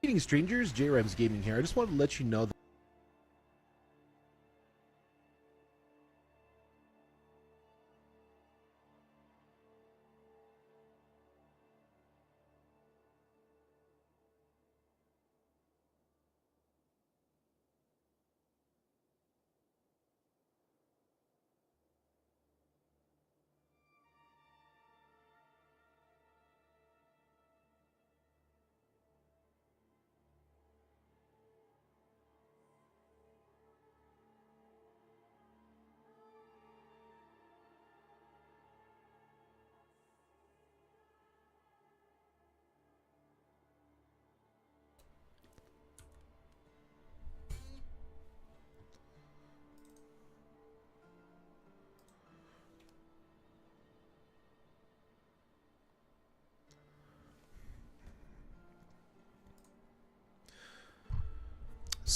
Greetings, strangers. JayReimsGaming here. I just wanted to let you know that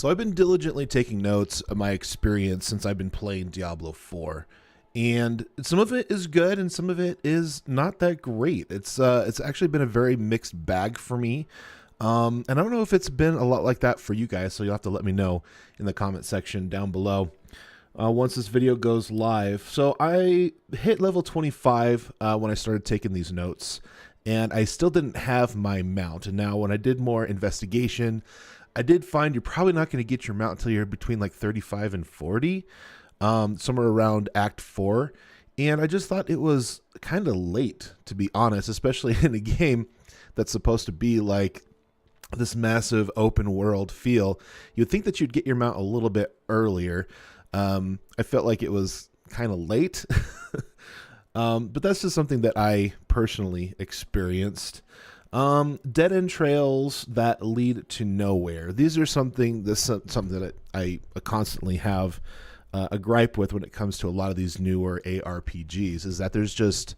I've been diligently taking notes of my experience since I've been playing Diablo 4. And some of it is good and some of it is not that great. It's actually been a very mixed bag for me. And I don't know if it's been a lot like that for you guys, so you'll have to let me know in the comment section down below once this video goes live. So I hit level 25 when I started taking these notes, and I still didn't have my mount. And now when I did more investigation, I did find you're probably not going to get your mount until you're between like 35 and 40, somewhere around Act 4. And I just thought it was kind of late, to be honest, especially in a game that's supposed to be like this massive open world feel. You'd think that you'd get your mount a little bit earlier. I felt like it was kind of late, but that's just something that I personally experienced. Dead end trails that lead to nowhere. These are something that I constantly have a gripe with when it comes to a lot of these newer ARPGs, is that there's just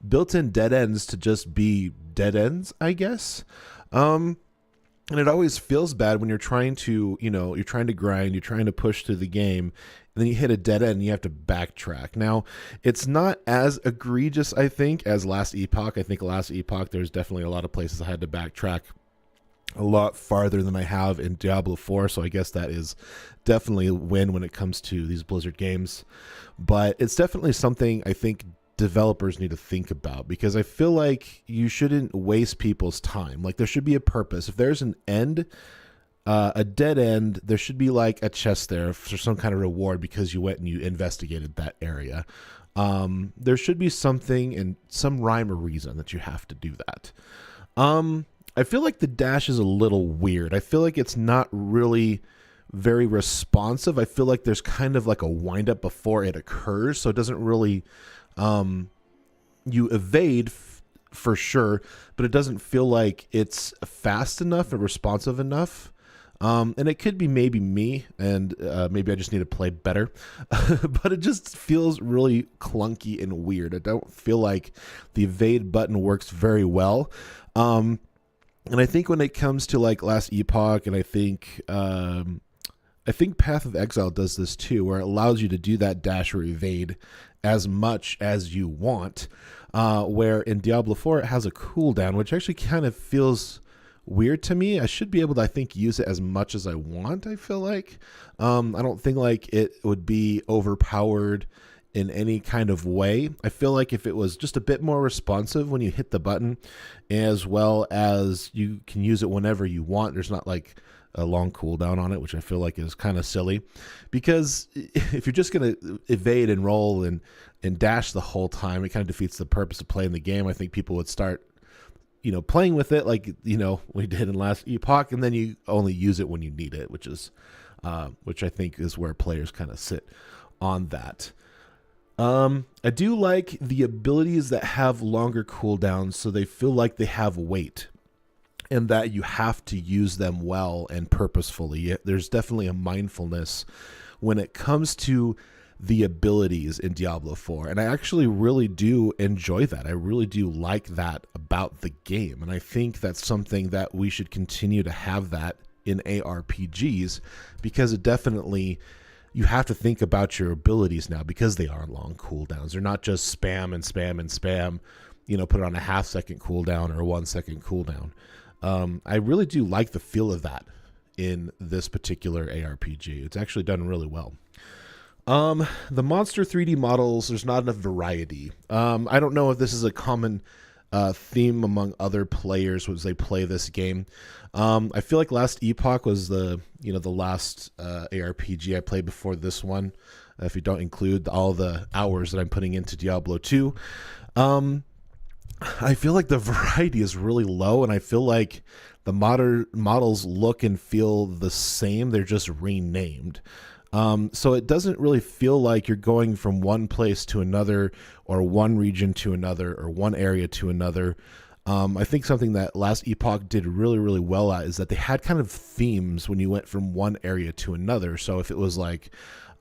built-in dead ends to just be dead ends, I guess. And it always feels bad when you're trying to, you're trying to grind, you're trying to push through the game, and then you hit a dead end and you have to backtrack. Now, it's not as egregious, I think, as Last Epoch. I think Last Epoch, there's definitely a lot of places I had to backtrack a lot farther than I have in Diablo 4, so I guess that is definitely a win when it comes to these Blizzard games. But it's definitely something I think developers need to think about, because I feel like you shouldn't waste people's time. Like, there should be a purpose. If there's an end, a dead end, there should be like a chest there for some kind of reward because you went and you investigated that area. There should be something and some rhyme or reason that you have to do that. I feel like the dash is a little weird. I feel like it's not really very responsive. I feel like there's kind of like a wind up before it occurs, so it doesn't really you evade for sure, but it doesn't feel like it's fast enough and responsive enough. And it could be maybe me, and maybe I just need to play better, but it just feels really clunky and weird. I don't feel like the evade button works very well. And I think when it comes to like Last Epoch, and I think Path of Exile does this too, where it allows you to do that dash or evade as much as you want, where in Diablo 4 it has a cooldown, which actually kind of feels weird to me. I should be able to, I think, use it as much as I want, I feel like. I don't think like it would be overpowered in any kind of way. I feel like if it was just a bit more responsive when you hit the button, as well as you can use it whenever you want, there's not like a long cooldown on it, which I feel like is kind of silly, because if you're just going to evade and roll and dash the whole time, it kind of defeats the purpose of playing the game. I think people would start playing with it like, we did in Last Epoch, and then you only use it when you need it, which I think is where players kind of sit on that. I do like the abilities that have longer cooldowns, so they feel like they have weight, and that you have to use them well and purposefully. There's definitely a mindfulness when it comes to the abilities in Diablo 4, and I actually really do enjoy that. I really do like that about the game, and I think that's something that we should continue to have that in ARPGs, because it definitely, you have to think about your abilities now, because they are long cooldowns. They're not just spam and spam and spam, put it on a half-second cooldown or a 1 second cooldown. I really do like the feel of that in this particular ARPG. It's actually done really well. The monster 3D models, there's not enough variety. I don't know if this is a common theme among other players as they play this game. I feel like Last Epoch was the last ARPG I played before this one, if you don't include all the hours that I'm putting into Diablo 2. I feel like the variety is really low, and I feel like the models look and feel the same. They're just renamed. So it doesn't really feel like you're going from one place to another, or one region to another, or one area to another. I think something that Last Epoch did really, really well at is that they had kind of themes when you went from one area to another. So if it was like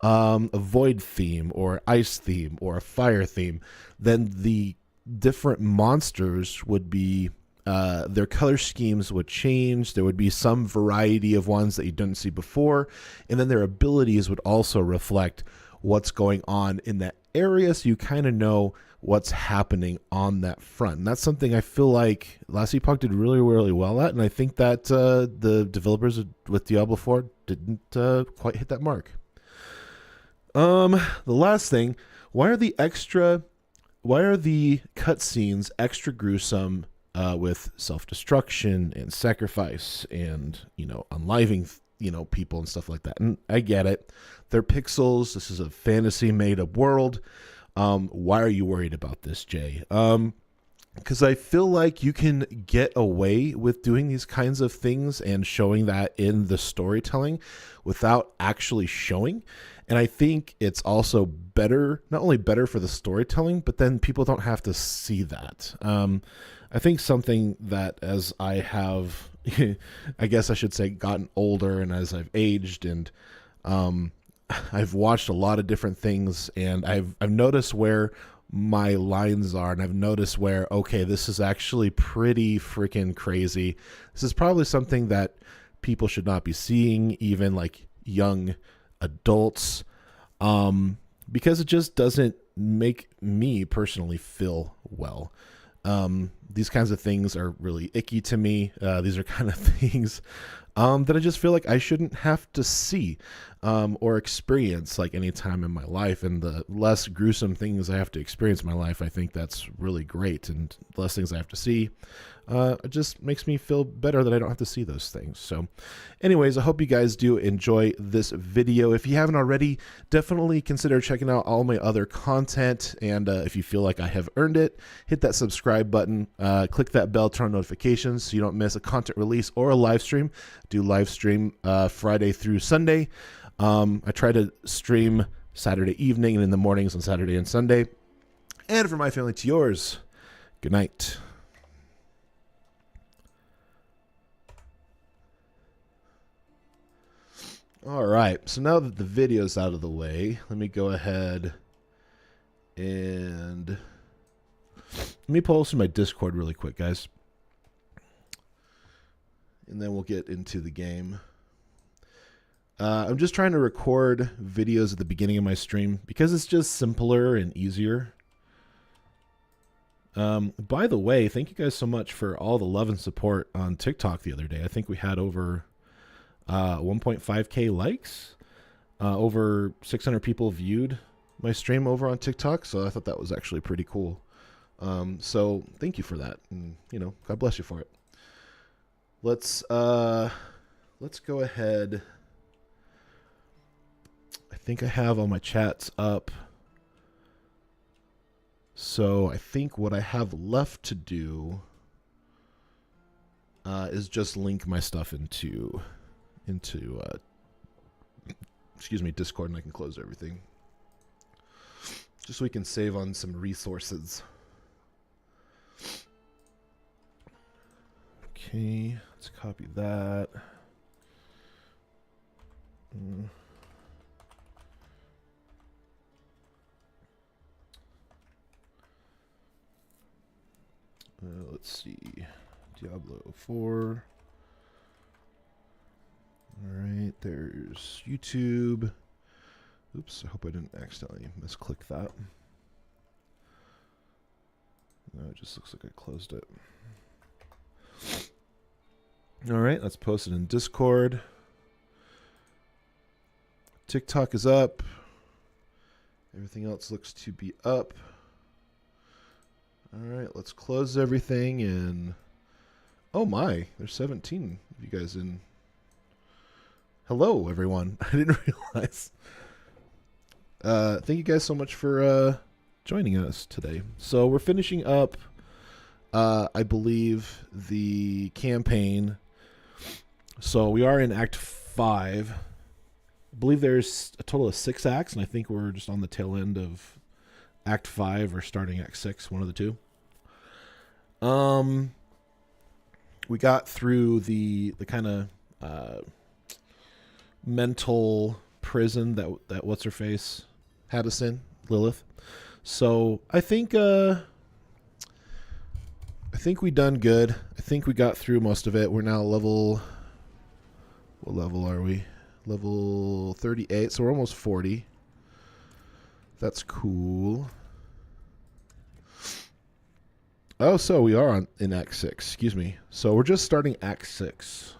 a void theme, or ice theme, or a fire theme, then the different monsters would be their color schemes would change. There would be some variety of ones that you didn't see before, and then their abilities would also reflect what's going on in that area, so you kind of know what's happening on that front. And that's something I feel like Last Epoch did really, really well at, and I think that the developers with Diablo 4 didn't quite hit that mark. The last thing, why are the cutscenes extra gruesome with self-destruction and sacrifice and, unliving, people and stuff like that? And I get it. They're pixels. This is a fantasy made-up world. Why are you worried about this, Jay? Because I feel like you can get away with doing these kinds of things and showing that in the storytelling without actually showing. And I think it's also better, not only better for the storytelling, but then people don't have to see that. I think something that, as I have, I guess I should say, gotten older, and as I've aged, and I've watched a lot of different things, and I've noticed where my lines are, and I've noticed where, okay, this is actually pretty freaking crazy. This is probably something that people should not be seeing, even like young adults, because it just doesn't make me personally feel well. These kinds of things are really icky to me. These are kind of things that I just feel like I shouldn't have to see or experience like any time in my life. And the less gruesome things I have to experience in my life, I think that's really great. And the less things I have to see, it just makes me feel better that I don't have to see those things. So anyways, I hope you guys do enjoy this video. If you haven't already, definitely consider checking out all my other content. And if you feel like I have earned it, hit that subscribe button, click that bell, turn on notifications so you don't miss a content release or a live stream. Do live stream Friday through Sunday. I try to stream Saturday evening and in the mornings on Saturday and Sunday. And from my family to yours, good night. All right, so now that the video's out of the way, let me go ahead and let me post in my Discord really quick, guys. And then we'll get into the game. I'm just trying to record videos at the beginning of my stream because it's just simpler and easier. By the way, thank you guys so much for all the love and support on TikTok the other day. I think we had over 1.5k likes. Over 600 people viewed my stream over on TikTok, so I thought that was actually pretty cool. So thank you for that, and God bless you for it. Let's go ahead. I think I have all my chats up. So I think what I have left to do is just link my stuff into Discord, and I can close everything. Just so we can save on some resources. Okay, let's copy that. Let's see. Diablo 4. Alright, there's YouTube. Oops, I hope I didn't accidentally misclick that. No, it just looks like I closed it. All right, let's post it in Discord. TikTok is up. Everything else looks to be up. All right, let's close everything and oh my, there's 17 of you guys in. Hello, everyone. I didn't realize. Thank you guys so much for joining us today. So we're finishing up, I believe, the campaign. So we are in Act 5. I believe there's a total of 6 acts, and I think we're just on the tail end of Act 5 or starting Act 6, one of the two. We got through the kind of mental prison that what's her face had us in, Lilith. So I think we done good. I think we got through most of it. We're now level. What level are we? Level 38. So we're almost 40. That's cool. Oh, so we are in Act 6. Excuse me. So we're just starting Act 6.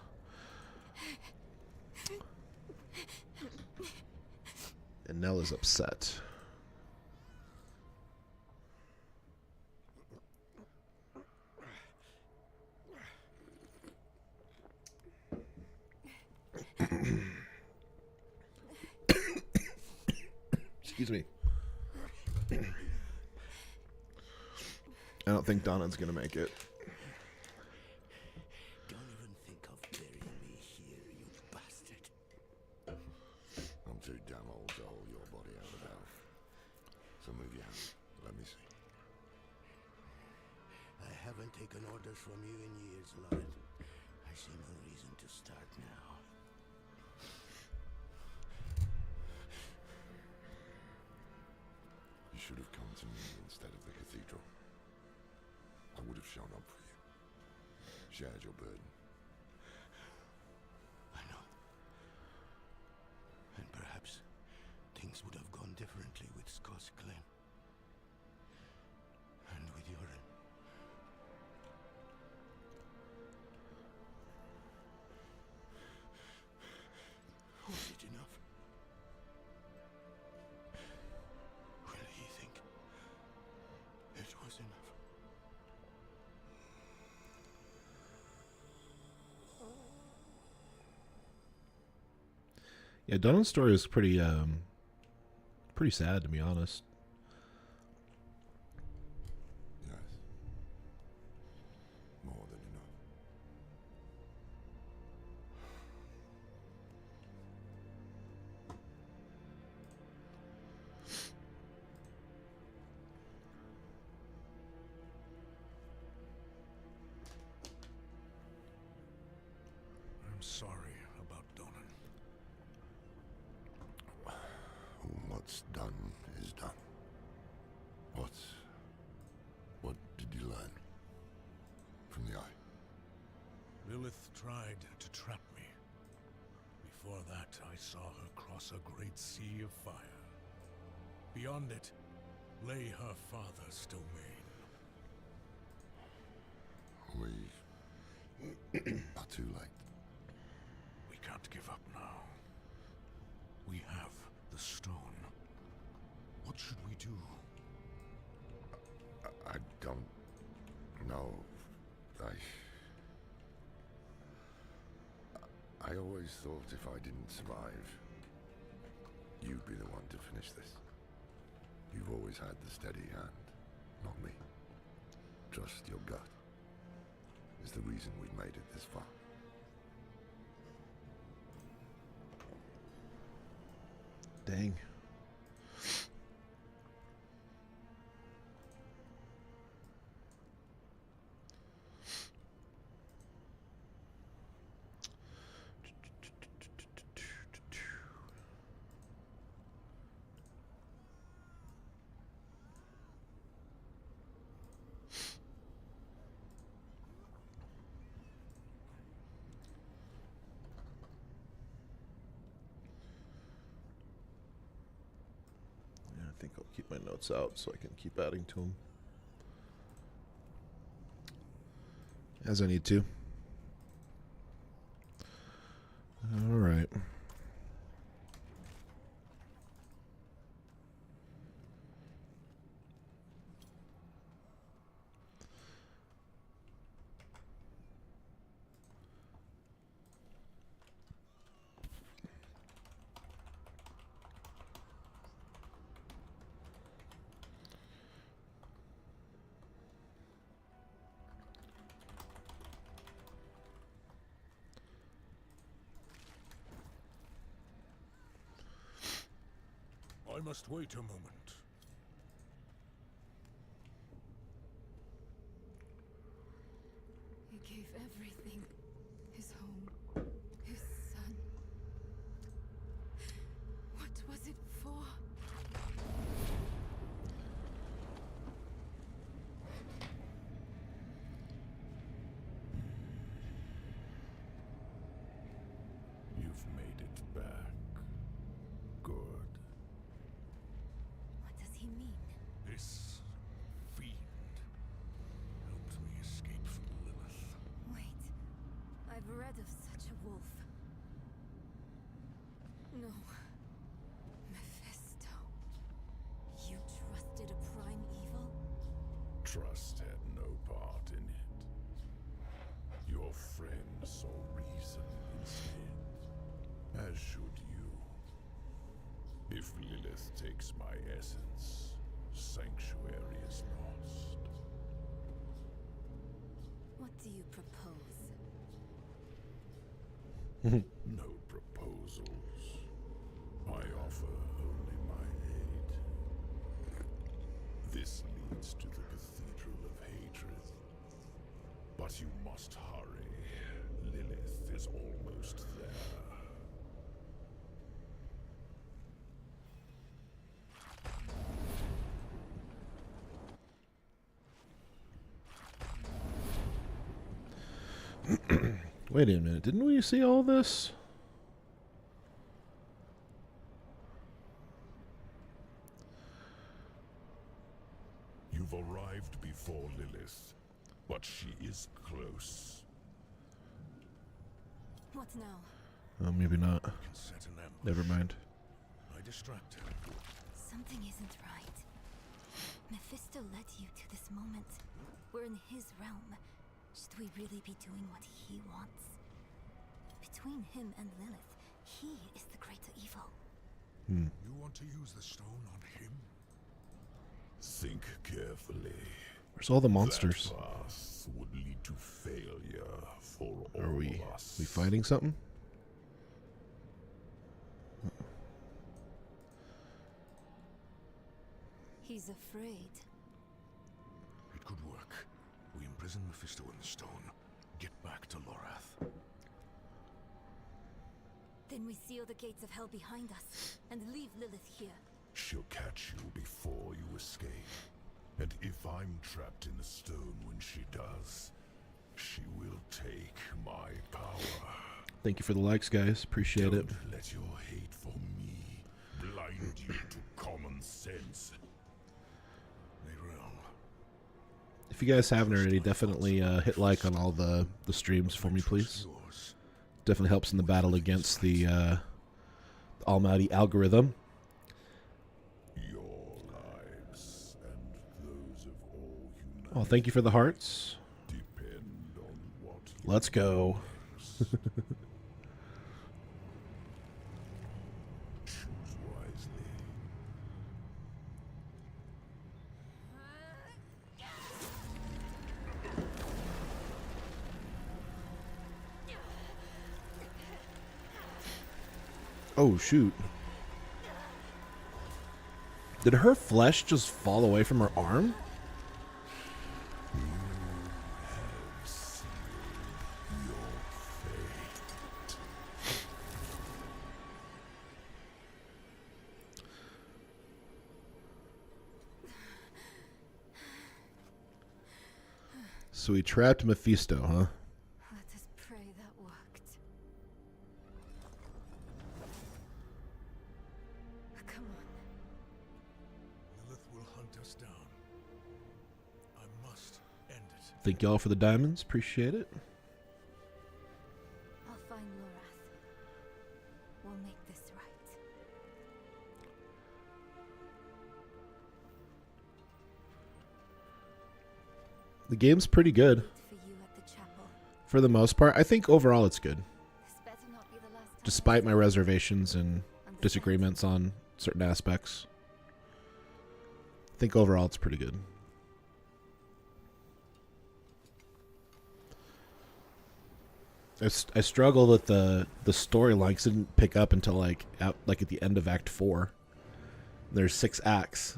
And Nell is upset. Excuse me. I don't think Donna's gonna make it. Don't even think of burying me here, you bastard. I'm too damn old to hold your body out of hell. So move your hand. Let me see. I haven't taken orders from you in years, lad. I see no reason to start now. You should have come to me instead of the cathedral. I would have shown up for you. Shared your burden. I know. And perhaps things would have gone differently with Scott's claim. And with Yoren. Was it enough? Will he think it was enough? Yeah, Donna's story is pretty sad, to be honest. Yes. More than enough. I'm sorry about Donan. What's done is done. What did you learn from the eye? Lilith tried to trap me. Before that, I saw her cross a great sea of fire. Beyond it lay her father's domain. We are too late. We can't give up now. We have the stone. What should we do? I don't know. I always thought if I didn't survive, you'd be the one to finish this. You've always had the steady hand, not me. Trust your gut is the reason we've made it this far. Dang. I think I'll keep my notes out so I can keep adding to them as I need to. All right. I must wait a moment. He gave everything. His home, his son. What was it for? You've made it back. Good. What does he mean? This fiend helped me escape from Lilith. Wait, I've read of such a wolf. No. Mephisto. You trusted a prime evil? Trust had no part in it. Your friend saw reason instead, as should you. If Lilith takes my essence, Sanctuary is lost. What do you propose? No proposals. I offer only my aid. This leads to the Cathedral of Hatred. But you must hurry. Lilith is almost there. Wait a minute. Didn't we see all this? You've arrived before Lilith, but she is close. What now? Oh, maybe not. Can set an ambush. Never mind. I distract her. Something isn't right. Mephisto led you to this moment. We're in his realm. Should we really be doing what he wants? Between him and Lilith, he is the greater evil. You want to use the stone on him? Think carefully. Where's all the monsters? That path would lead to failure for all Are we of us. fighting something? He's afraid. It could work. We imprison Mephisto in the stone. Get back to Lorath. Then we seal the gates of hell behind us and leave Lilith here. She'll catch you before you escape. And if I'm trapped in the stone when she does, she will take my power. Thank you for the likes, guys. Appreciate it. Don't let your hate for me blind you to common sense. If you guys haven't already, definitely hit like on all the streams for me, please. Definitely helps in the battle against the almighty algorithm. Your lives and those of all humanity Oh, thank you for the hearts. depend on what you Let's go. choose wisely. Oh, shoot. Did her flesh just fall away from her arm? So he trapped Mephisto, huh? Let us pray that worked. Come on. Lilith will hunt us down. I must end it. Thank y'all for the diamonds. Appreciate it. I'll find Lorath. The game's pretty good For you at the chapel. for the most part. I think overall it's good, This better not be the last time. despite my reservations and disagreements on certain aspects. I think overall it's pretty good. I struggled with the storyline because it didn't pick up until like at the end of Act 4. There's 6 acts.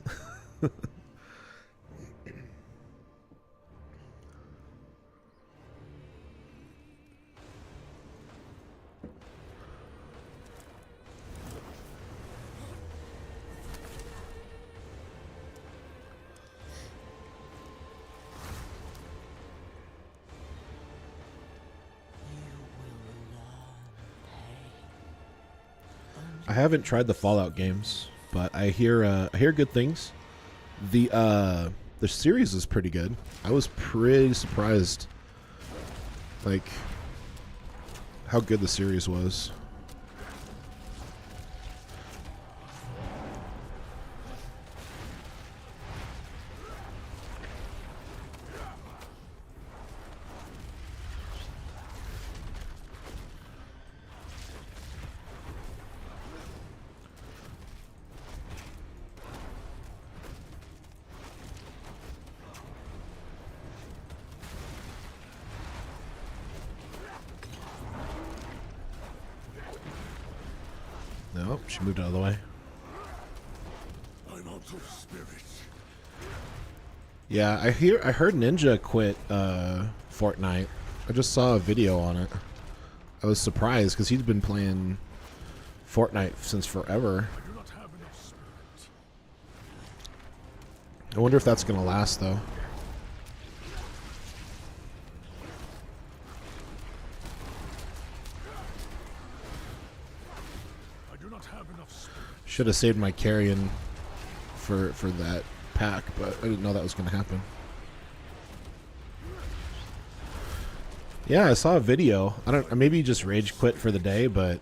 I haven't tried the Fallout games, but I hear good things. The series is pretty good. I was pretty surprised, like, how good the series was. Nope, she moved out of the way. I'm out of spirits. Yeah, I heard Ninja quit Fortnite. I just saw a video on it. I was surprised because he's been playing Fortnite since forever. I do not have enough spirit. I wonder if that's gonna last though. I do not have enough spirit. Should have saved my carrion for that pack, but I didn't know that was gonna happen. Yeah, I saw a video. Maybe he just rage quit for the day, but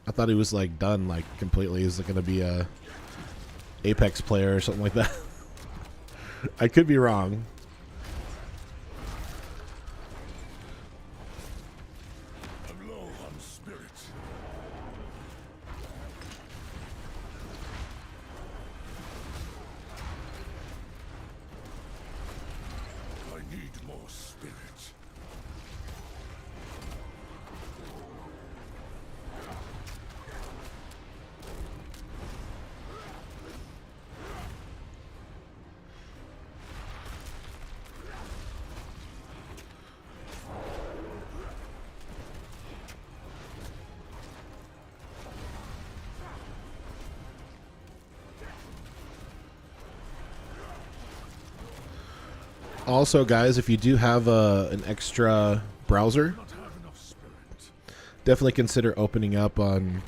I thought he was like done, like completely. He's like gonna be a Apex player or something like that. I could be wrong. I'm low on spirit. I need more spirit. Also, guys, if you do have an extra browser, Not have enough spirit. definitely consider opening up on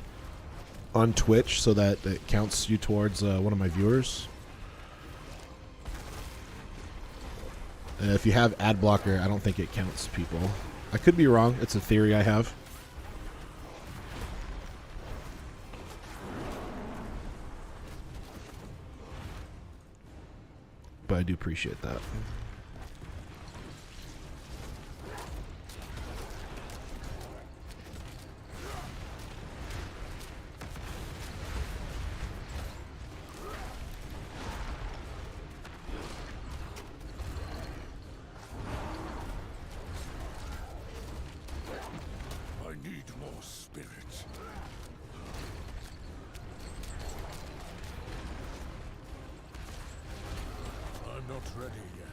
Twitch so that it counts you towards one of my viewers. If you have ad blocker, I don't think it counts people. I could be wrong. It's a theory I have. But I do appreciate that. I need more spirit. I'm not ready yet.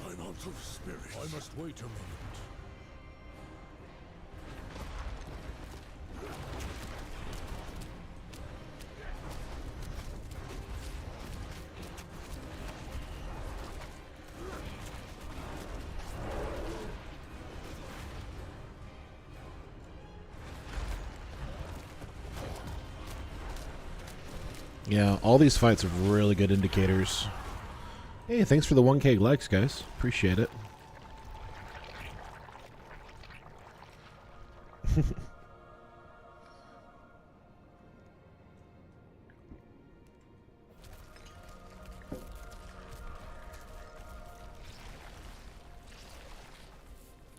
I'm out of spirit. I must wait a moment. Yeah, all these fights are really good indicators. Hey, thanks for the 1K likes, guys. Appreciate it.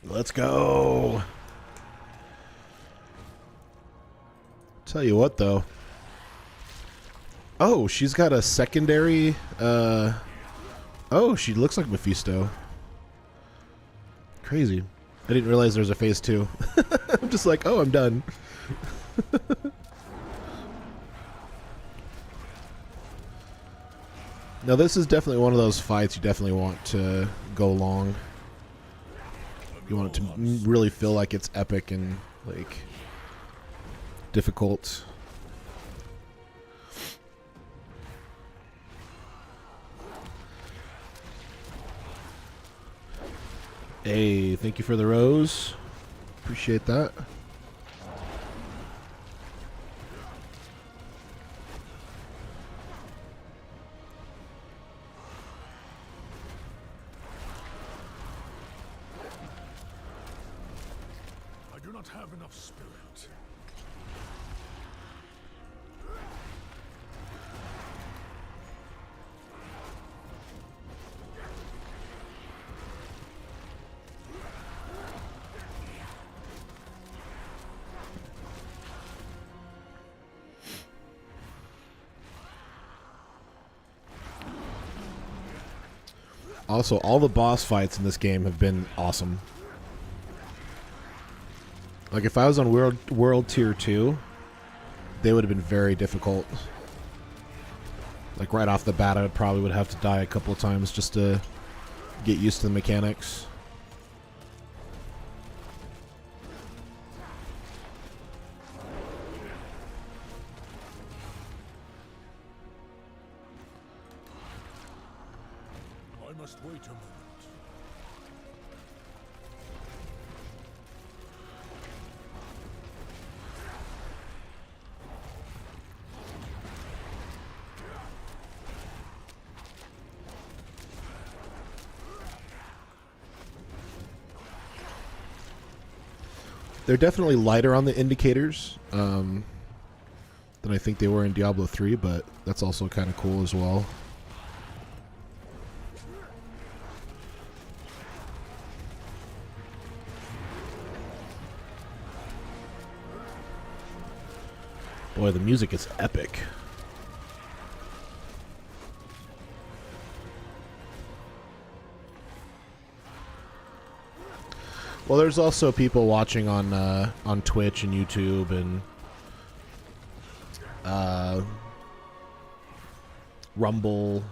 Let's go. Tell you what, though. Oh, she's got a secondary. Oh, she looks like Mephisto. Crazy. I didn't realize there was a phase 2. I'm just like, oh, I'm done. Now, this is definitely one of those fights you definitely want to go long. You want it to really feel like it's epic and, like, difficult. Hey, thank you for the rose. Appreciate that. I do not have enough spirit. Also, all the boss fights in this game have been awesome. Like, if I was on World Tier 2, they would have been very difficult. Like, right off the bat, I probably would have to die a couple of times just to get used to the mechanics. I must wait a moment. They're definitely lighter on the indicators than I think they were in Diablo 3, but that's also kind of cool as well. Boy, the music is epic. Well, there's also people watching on Twitch and YouTube and Rumble.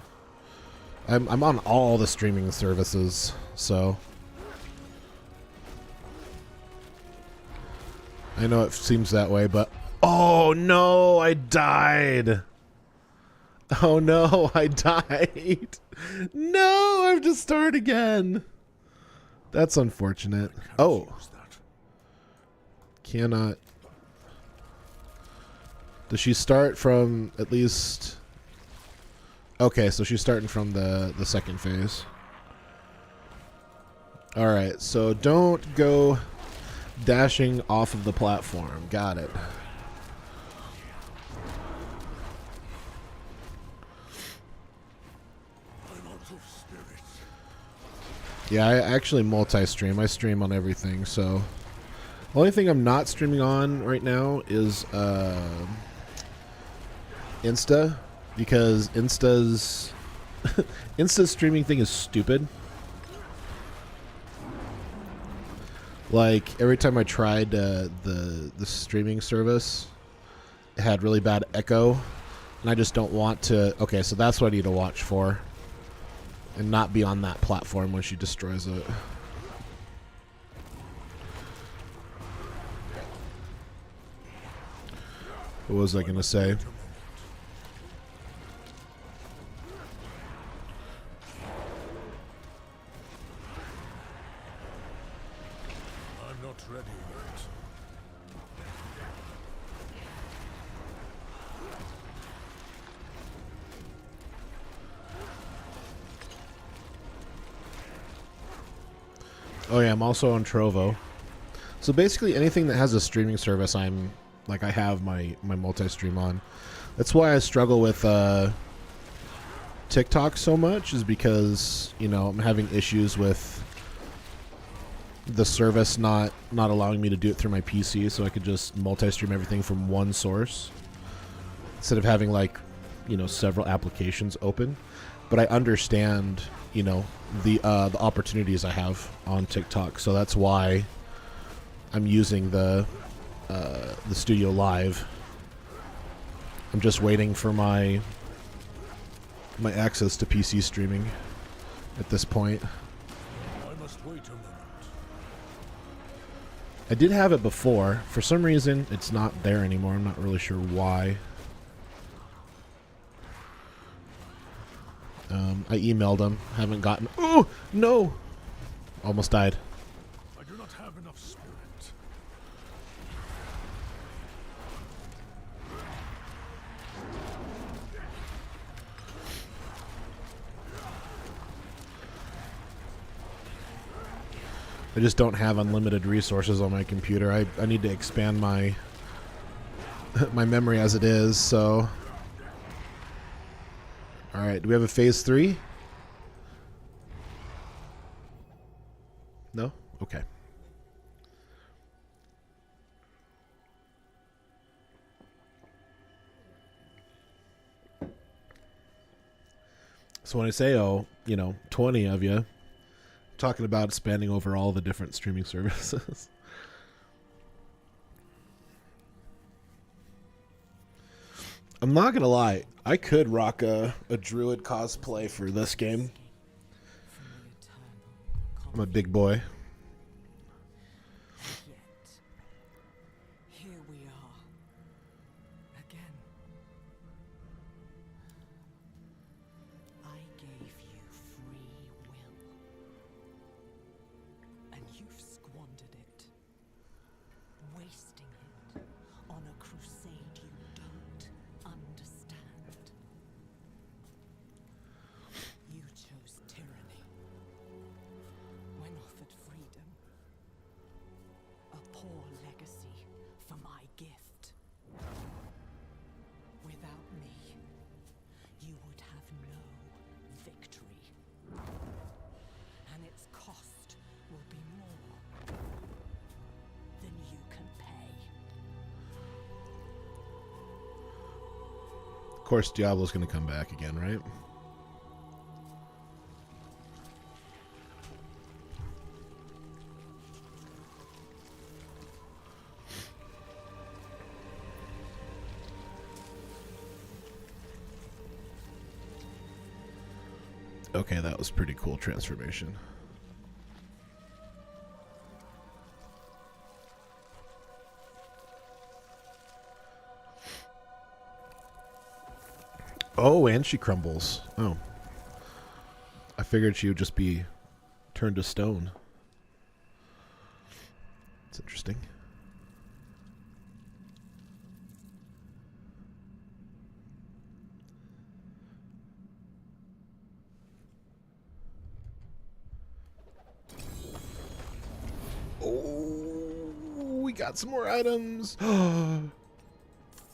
I'm on all the streaming services, so I know it seems that way, but oh no, I died. Oh no, I died. No, I have to start again. That's unfortunate. Oh. Cannot. Does she start from at least... Okay, so she's starting from the second phase. Alright, so don't go dashing off of the platform. Got it. Yeah, I actually multi-stream. I stream on everything, so... The only thing I'm not streaming on right now is Insta, because Insta's streaming thing is stupid. Like, every time I tried the streaming service, it had really bad echo, and I just don't want to... Okay, so that's what I need to watch for. And not be on that platform when she destroys it. What was I going to say? I'm not ready yet. Oh yeah, I'm also on Trovo. So basically anything that has a streaming service, I have my multi-stream on. That's why I struggle with TikTok so much, is because, you know, I'm having issues with the service not allowing me to do it through my PC, so I could just multi-stream everything from one source instead of having, like, you know, several applications open. But I understand, you know, the opportunities I have on TikTok, so that's why I'm using the Studio Live. I'm just waiting for my access to PC streaming at this point. I must wait a moment. I did have it before. For some reason, it's not there anymore. I'm not really sure why. I emailed them. Haven't gotten... Oh, no! Almost died. I do not have enough spirit. I just don't have unlimited resources on my computer. I need to expand my my memory as it is, so... Alright, do we have a phase 3? No? Okay. So when I say, oh, you know, 20 of you, I'm talking about spanning over all the different streaming services. I'm not gonna lie, I could rock a Druid cosplay for this game. I'm a big boy. Yet, here we are, again. I gave you free will, and you've squandered it, wasting it on a crusade you don't understand. You chose tyranny when offered freedom. A poor legacy for my gift. Without me, you would have no victory. And its cost will be more than you can pay. Of course, Diablo's gonna come back again, right? Okay, that was pretty cool transformation. Oh, and she crumbles. Oh. I figured she would just be turned to stone. That's interesting. Oh, we got some more items.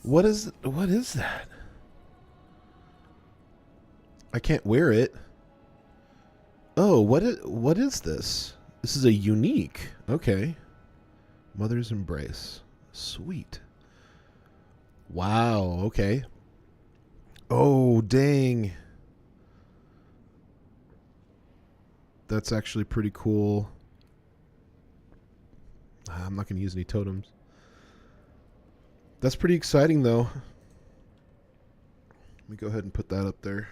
What is that? I can't wear it. Oh, what is this? This is a unique. Okay. Mother's Embrace. Sweet. Wow, okay. Oh, dang. That's actually pretty cool. I'm not going to use any totems. That's pretty exciting, though. Let me go ahead and put that up there.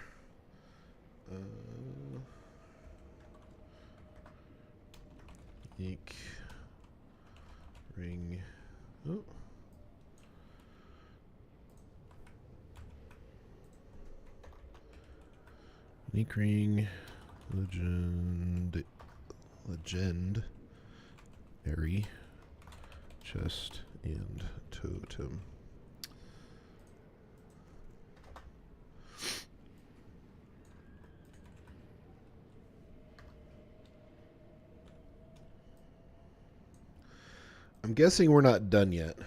Unique ring. Oh. Unique ring. Legendary chest and totem. I'm guessing we're not done yet.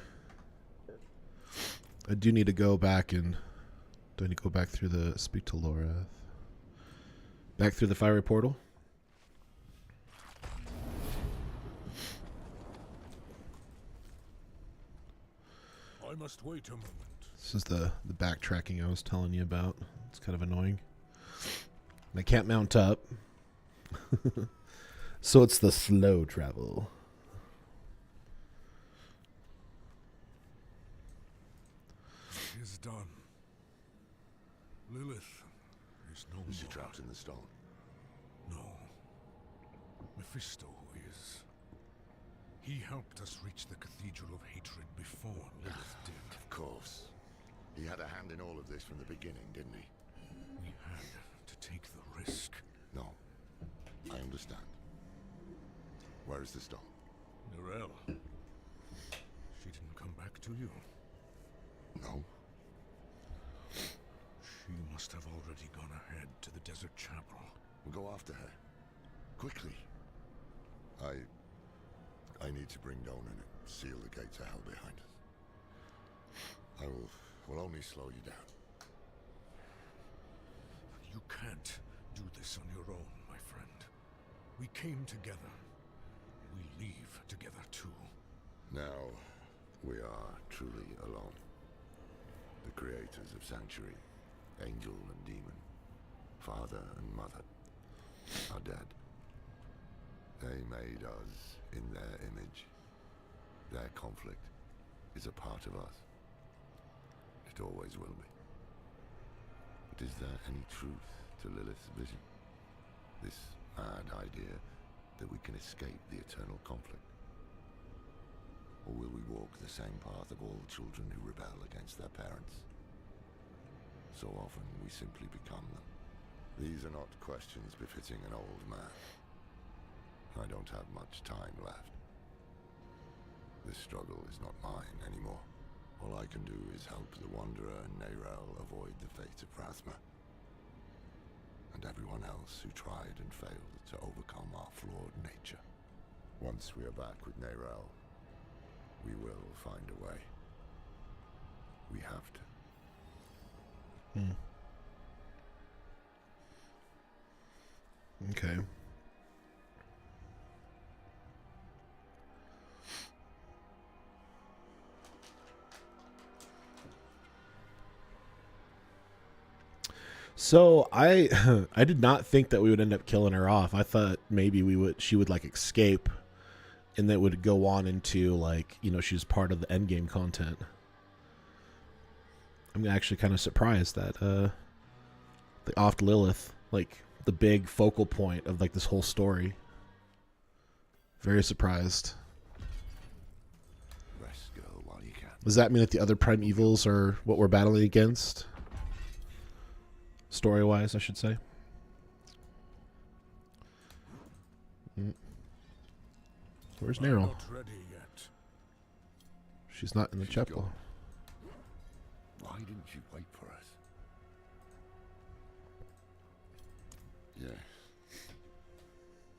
I do need to go back and... Do I need to go back through the... Speak to Laura. Back through the fiery portal? I must wait a moment. This is the backtracking I was telling you about. It's kind of annoying. And I can't mount up. So it's the slow travel. It is done. Lilith is no Was she more. trapped in the stone? No. Mephisto is. He helped us reach the Cathedral of Hatred before Lilith did. Of course. He had a hand in all of this from the beginning, didn't he? We had to take the risk. No. I understand. Where is the stone? Narelle. She didn't come back to you. No. She must have already gone ahead to the desert chapel. We'll go after her. Quickly. I need to bring Donan and seal the gates of hell behind us. I will only slow you down. You can't do this on your own, my friend. We came together. We leave together too. Now, we are truly alone. The creators of Sanctuary, Angel and Demon, Father and Mother, are dead. They made us in their image. Their conflict is a part of us. It always will be. But is there any truth to Lilith's vision? This mad idea that we can escape the eternal conflict? Or will we walk the same path of all children who rebel against their parents? So often we simply become them. These are not questions befitting an old man. I don't have much time left. This struggle is not mine anymore. All I can do is help the Wanderer and Narelle avoid the fate of Rathma. And everyone else who tried and failed to overcome our flawed nature. Once we are back with Narelle, we will find a way. We have to. Okay. So I I did not think that we would end up killing her off. I thought maybe she would like escape and that would go on into like, you know, she's part of the end game content. I'm actually kind of surprised that they offed Lilith, like the big focal point of like this whole story. Very surprised. Rest, girl, while you can. Does that mean that the other primevals are what we're battling against? Story-wise, I should say. Where's I'm Narelle? not ready yet. She's not in the She's chapel. gone. Why didn't you wait for us? Yes.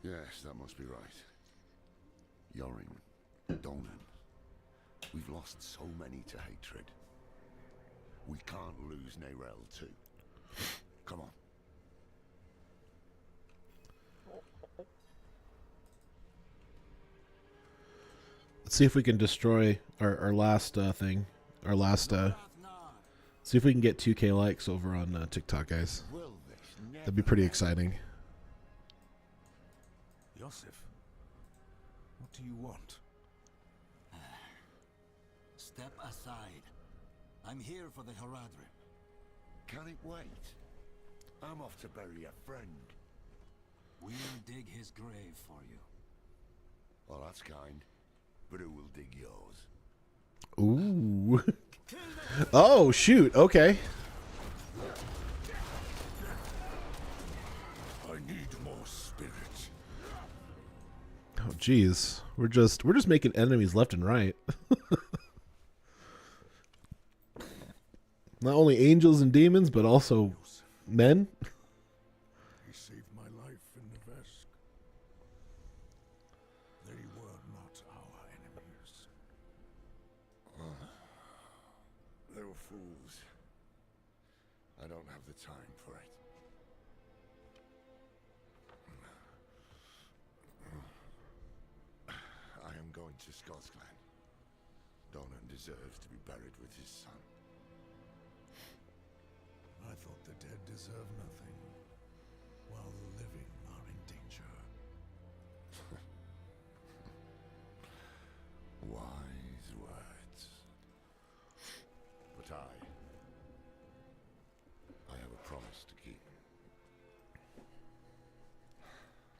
Yes, that must be right. Yorin, Donan. We've lost so many to hatred. We can't lose Narelle too. Come on. Let's see if we can destroy our last thing. Our last... see if we can get 2K likes over on TikTok, guys. Will this That'd be pretty exciting. Yosef, what do you want? Step aside. I'm here for the Haradrim. Can it wait? I'm off to bury a friend. We'll dig his grave for you. Well, that's kind. But who will dig yours? Ooh. Oh, shoot. Okay. I need more spirit. Oh, geez. We're just making enemies left and right. Not only angels and demons, but also men. He saved my life in Nevesk. They were not our enemies. fools. I don't have the time for it. I am going to Scotsclan. Donan deserves to be buried with his son. I thought the dead deserve nothing, while the living are in danger. Wise words. But I have a promise to keep.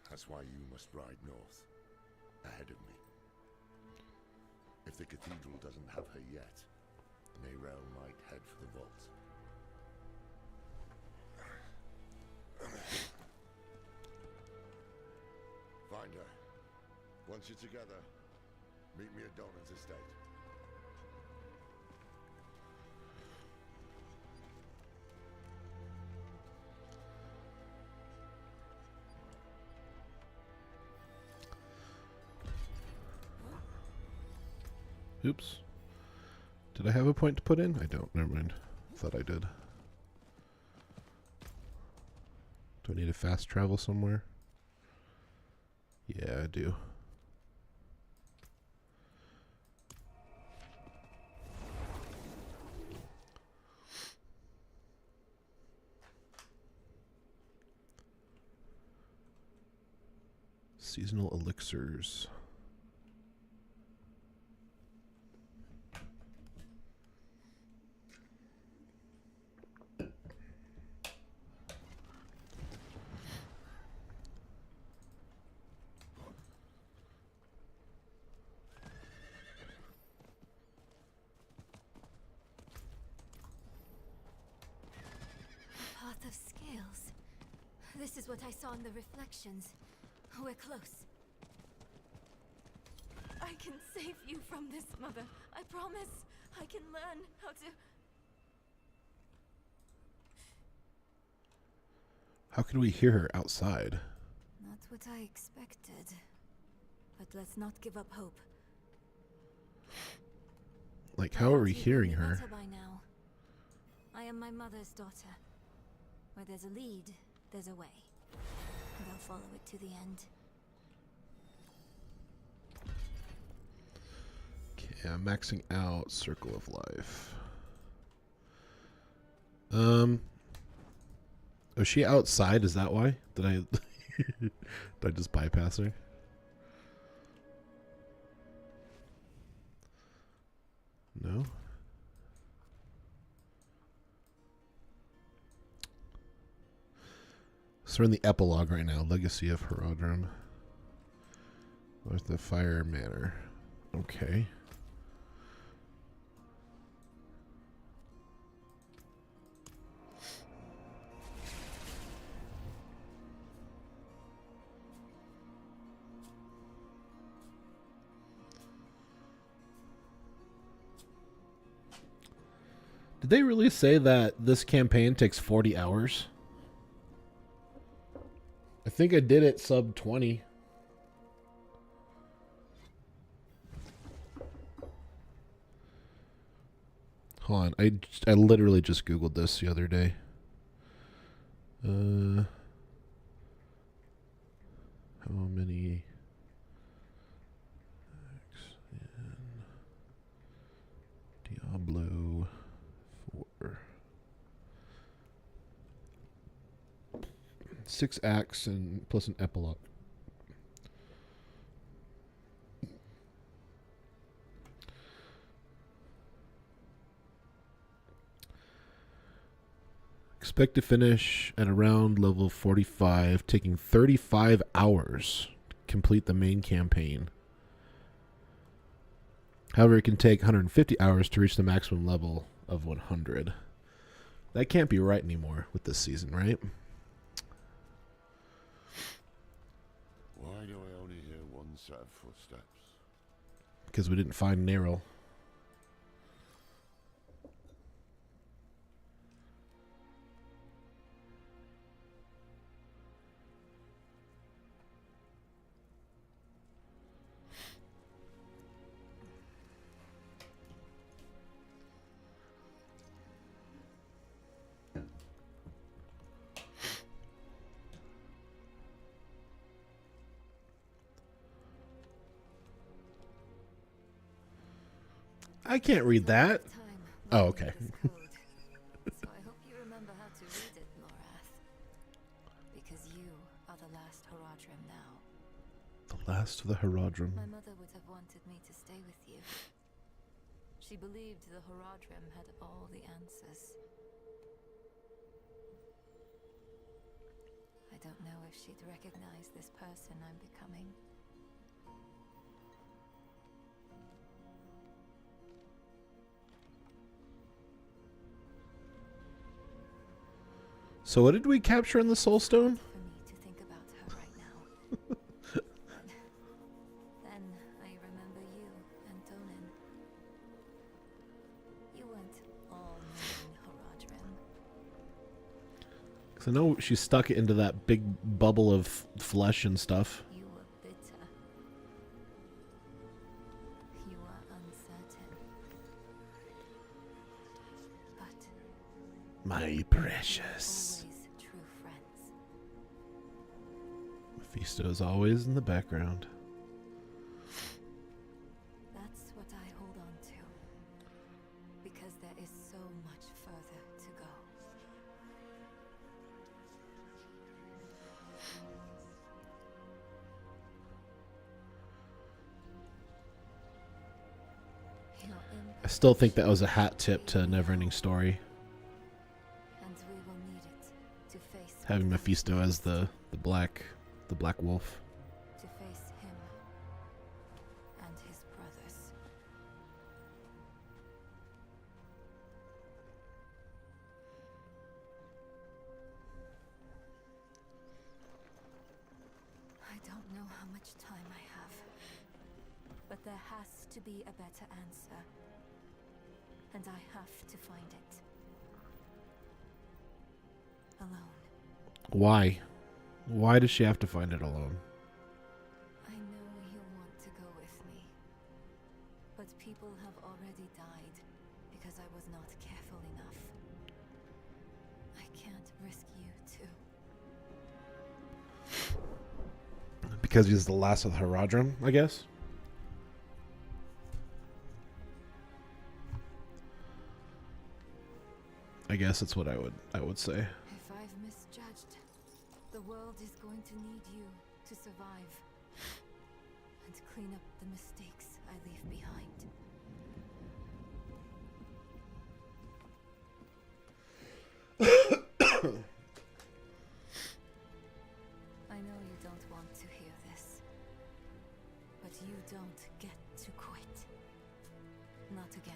That's why you must ride north, ahead of me. If the cathedral doesn't have her yet, Neyrelle might head for the vault. Find her. Once you're together, meet me at Donan's estate. Oops. Did I have a point to put in? I don't. Never mind. Thought I did. Do I need to fast travel somewhere? Yeah, I do. Seasonal elixirs. Path of scales. This is what I saw in the reflections. We're close. I can save you from this, Mother. I promise. I can learn how to... How can we hear her outside? Not what I expected. But let's not give up hope. Like, how are we You've hearing been her? better by now. I am my mother's daughter. Where there's a lead, there's a way. And I'll follow it to the end. Okay, I'm maxing out Circle of Life. Was she outside? Is that why? Did I did I just bypass her? No. So we're in the epilogue right now. Legacy of Herodrum. Where's the Fire Manor? Okay. Did they really say that this campaign takes 40 hours? I think I did it sub 20. Hold on, I literally just Googled this the other day. How many Diablo 4? 6 acts and plus an epilogue. Expect to finish at around level 45, taking 35 hours to complete the main campaign. However, it can take 150 hours to reach the maximum level of 100. That can't be right anymore with this season, right? Why do I only hear one set of footsteps? Because we didn't find Neyrelle. I can't read that. Time Oh, learning okay. this code. So I hope you remember how to read it, Lorath. Because you are the last Horadrim now. The last of the Herodrim. My mother would have wanted me to stay with you. She believed the Horadrim had all the answers. I don't know if she'd recognize this person I'm becoming. So what did we capture in the Soul Stone? For me to think about her right now. Then I remember you and Donan. You weren't all knowing Horadrim. Because I know she stuck it into that big bubble of flesh and stuff. You were bitter. You were uncertain. But My precious. always true friends. Mephisto is always in the background. That's what I hold on to. Because there is so much further to go. Your I still think that was a hat tip to Neverending Story. and we will need it to face Having Mephisto as the black wolf. to face him and his brothers. I don't know how much time I have, but there has to be a better answer, and I have to find it. Alone. Why? Why does she have to find it alone? I know you'll want to go with me, but people have already died because I was not careful enough. I can't risk you too. Because he's the last of the Herodrim, I guess. I guess that's what I would say. If I've misjudged, the world is going to need you to survive and clean up the mistakes I leave behind. I know you don't want to hear this, but you don't get to quit. Not again.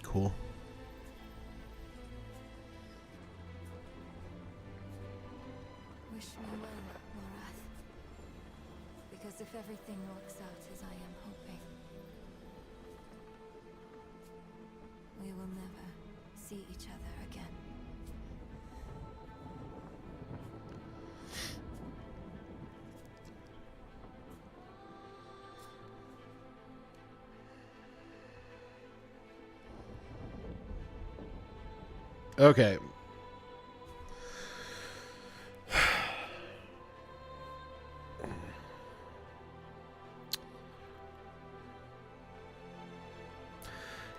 Cool. Wish me well, Lorath. Because if everything works out as I am hoping, we will never see each other again. Okay.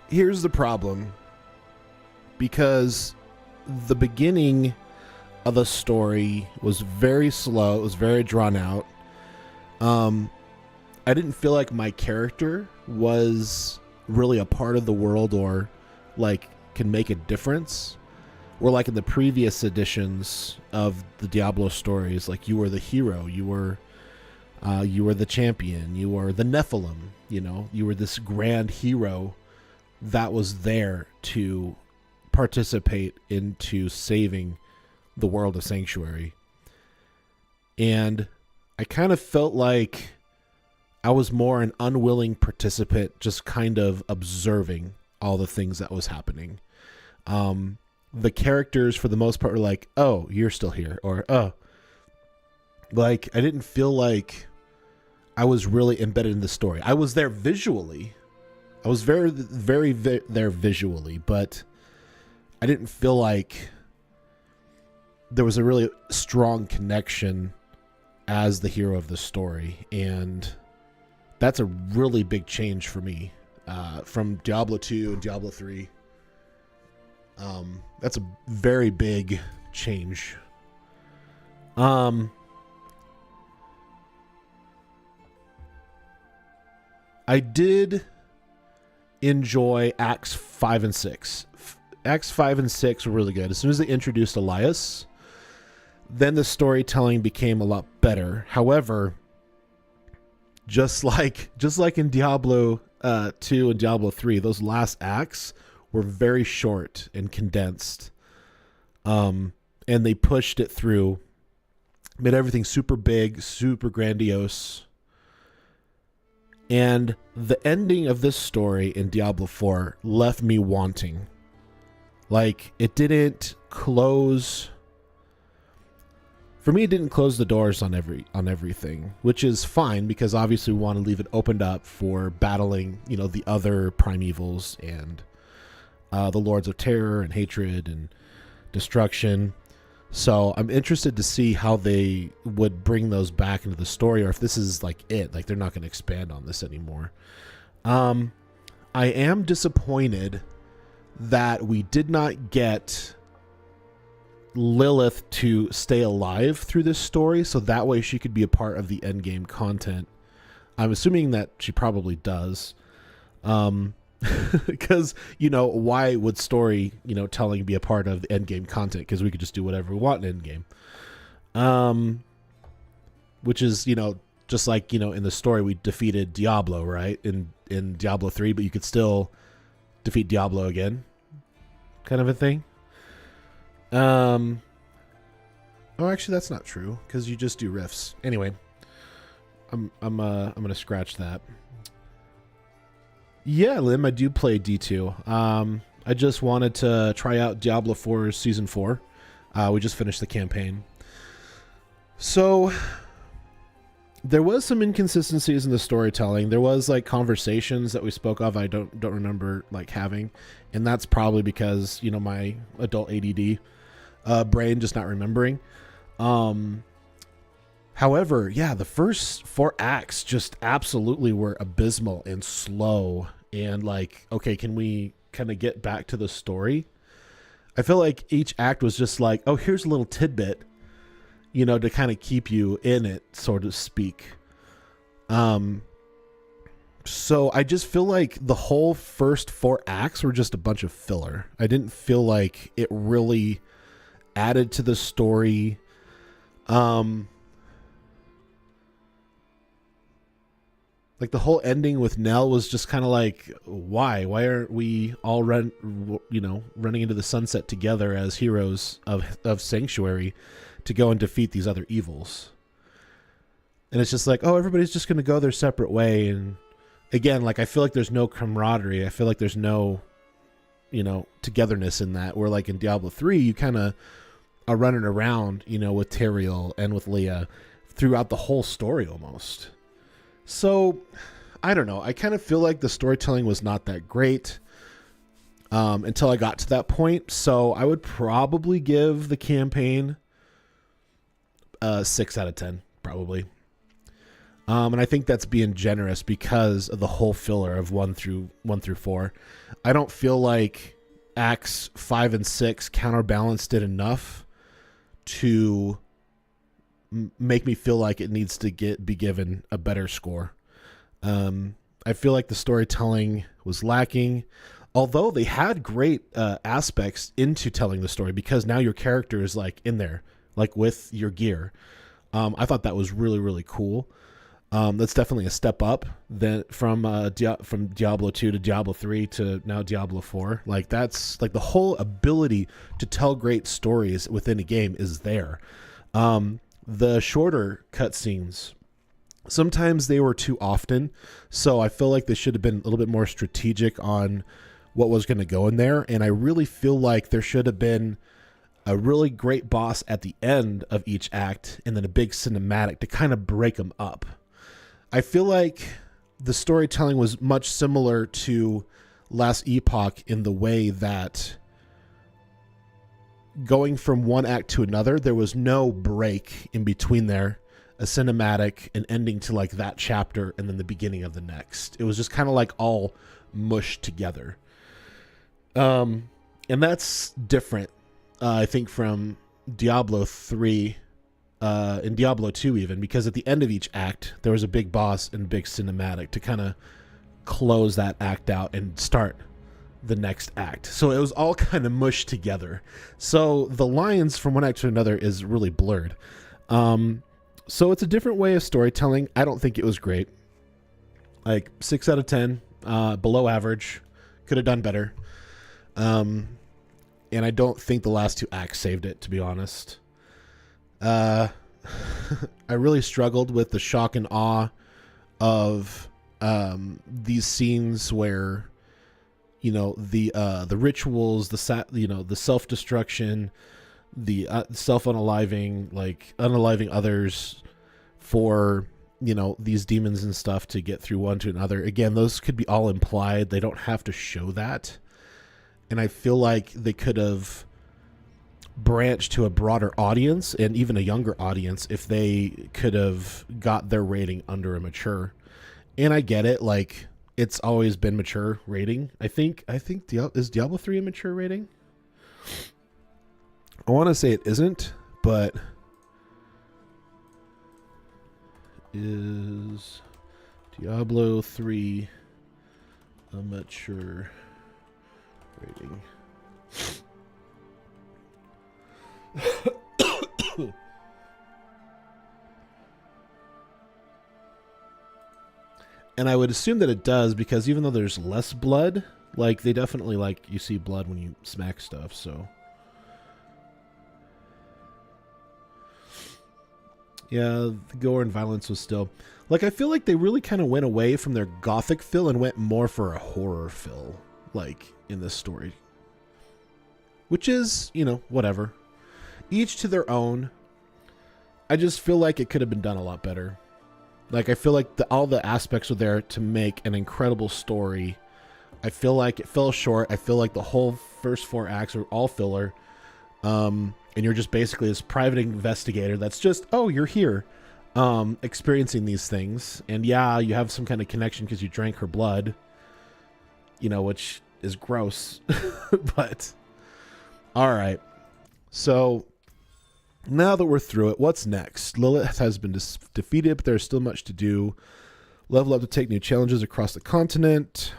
Here's the problem. Because the beginning of the story was very slow, it was very drawn out. I didn't feel like my character was really a part of the world or like can make a difference. Or like in the previous editions of the Diablo stories, like you were the hero, you were the champion, you were the Nephilim, you know, you were this grand hero that was there to participate into saving the world of Sanctuary. And I kind of felt like I was more an unwilling participant, just kind of observing all the things that was happening. The characters for the most part were like, oh, you're still here, or oh, like I didn't feel like I was really embedded in the story. I was there visually. I was very there visually, but I didn't feel like there was a really strong connection as the hero of the story. And that's a really big change for me from Diablo 2 and Diablo 3. That's a very big change. I did enjoy Acts 5 and 6. Acts 5 and 6 were really good. As soon as they introduced Elias, then the storytelling became a lot better. However, just like in Diablo 2 and Diablo 3, those last acts were very short and condensed. And they pushed it through, made everything super big, super grandiose. And the ending of this story in Diablo 4 left me wanting. Like, it didn't close... For me, it didn't close the doors on everything, which is fine, because obviously we want to leave it opened up for battling, you know, the other primevals and the Lords of Terror and Hatred and Destruction. So I'm interested to see how they would bring those back into the story, or if this is like it, like they're not going to expand on this anymore. I am disappointed that we did not get Lilith to stay alive through this story, so that way she could be a part of the endgame content. I'm assuming that she probably does. Because, you know, why would story, you know, telling be a part of the endgame content? Because we could just do whatever we want in endgame. Which is, you know, just like, you know, in the story we defeated Diablo, right? In Diablo 3, but you could still defeat Diablo again. Kind of a thing. Oh, actually that's not true, because you just do rifts. Anyway, I'm gonna scratch that. Yeah, Lim, I do play D2. I just wanted to try out Diablo 4 Season 4. We just finished the campaign. So, there was some inconsistencies in the storytelling. There was, like, conversations that we spoke of I don't remember, like, having. And that's probably because, you know, my adult ADD brain just not remembering. However, yeah, the first 4 acts just absolutely were abysmal and slow. And like, okay, can we kind of get back to the story? I feel like each act was just like, oh, here's a little tidbit, you know, to kind of keep you in it, so to speak. So I just feel like the whole first 4 acts were just a bunch of filler. I didn't feel like it really added to the story. Like the whole ending with Nell was just kind of like, why aren't we all running into the sunset together as heroes of Sanctuary to go and defeat these other evils? And it's just like, oh, everybody's just going to go their separate way. And again, like, I feel like there's no camaraderie. I feel like there's no, you know, togetherness in that. Where like in Diablo 3, you kind of are running around, you know, with Teriel and with Leah throughout the whole story almost. So, I don't know. I kind of feel like the storytelling was not that great until I got to that point. So, I would probably give the campaign 6 out of 10, probably. And I think that's being generous because of the whole filler of 1 through 4. I don't feel like Acts 5 and 6 counterbalanced it enough to make me feel like it needs to be given a better score. I feel like the storytelling was lacking, although they had great aspects into telling the story, because now your character is like in there, like with your gear. I thought that was really, really cool. That's definitely a step up from Diablo 2 to Diablo 3 to now Diablo 4. Like, that's like the whole ability to tell great stories within a game is there. The shorter cutscenes, sometimes they were too often, so I feel like they should have been a little bit more strategic on what was going to go in there. And I really feel like there should have been a really great boss at the end of each act and then a big cinematic to kind of break them up. I feel like the storytelling was much similar to Last Epoch in the way that going from one act to another, there was no break in between there, a cinematic, an ending to like that chapter, and then the beginning of the next. It was just kind of like all mushed together. And that's different, I think, from Diablo 3 and Diablo 2 even, because at the end of each act, there was a big boss and big cinematic to kind of close that act out and start the next act. So it was all kind of mushed together. So the lines from one act to another is really blurred. So it's a different way of storytelling. I don't think it was great. Like 6 out of 10, below average. Could have done better. And I don't think the last 2 acts saved it, to be honest. I really struggled with the shock and awe of these scenes where, you know, the rituals, the self-destruction, the self-unaliving, like unaliving others for, you know, these demons and stuff to get through one to another. Again, those could be all implied. They don't have to show that. And I feel like they could have branched to a broader audience and even a younger audience if they could have got their rating under a mature. And I get it, like it's always been mature rating. I think is Diablo 3 a mature rating? I want to say it isn't, but is Diablo 3 a mature rating? And I would assume that it does, because even though there's less blood, like they definitely, like, you see blood when you smack stuff, so yeah, the gore and violence was still, like, I feel like they really kind of went away from their gothic feel and went more for a horror feel, like, in this story. Which is, you know, whatever. Each to their own. I just feel like it could have been done a lot better. Like, I feel like all the aspects were there to make an incredible story. I feel like it fell short. I feel like the whole first 4 acts are all filler. And you're just basically this private investigator that's just, oh, you're here, experiencing these things. And yeah, you have some kind of connection because you drank her blood, you know, which is gross. But, all right. So, now that we're through it, what's next? Lilith has been defeated, but there's still much to do. Level up to take new challenges across the continent.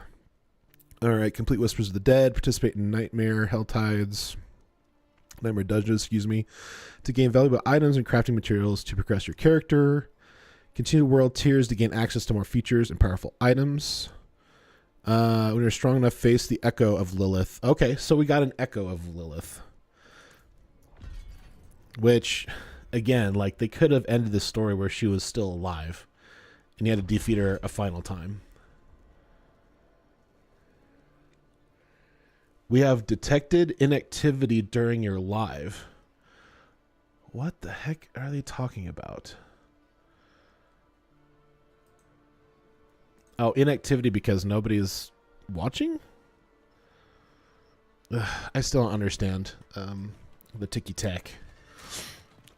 All right, complete Whispers of the Dead. Participate in Nightmare Dungeons, to gain valuable items and crafting materials to progress your character. Continue world tiers to gain access to more features and powerful items. When you're strong enough, face the Echo of Lilith. Okay, so we got an Echo of Lilith. Which, again, like, they could have ended the story where she was still alive and you had to defeat her a final time. We have detected inactivity during your live. What the heck are they talking about? Oh, inactivity because nobody's watching? Ugh, I still don't understand the ticky-tack.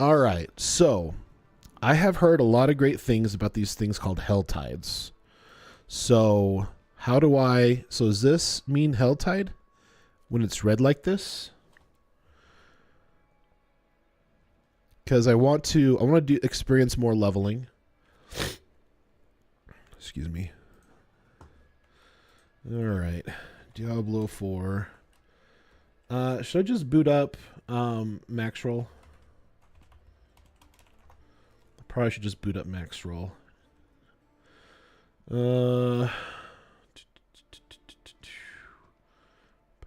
All right, so I have heard a lot of great things about these things called hell tides. So how do I... So does this mean hell tide when it's red like this? Because I want to experience more leveling. Excuse me. All right, Diablo 4. Should I just boot up max roll? Probably should just boot up max roll.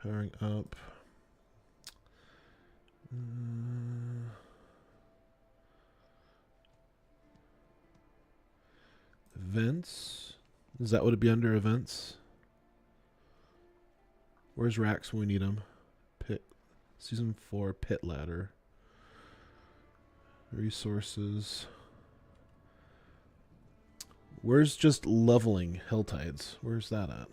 Powering up. Events. Is that what it'd be under events? Where's Rax when we need him? Pit. Season 4 pit ladder. Resources. Where's just leveling Helltides? Where's that at?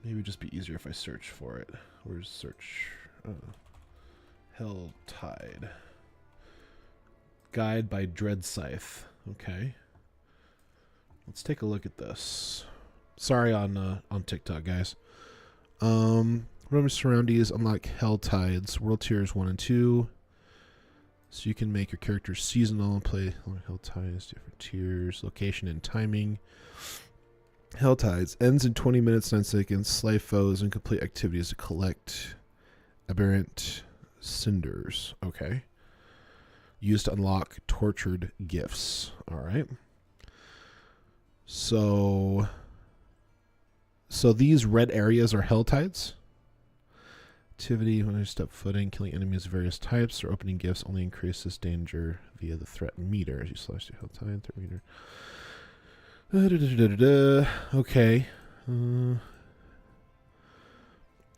Maybe it'd just be easier if I search for it. Where's search? Helltide. Guide by Dread Scythe. Okay. Let's take a look at this. Sorry on TikTok, guys. Roman surroundings, unlock Helltides. World tiers 1 and 2. So you can make your character seasonal, play Helltides, different tiers, location and timing. Helltides ends in 20 minutes, 9 seconds. Slay foes and complete activities to collect aberrant cinders. Okay. Used to unlock tortured gifts. All right. So these red areas are Helltides. Activity when I step footing, killing enemies of various types or opening gifts only increases danger via the threat meter as you slash the Helltide threat meter. Okay.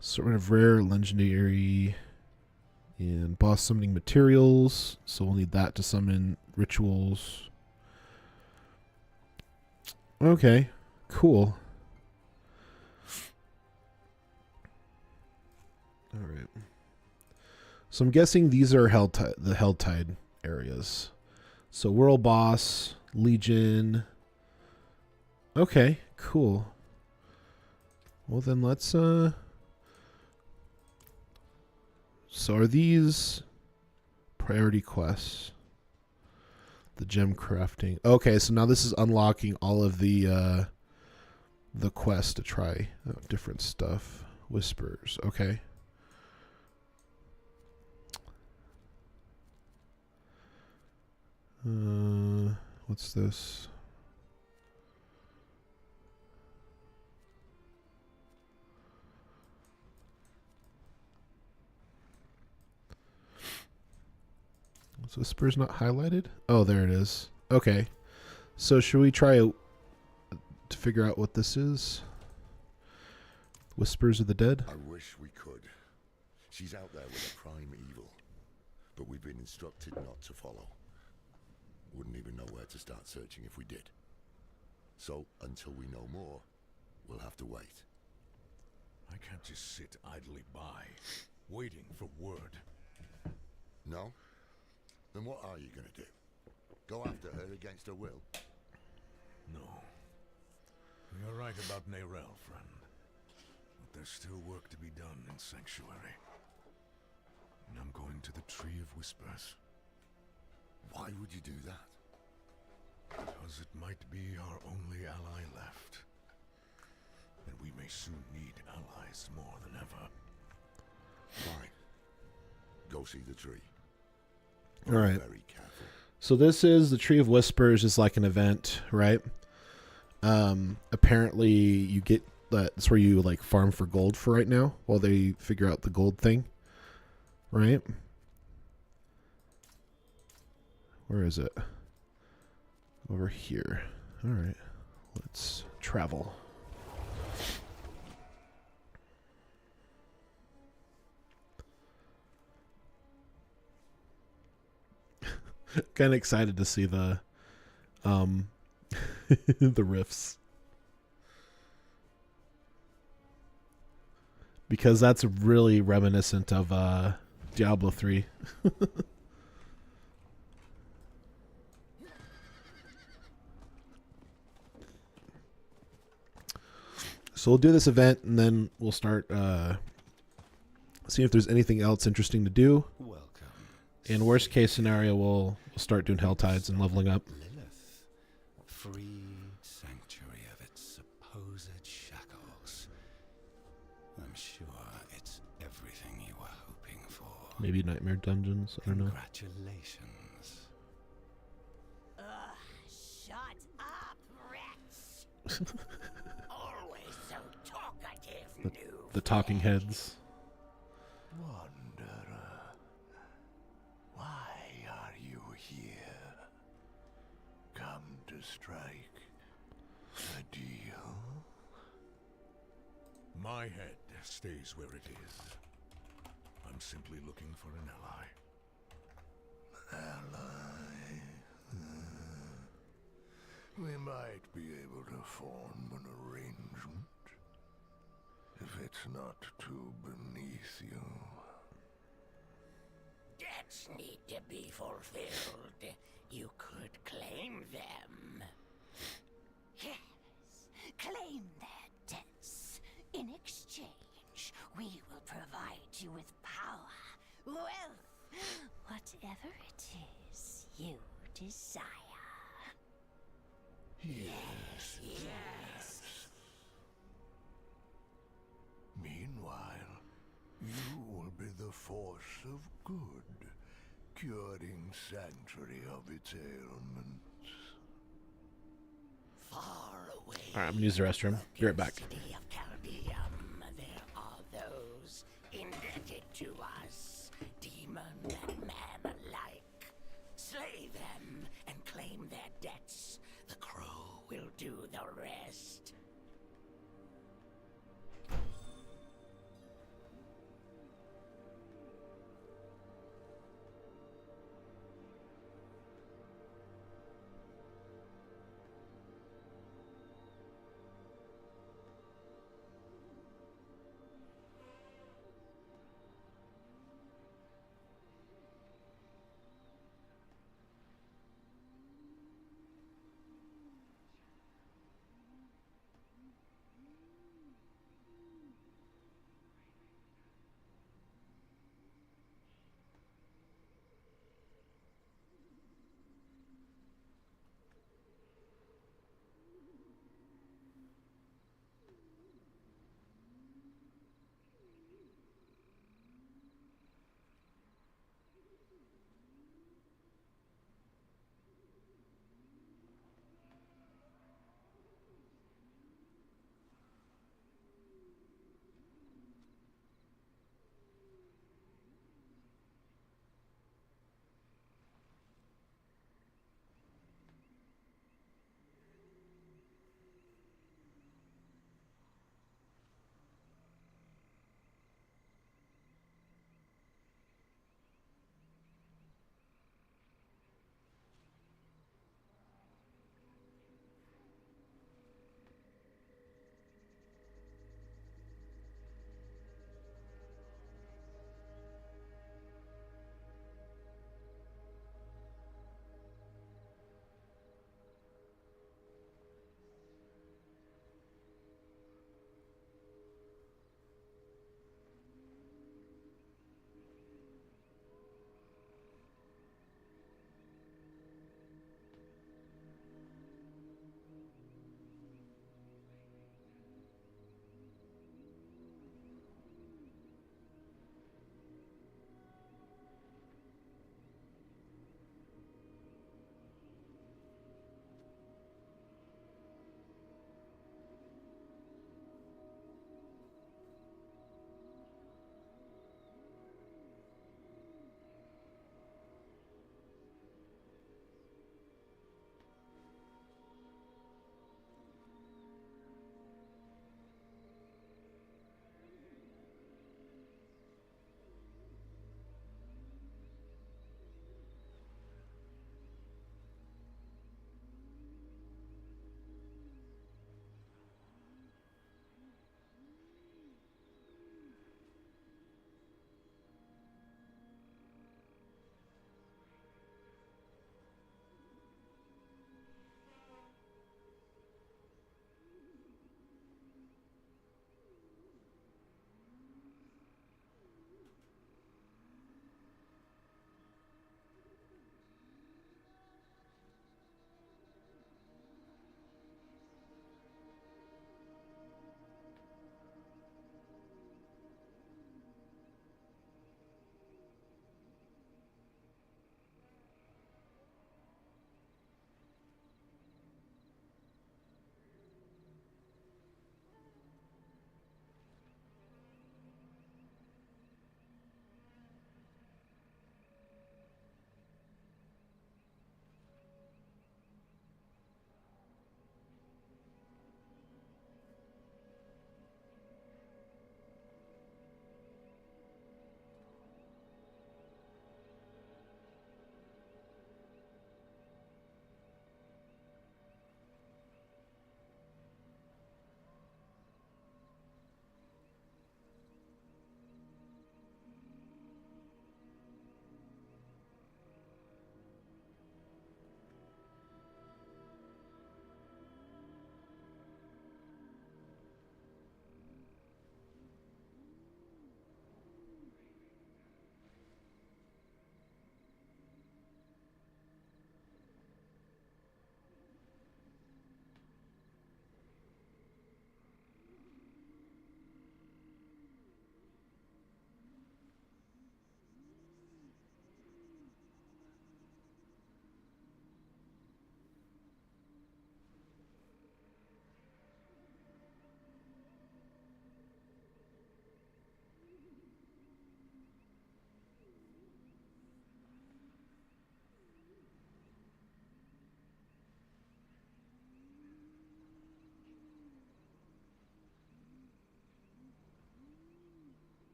Sort of rare, legendary, and boss summoning materials. So we'll need that to summon rituals. Okay, cool. All right. So I'm guessing these are the Helltide areas. So World Boss, Legion. Okay, cool. Well then let's So are these priority quests? The gem crafting. Okay, so now this is unlocking all of the quests to try different stuff. Whispers. Okay. What's this? Is Whispers not highlighted? Oh, there it is. Okay. So should we try to figure out what this is? Whispers of the Dead? I wish we could. She's out there with a prime evil, but we've been instructed not to follow. Wouldn't even know where to start searching if we did. So, until we know more, we'll have to wait. I can't just sit idly by, waiting for word. No? Then what are you gonna do? Go after her against her will? No. You're right about Neyrelle, friend. But there's still work to be done in Sanctuary. And I'm going to the Tree of Whispers. Why would you do that? Because it might be our only ally left. And we may soon need allies more than ever. Fine. Go see the tree. All right. Very careful. So this is the Tree of Whispers is like an event, right? Apparently you get that's where you like farm for gold for right now while they figure out the gold thing. Right? Where is it? Over here. All right. Let's travel. Kind of excited to see the the riffs. Because that's really reminiscent of Diablo 3. So we'll do this event and then we'll start seeing if there's anything else interesting to do. Welcome. In worst case scenario, we'll start doing Helltides and leveling up. Lilith, freed sanctuary of its supposed shackles. I'm sure it's everything you were hoping for. Maybe Nightmare Dungeons. I don't know. Congratulations. Shut up, Rex! Always so talkative, The talking heads. Wanderer, why are you here? Come to strike a deal? My head stays where it is. I'm simply looking for an ally. Ally? We might be able to form an arrangement. If it's not too beneath you. Debts need to be fulfilled. You could claim them. Yes, claim their debts. In exchange, we will provide you with power, wealth, whatever it is you desire. Yes. Yes. Meanwhile, you will be the force of good, curing Sanctuary of its ailments. Far away. All right, I'm gonna use the restroom. Be right back. City of Caldeum, there are those indebted to us, demon and man alike. Slay them and claim their debts. The crow will do the rest.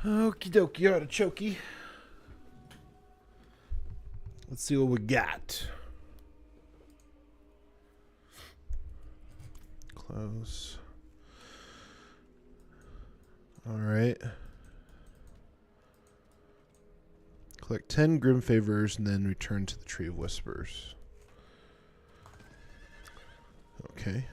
Okie dokie, artichoke. Let's see what we got. Close. All right. Collect 10 Grim Favors and then return to the Tree of Whispers. Okay.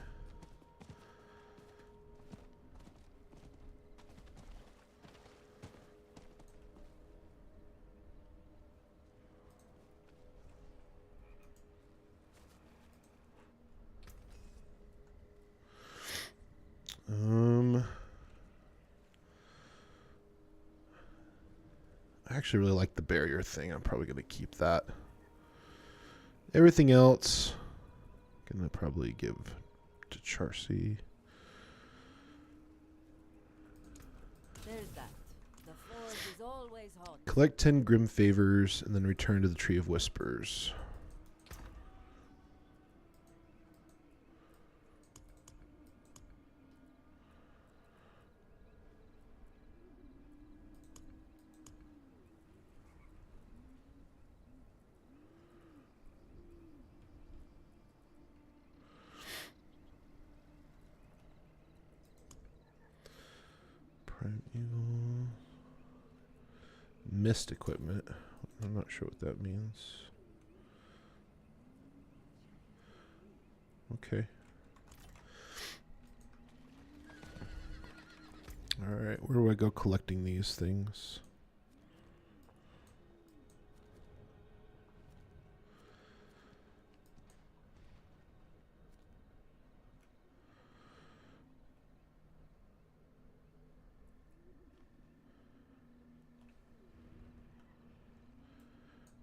I actually really like the barrier thing. I'm probably going to keep that. Everything else, going to probably give to Charcy. There's that. The forge is always hot. Collect 10 Grim Favors and then return to the Tree of Whispers. Primeval. Mist equipment. I'm not sure what that means. Okay. Alright, where do I go collecting these things?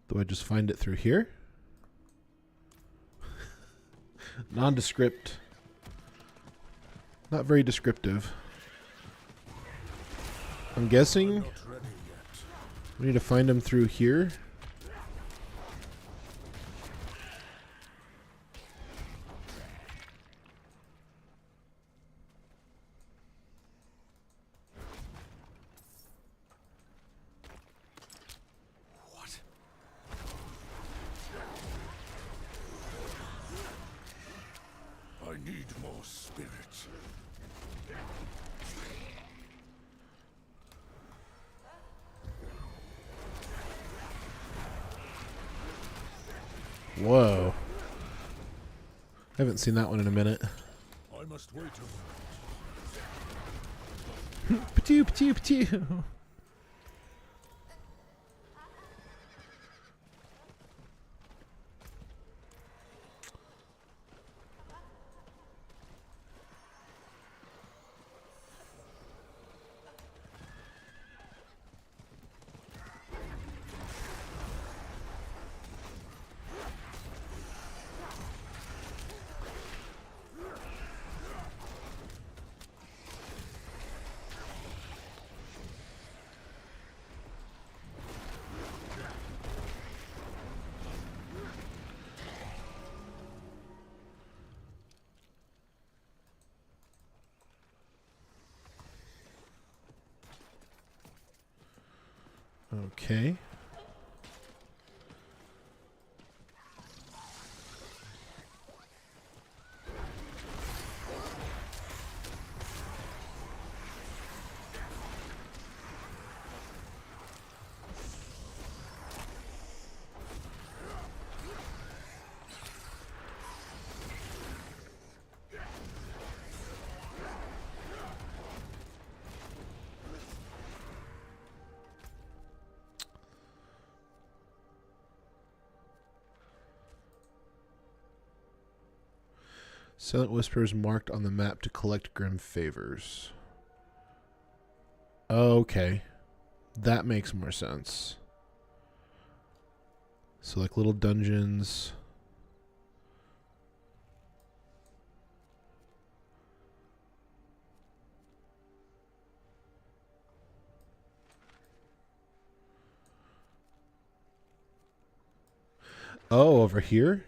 Do I just find it through here? Nondescript. Not very descriptive. I'm guessing Not ready yet. we need to find them through here. What? I need more spirit. Whoa. I haven't seen that one in a minute. I must wait a moment. Patoo, patoo, patoo. Okay. Silent Whispers marked on the map to collect Grim Favors. Okay. That makes more sense. So like little dungeons. Oh, over here?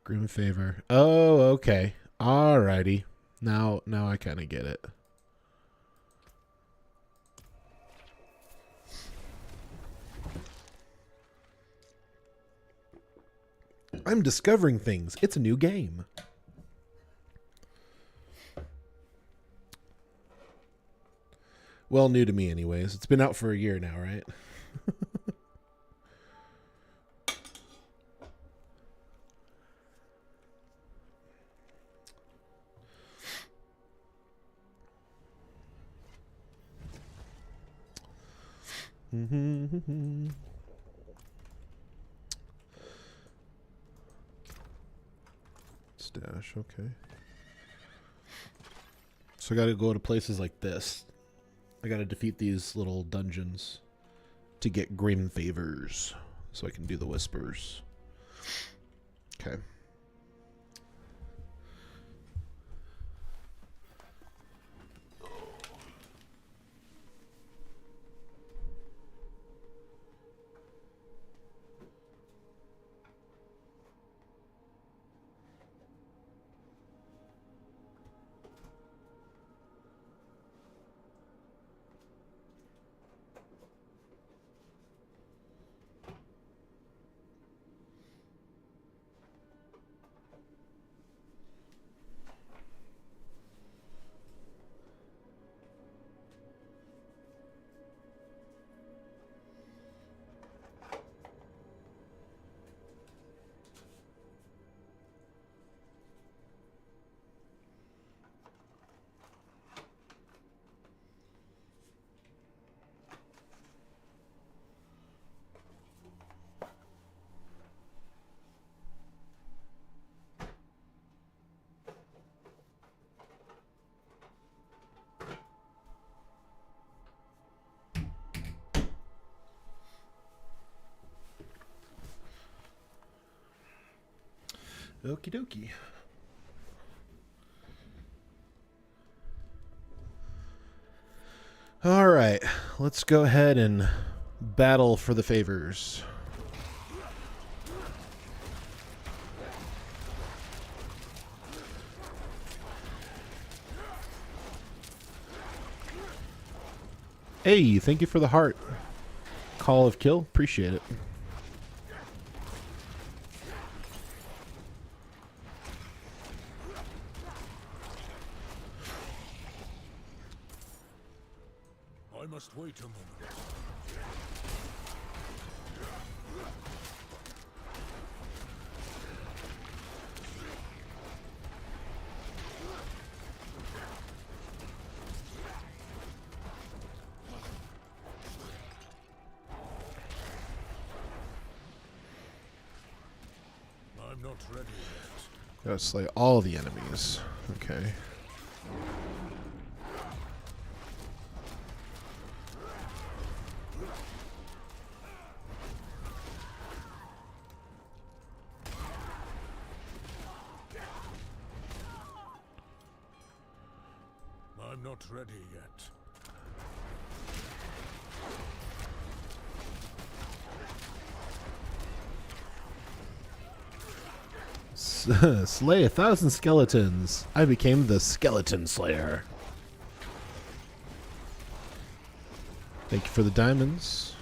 Grim Favor. Oh, okay. Alrighty. Now I kind of get it. I'm discovering things. It's a new game. Well, new to me anyways. It's been out for a year now, right? Stash, okay. So I gotta go to places like this. I gotta defeat these little dungeons to get grim favors so I can do the whispers. Okay. Okie dokie. All right, let's go ahead and battle for the favors. Hey, thank you for the heart. Call of kill, appreciate it. I must wait a moment. I'm not ready yet. Gotta slay all the enemies. Okay. I'm not ready yet. Slay 1,000 skeletons. I became the Skeleton Slayer. Thank you for the diamonds.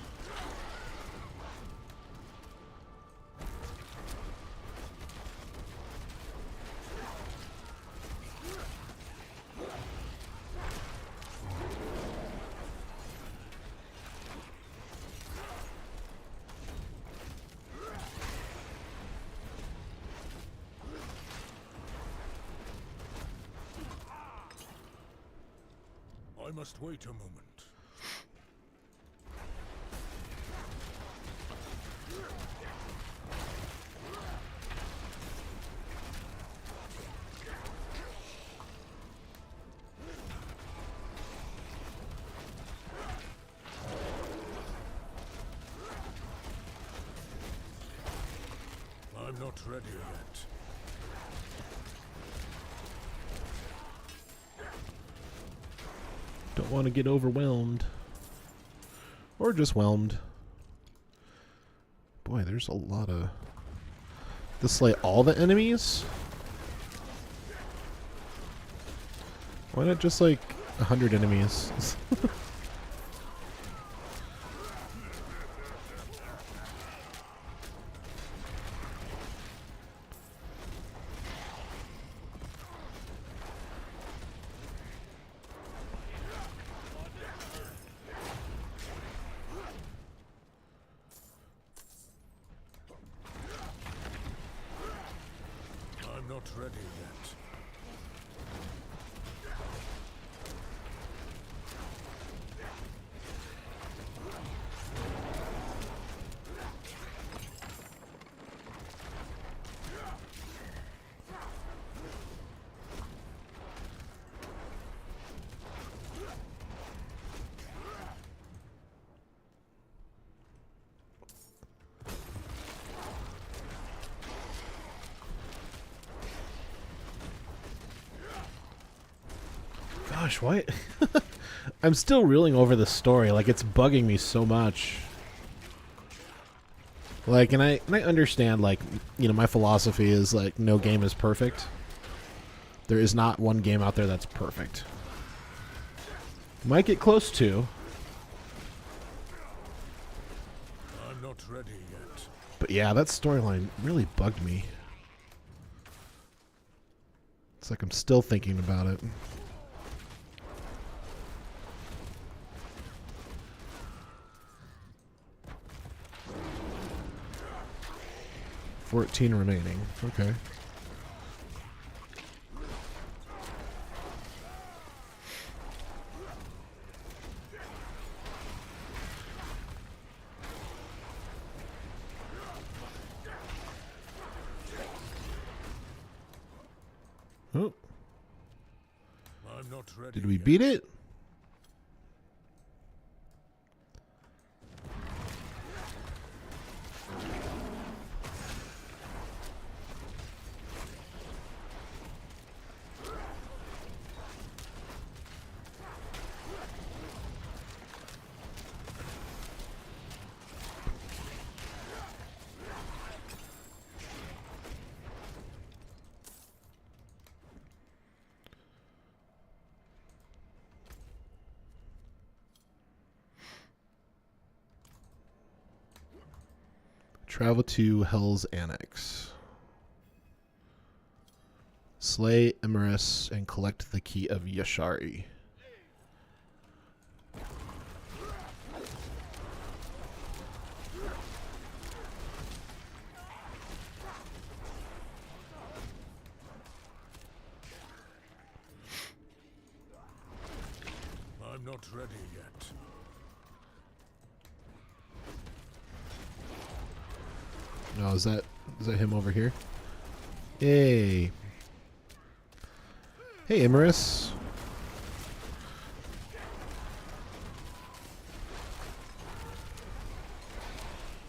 I must wait a moment. I'm not ready yet. Don't want to get overwhelmed. Or just whelmed. Boy, there's a lot of... To slay all the enemies? Why not just like 100 enemies? Gosh, why? I'm still reeling over the story. Like, it's bugging me so much. Like, and I understand, like, you know, my philosophy is, like, no game is perfect. There is not one game out there that's perfect. Might get close to. I'm not ready yet. But yeah, that storyline really bugged me. It's like I'm still thinking about it. $14 remaining. Okay. Oh. I'm not ready. Did we yet. beat it? Travel to Hell's Annex. Slay Emerus and collect the key of Yashari. I'm not ready yet. Oh, is that him over here? Hey. Hey, Emerus.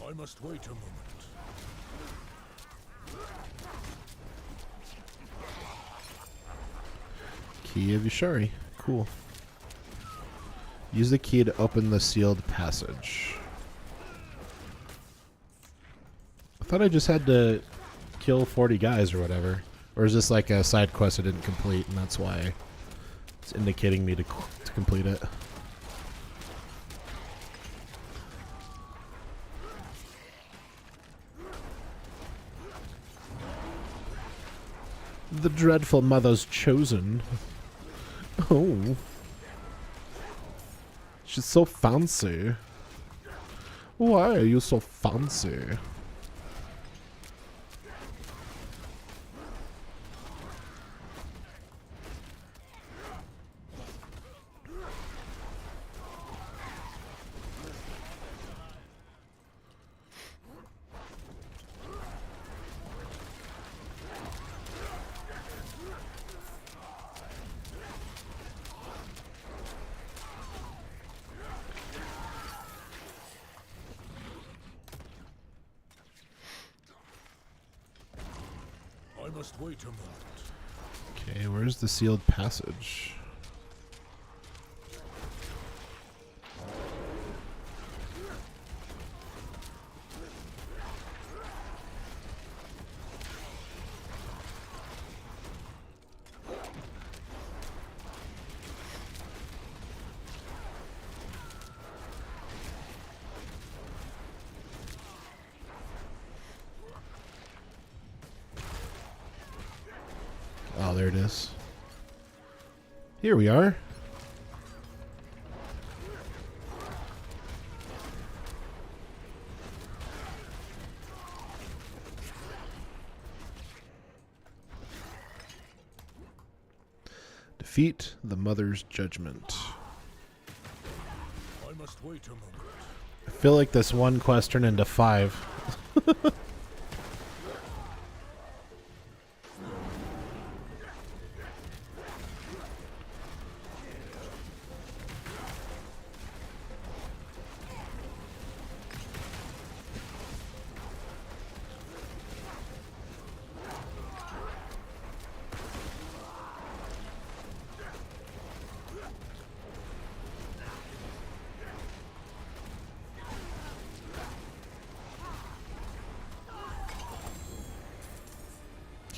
I must wait a moment. Key of Yashari. Cool. Use the key to open the sealed passage. I thought I just had to kill 40 guys or whatever. Or is this like a side quest I didn't complete and that's why it's indicating me to complete it? The dreadful mother's chosen. Oh. She's so fancy. Why are you so fancy? I must wait a moment. Okay, where's the sealed passage? Oh, there it is. Here we are. Defeat the Mother's Judgment. I must wait a moment. I feel like this one quest turned into 5.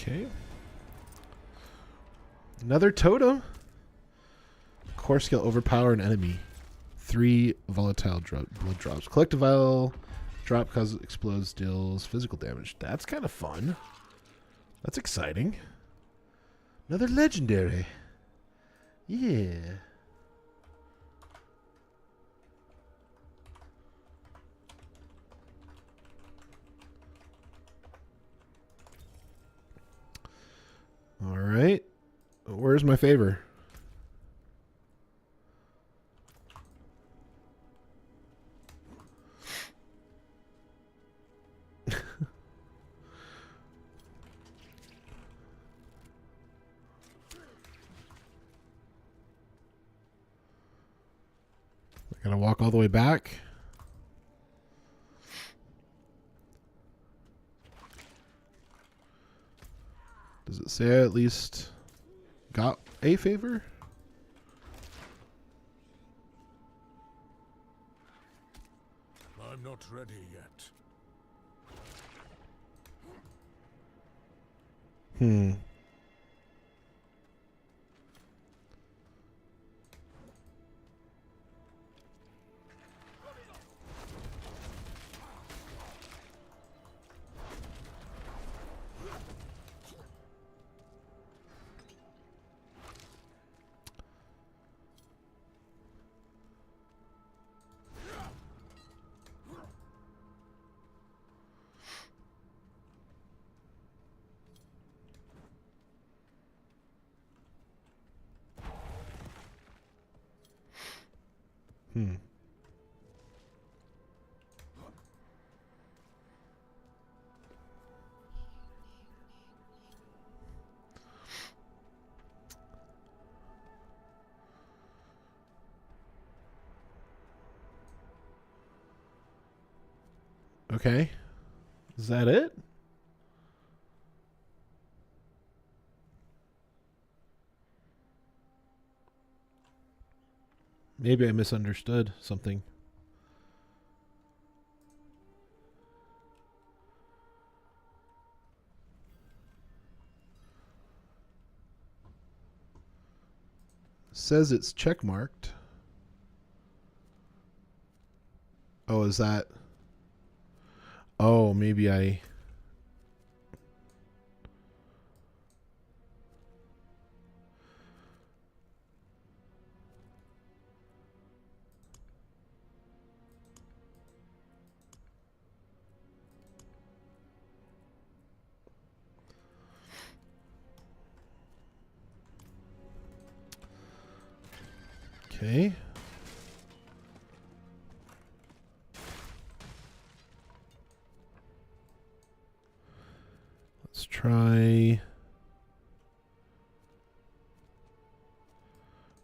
Okay. Another totem. Core skill overpower an enemy. 3 volatile blood drops. Collect a vial. Drop causes explodes, deals physical damage. That's kind of fun. That's exciting. Another legendary. Yeah. All right. Where's my favor? I gotta walk all the way back. Does it say I at least got a favor? I'm not ready yet. Hmm. Hmm. Okay. Is that it? Maybe I misunderstood something. Says it's checkmarked. Oh, is that? Oh, maybe I... Okay. Let's try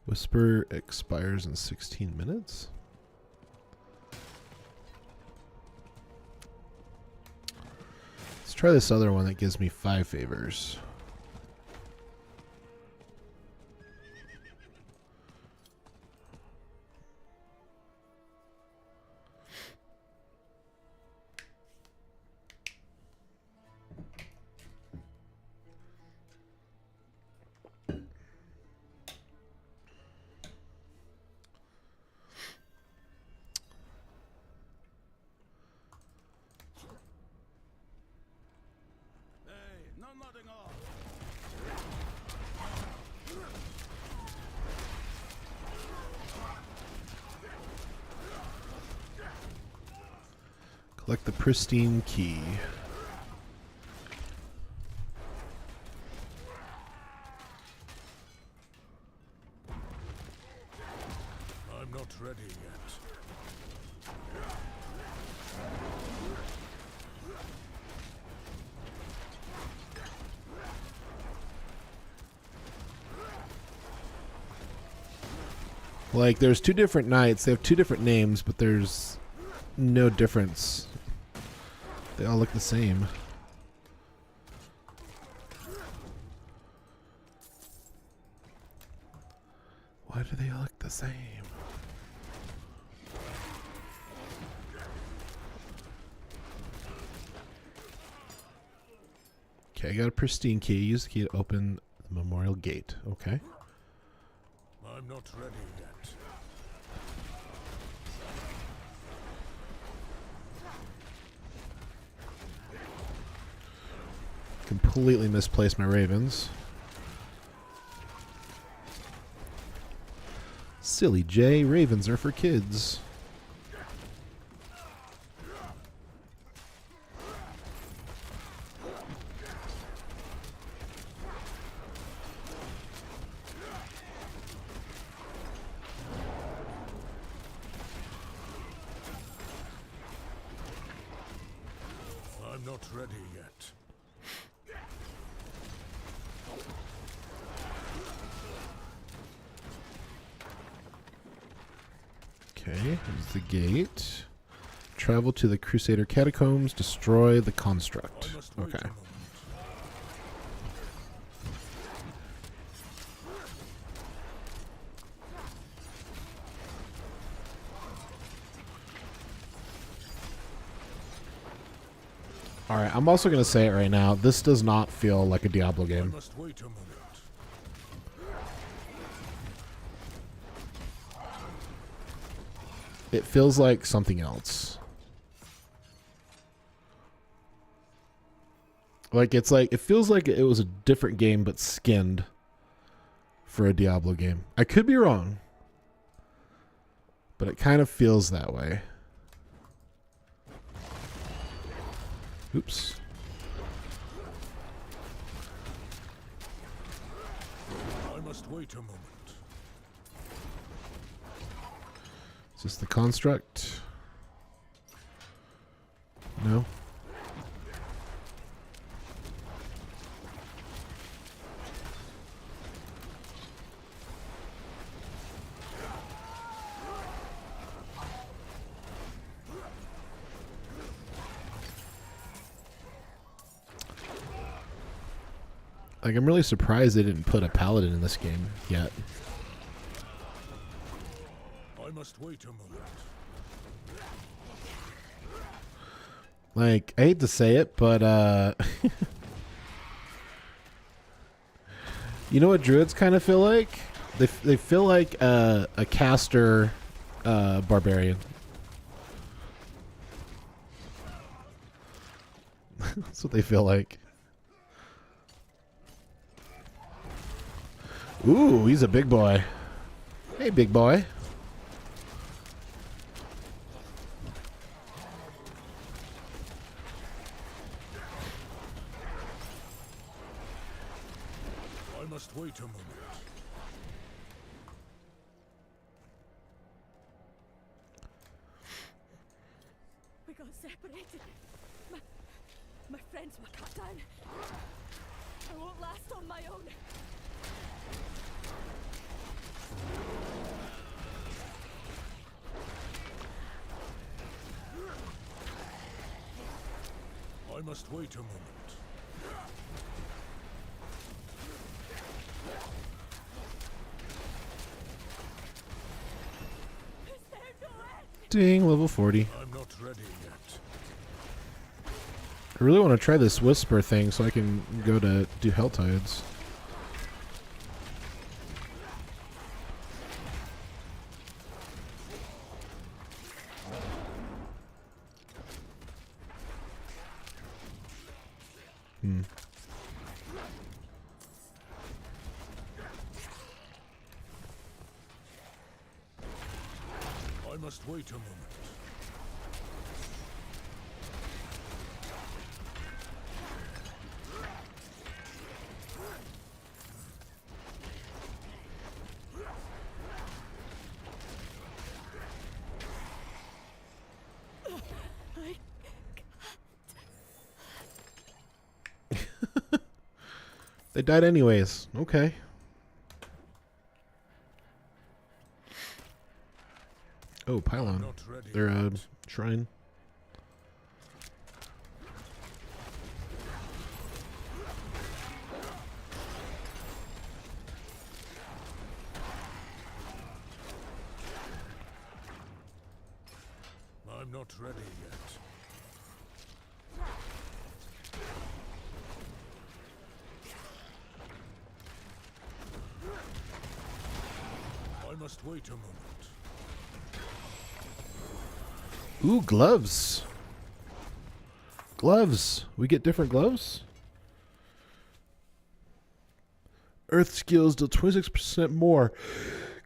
Whisper expires in 16 minutes. Let's try this other one that gives me 5 favors. Collect the pristine key. I'm not ready yet. Like, there's 2 different knights. They have 2 different names, but there's no difference. They all look the same. Why do they all look the same? Okay, I got a pristine key. Use the key to open the memorial gate. Okay. I'm not ready yet. Completely misplaced my ravens. Silly Jay, ravens are for kids. I'm not ready yet. Okay, here's the gate. Travel to the Crusader Catacombs, destroy the construct. I must wait Okay. a moment. Alright, I'm also going to say it right now. This does not feel like a Diablo I game. must wait a moment. It feels like something else. It feels like it was a different game but skinned for a Diablo game. I could be wrong, but it kind of feels that way. Oops. I must wait a moment. Is this the construct? No. Like, I'm really surprised they didn't put a paladin in this game yet. I must wait a moment. Like, I hate to say it, but you know what druids kind of feel like? They feel like a caster barbarian. That's what they feel like. Ooh, he's a big boy. Hey, big boy. I must wait a moment. We got separated. My friends were cut down. I won't last on my own. I must wait a moment. Ding, level 40. I'm not ready yet. I really want to try this whisper thing so I can go to do Hell Tides. I must wait a moment. They died anyways. Okay. Oh, pylon. Not ready They're a yet. shrine. I'm not ready yet. must wait a moment. Ooh, gloves. Gloves. We get different gloves? Earth skills deal 26% more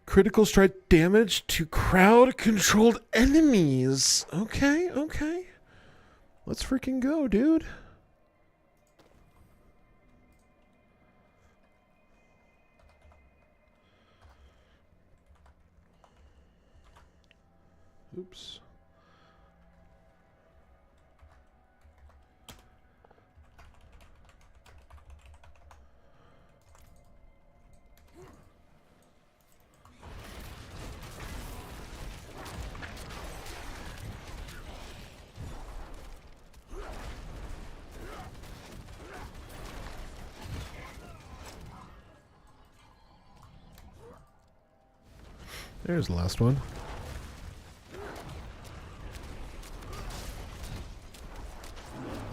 critical strike damage to crowd-controlled enemies. Okay, okay. Let's freaking go, dude. Oops. There's the last one.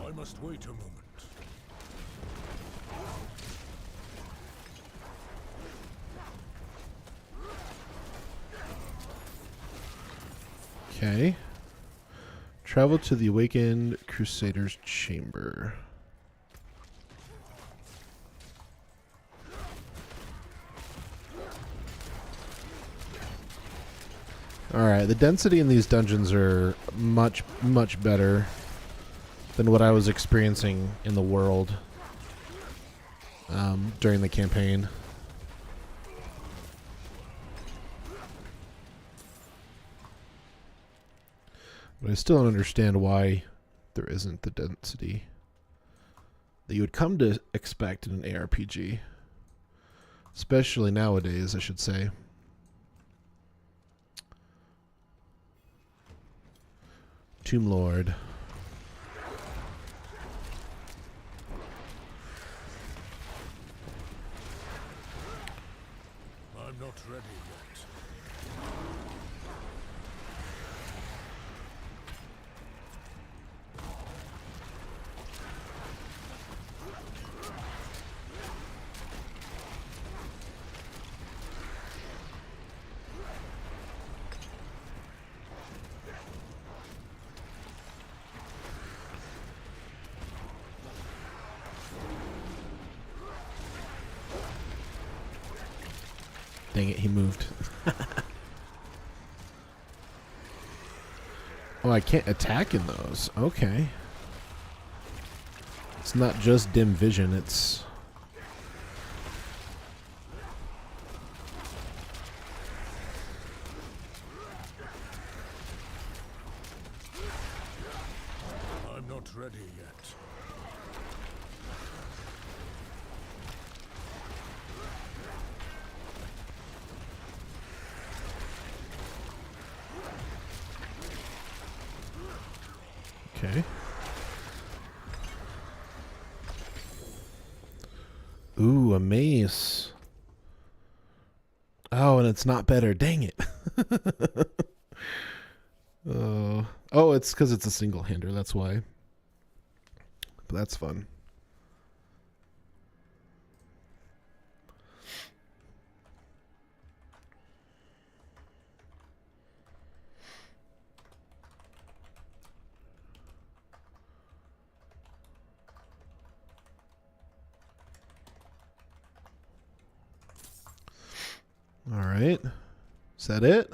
I must wait a moment. Okay. Travel to the Awakened Crusader's Chamber. Alright, the density in these dungeons are much, much better than what I was experiencing in the world during the campaign. But I still don't understand why there isn't the density that you would come to expect in an ARPG. Especially nowadays, I should say. Tomb Lord. I'm not ready yet. Dang it, he moved. Oh, I can't attack in those. Okay. It's not just dim vision, it's... I'm not ready yet. Okay. Ooh, a mace. Oh, and it's not better. Dang it. Oh, it's because it's a single-hander. That's why. But that's fun. All right. Is that it?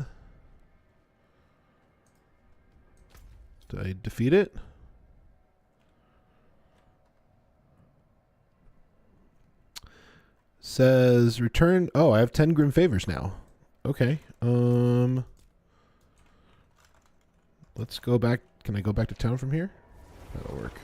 Did I defeat it? Says return. Oh, I have 10 Grim Favors now. Okay. Let's go back. Can I go back to town from here? That'll work.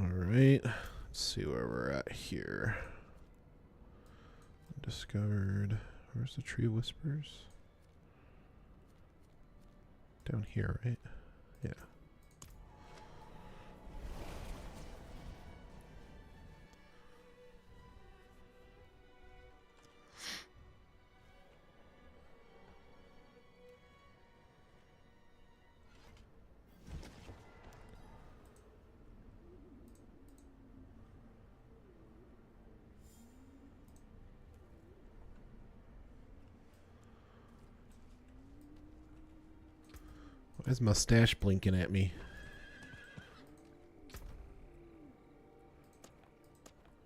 Alright, let's see where we're at here. Discovered. Where's the Tree of Whispers? Down here, right? Why is mustache blinking at me?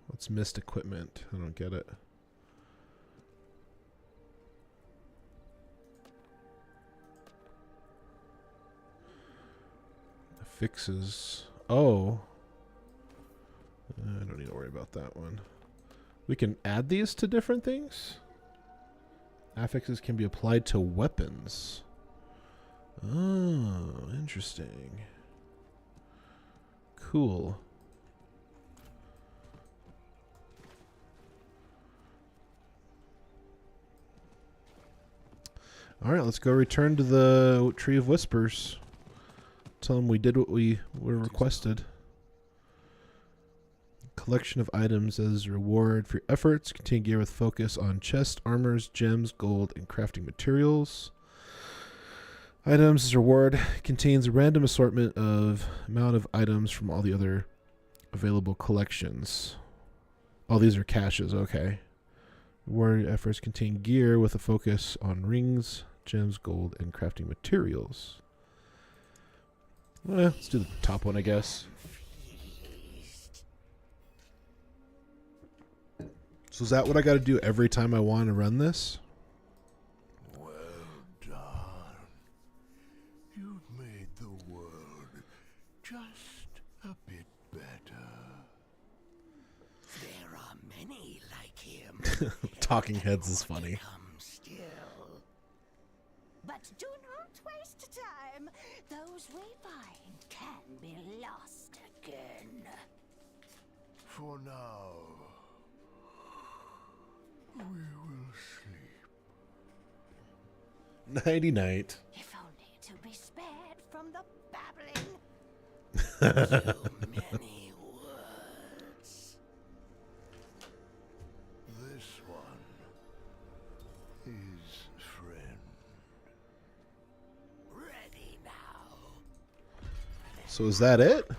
What's missed equipment? I don't get it. Fixes. Oh. I don't need to worry about that one. We can add these to different things? Affixes can be applied to weapons. Oh, interesting. Cool. Alright, let's go return to the Tree of Whispers. Tell them we did what we were requested. Collection of items as reward for your efforts. Contain gear with focus on chest, armors, gems, gold, and crafting materials. Items as reward contains a random assortment of amount of items from all the other available collections. All these are caches, okay. Reward efforts contain gear with a focus on rings, gems, gold, and crafting materials. Let's do the top one, I guess. So is that what I got to do every time I want to run this? Well done. You've made the world just a bit better. There are many like him. Talking Heads is funny. But do not waste time. Those we find can be lost again. For now, we will sleep. Nighty night. If only to be spared from the babbling. Too many words. This one is friend. Ready now. So is that it?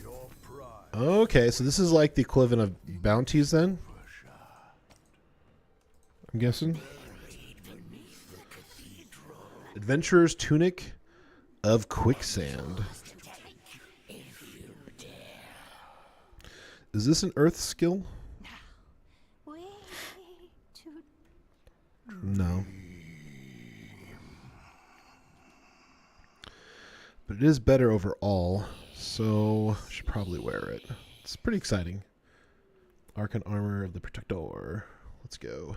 Your pride. Okay, so this is like the equivalent of bounties then? I'm guessing. Adventurer's Tunic of Quicksand. Is this an earth skill? No. But it is better overall, so I should probably wear it. It's pretty exciting. Arcane Armor of the Protector. Let's go.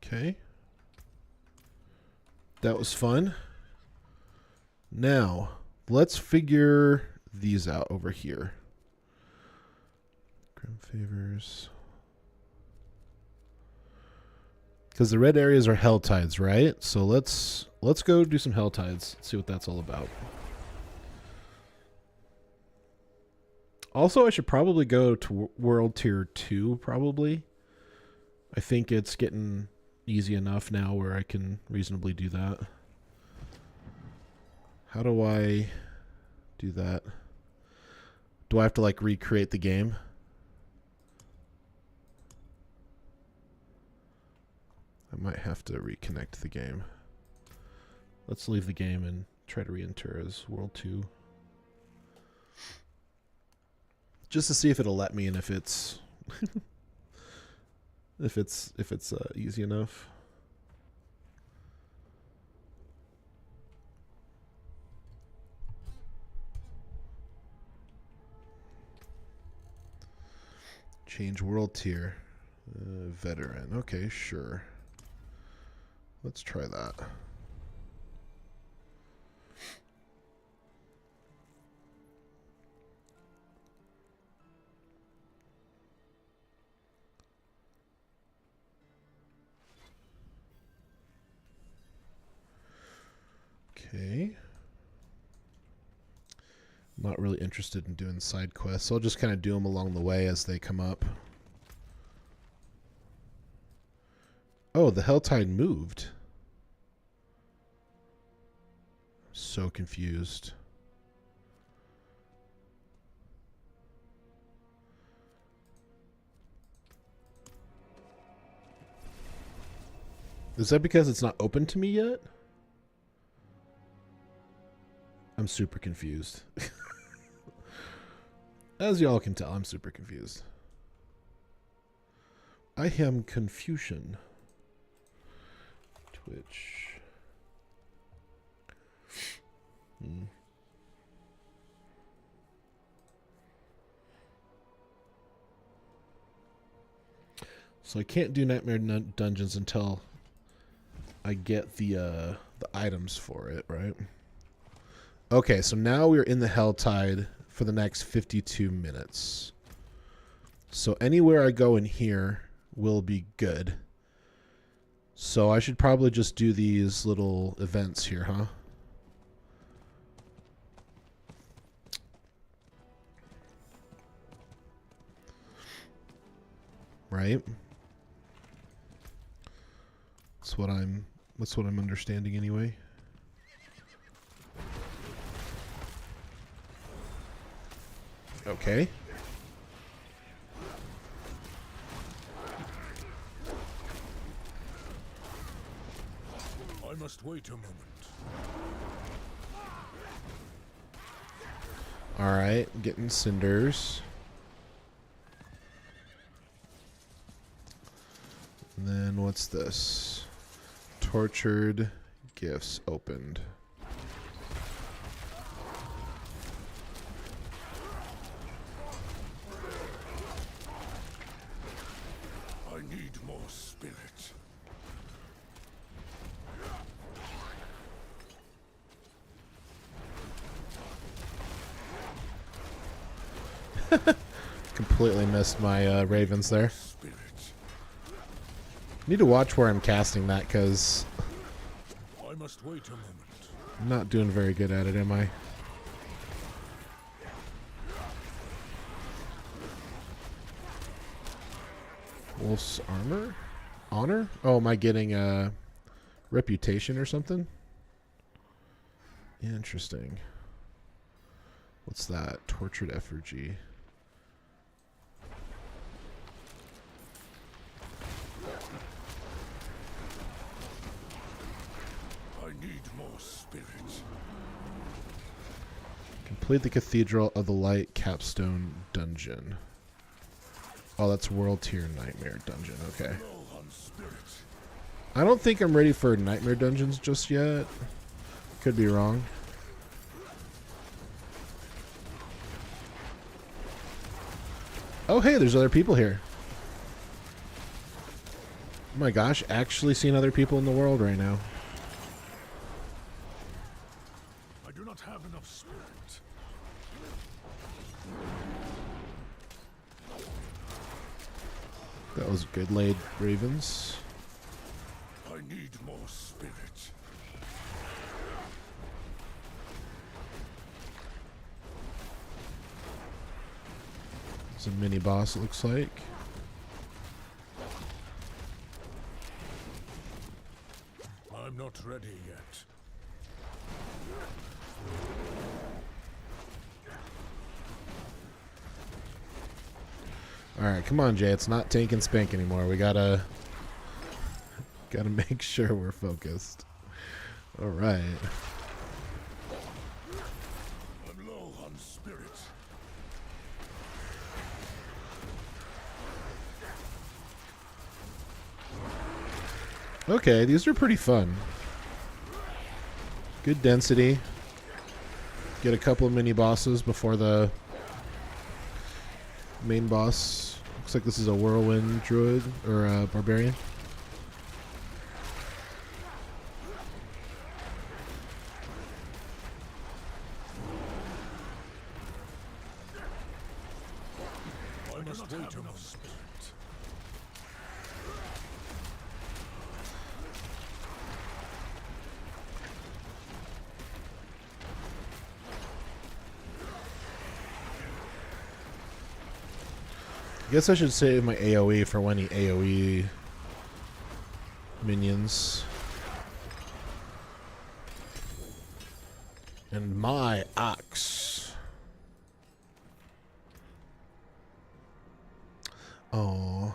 Okay. That was fun. Now, let's figure these out over here. Grim Favors. Because the red areas are Hell Tides, right? So let's go do some Hell Tides. See what that's all about. Also, I should probably go to World Tier 2, probably. I think it's getting easy enough now where I can reasonably do that. How do I do that? Do I have to like recreate the game? I might have to reconnect the game. Let's leave the game and try to re-enter as World 2. Just to see if it'll let me and if it's if it's easy enough. Change world tier. Veteran. Okay, sure. Let's try that. Okay. Not really interested in doing side quests, so I'll just kind of do them along the way as they come up. Oh, the Helltide moved. So confused. Is that because it's not open to me yet? I'm super confused. As y'all can tell, I'm super confused. I am confusion. Twitch. So I can't do Nightmare Dungeons until I get the items for it, right? Okay, so now we're in the Helltide for the next 52 minutes. So anywhere I go in here will be good. So I should probably just do these little events here, huh? Right? That's what I'm understanding anyway. Okay. I must wait a moment. Alright, getting cinders. And then what's this? Tortured gifts opened. I need more spirit. Completely missed my ravens there. Spirit. Need to watch where I'm casting that because I must wait a moment. I'm not doing very good at it, am I? Wolf's armor? Honor? Oh, am I getting a reputation or something? Interesting. What's that? Tortured effigy. I need more spirit. Complete the Cathedral of the Light capstone dungeon. Oh, that's World Tier Nightmare Dungeon. Okay. Low on spirit. I don't think I'm ready for Nightmare Dungeons just yet. Could be wrong. Oh, hey, there's other people here. Oh my gosh, actually seeing other people in the world right now. I do not have enough spirit. That was good laid, Ravens. I need more spirit. It's a mini boss, it looks like. I'm not ready yet. Alright, come on, Jay. It's not tank and spank anymore. We gotta make sure we're focused. Alright. I'm low on spirit. Okay, these are pretty fun. Good density. Get a couple of mini bosses before the main boss. Looks like this is a whirlwind druid or a barbarian. I must wait a moment. Spirit. I guess I should save my AoE for when he AoE minions. And my ox. Oh.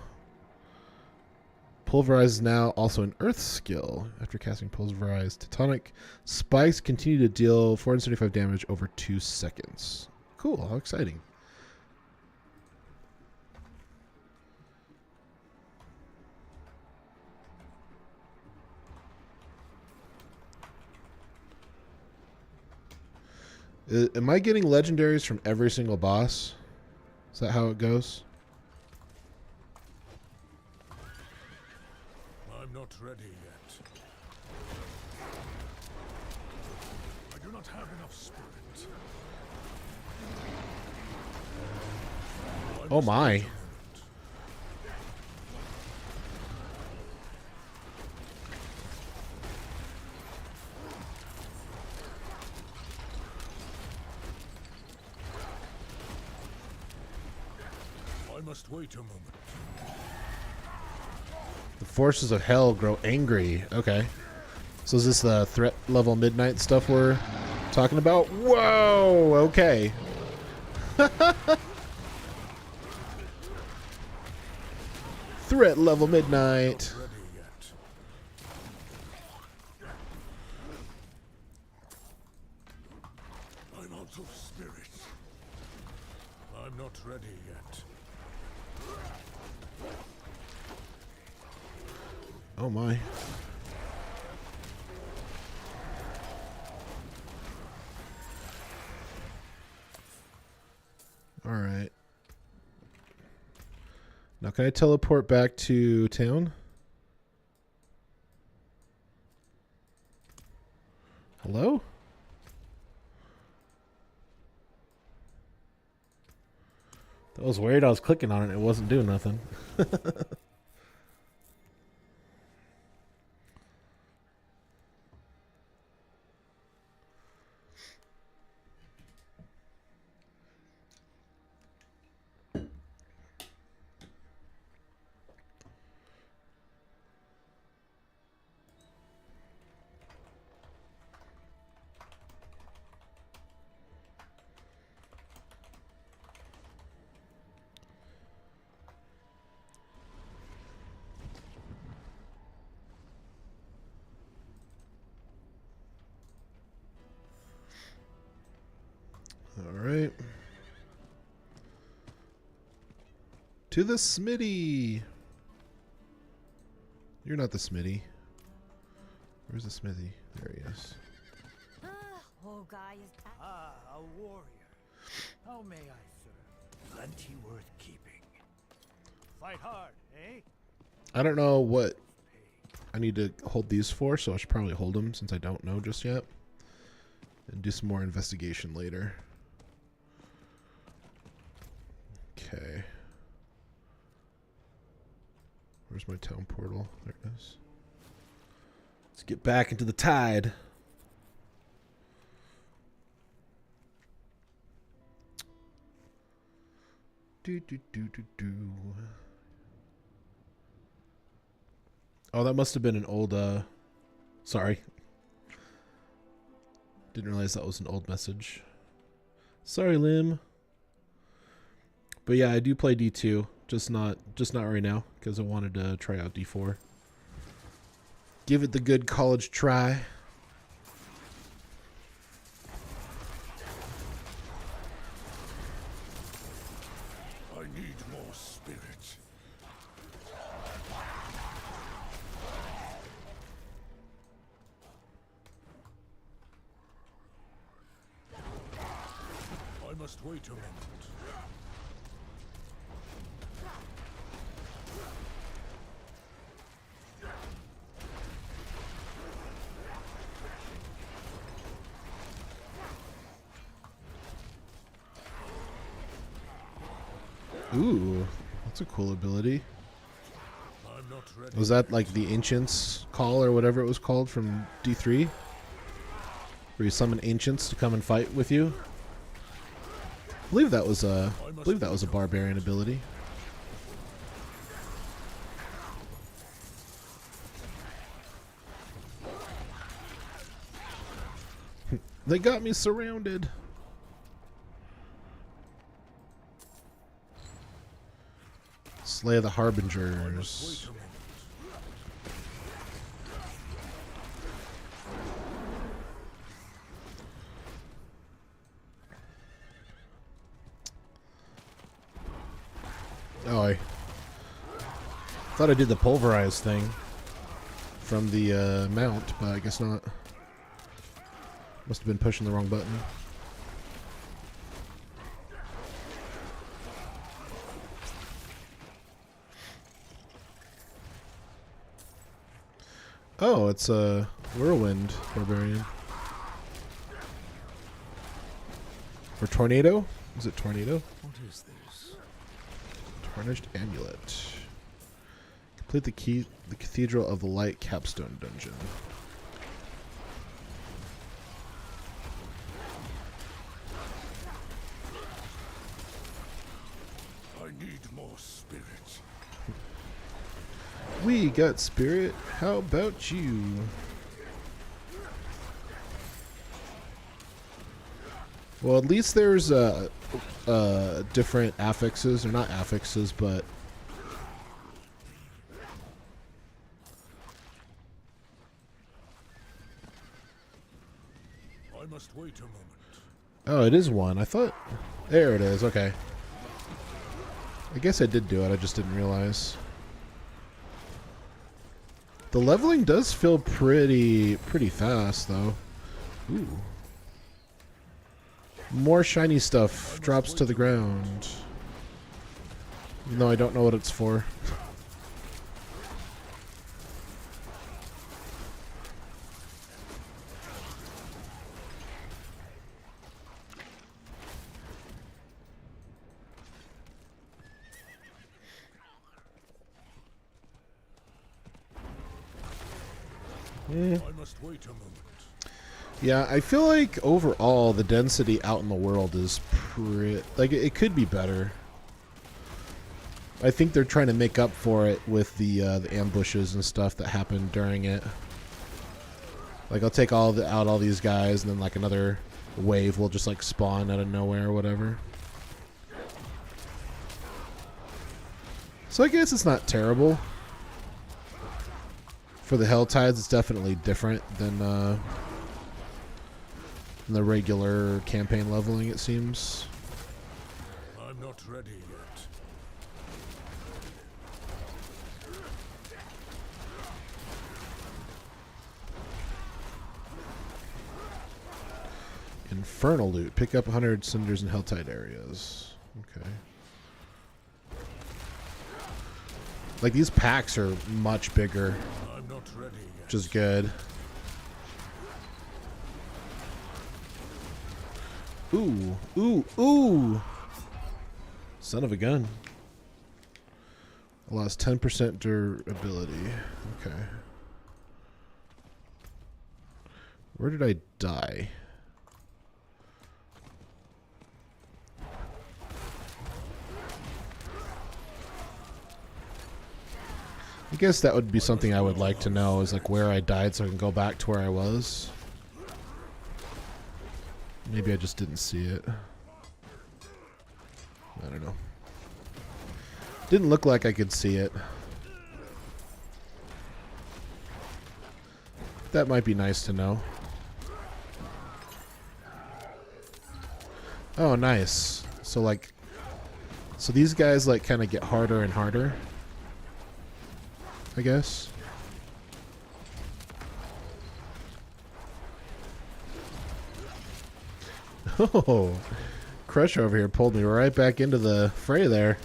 Pulverize is now also an earth skill. After casting Pulverize, Tectonic spikes continue to deal 475 damage over 2 seconds. Cool, how exciting. Am I getting legendaries from every single boss? Is that how it goes? I'm not ready yet. I do not have enough spirit. Oh my. I must wait a moment. The forces of hell grow angry. Okay. So is this the threat level midnight stuff we're talking about? Whoa! Okay. Threat level midnight. Not ready yet. I'm out of spirit. I'm not ready yet. Oh my. All right. Now can I teleport back to town? Hello? That was weird. I was clicking on it. It wasn't doing nothing. All right. To the Smitty. You're not the Smitty. Where's the Smithy? There he is. Oh, guy is. Ah, a warrior. How may I serve? Plenty worth keeping. Fight hard, eh? I don't know what I need to hold these for, so I should probably hold them since I don't know just yet. And do some more investigation later. Okay. Where's my town portal? There it is. Let's get back into the tide. Do, do, do, do, do. Oh, that must have been an old, sorry. Didn't realize that was an old message. Sorry, Lim. But yeah, I do play D2, just not right now, because I wanted to try out D4. Give it the good college try. I need more spirit. I must wait a moment. Ooh, that's a cool ability. I'm not ready. Was that like the Ancients call or whatever it was called from D3? Where you summon Ancients to come and fight with you? I believe that was a barbarian ability. They got me surrounded. Slay the Harbingers. Oh, I thought I did the pulverize thing from the mount, but I guess not. Must have been pushing the wrong button. Oh, it's a whirlwind barbarian. Or tornado? Is it tornado? What is this? Tarnished amulet. Complete the Cathedral of the Light capstone dungeon. I need more spirit. We got spirit. How about you? Well, at least there's different affixes, or not affixes, but I must wait a moment. oh, it is one. I thought there it is. Okay. I guess I did do it. I just didn't realize. The leveling does feel pretty fast, though. Ooh. More shiny stuff drops to the ground. Even though I don't know what it's for. I must wait a moment. Yeah, I feel like overall the density out in the world is pretty... like, it could be better. I think they're trying to make up for it with the ambushes and stuff that happen during it. Like, I'll take out all these guys, and then, like, another wave will just, like, spawn out of nowhere or whatever. So I guess it's not terrible. For the Helltides, it's definitely different than the regular campaign leveling, it seems. I'm not ready yet. Infernal loot. Pick up 100 cinders in Helltide areas. Okay. Like, these packs are much bigger. I'm not ready yet. Which is good. Ooh, ooh, ooh! Son of a gun. I lost 10% durability. Okay. Where did I die? I guess that would be something I would like to know, is like where I died so I can go back to where I was. Maybe I just didn't see it. I don't know. Didn't look like I could see it. That might be nice to know. Oh, nice. So like, so these guys like kind of get harder and harder, I guess. Oh, Crush over here pulled me right back into the fray there.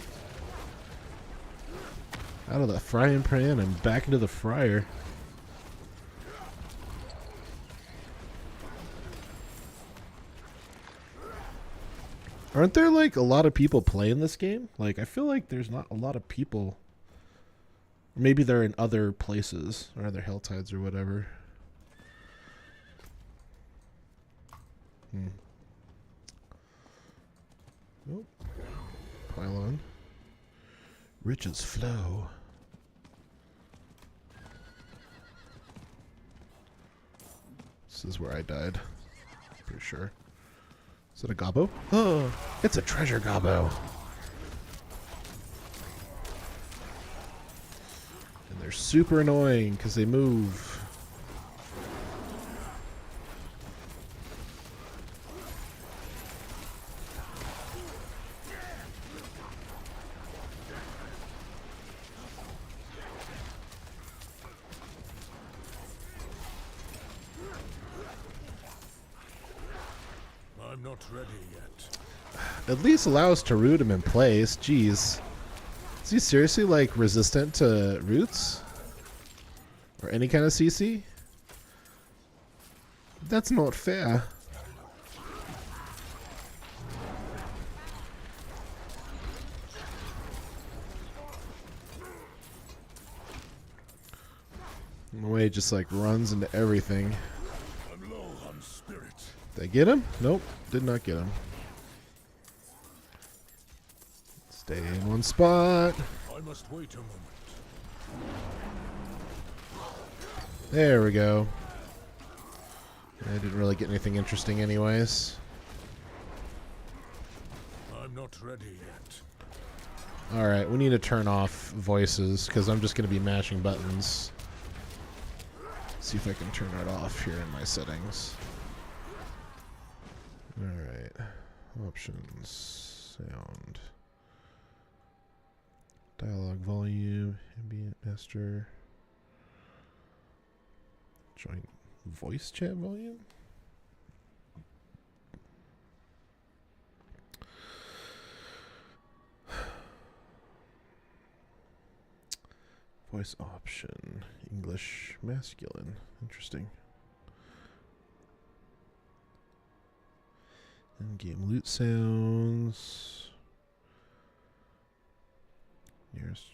Out of the frying pan and back into the fryer. Aren't there like a lot of people playing this game? Like, I feel like there's not a lot of people. Maybe they're in other places or other Helltides or whatever. Oh, pylon. Riches flow. This is where I died. Pretty sure. Is it a gobbo? Oh, it's a treasure gobbo. And they're super annoying because they move. I'm not ready yet. At least allow us to root him in place. Jeez. Is he seriously, like, resistant to roots? Or any kind of CC? That's not fair. The way he just, like, runs into everything. I'm low on spirit. Did I get him? Nope. Did not get him. Stay in one spot. I must wait a moment. There we go. I didn't really get anything interesting anyways. I'm not ready yet. Alright, we need to turn off voices because I'm just going to be mashing buttons. See if I can turn it off here in my settings. Alright. Options. Sound. Dialogue volume. Ambient master. Joint voice chat volume? Voice option. English masculine. Interesting. In-game loot sounds. Nearest.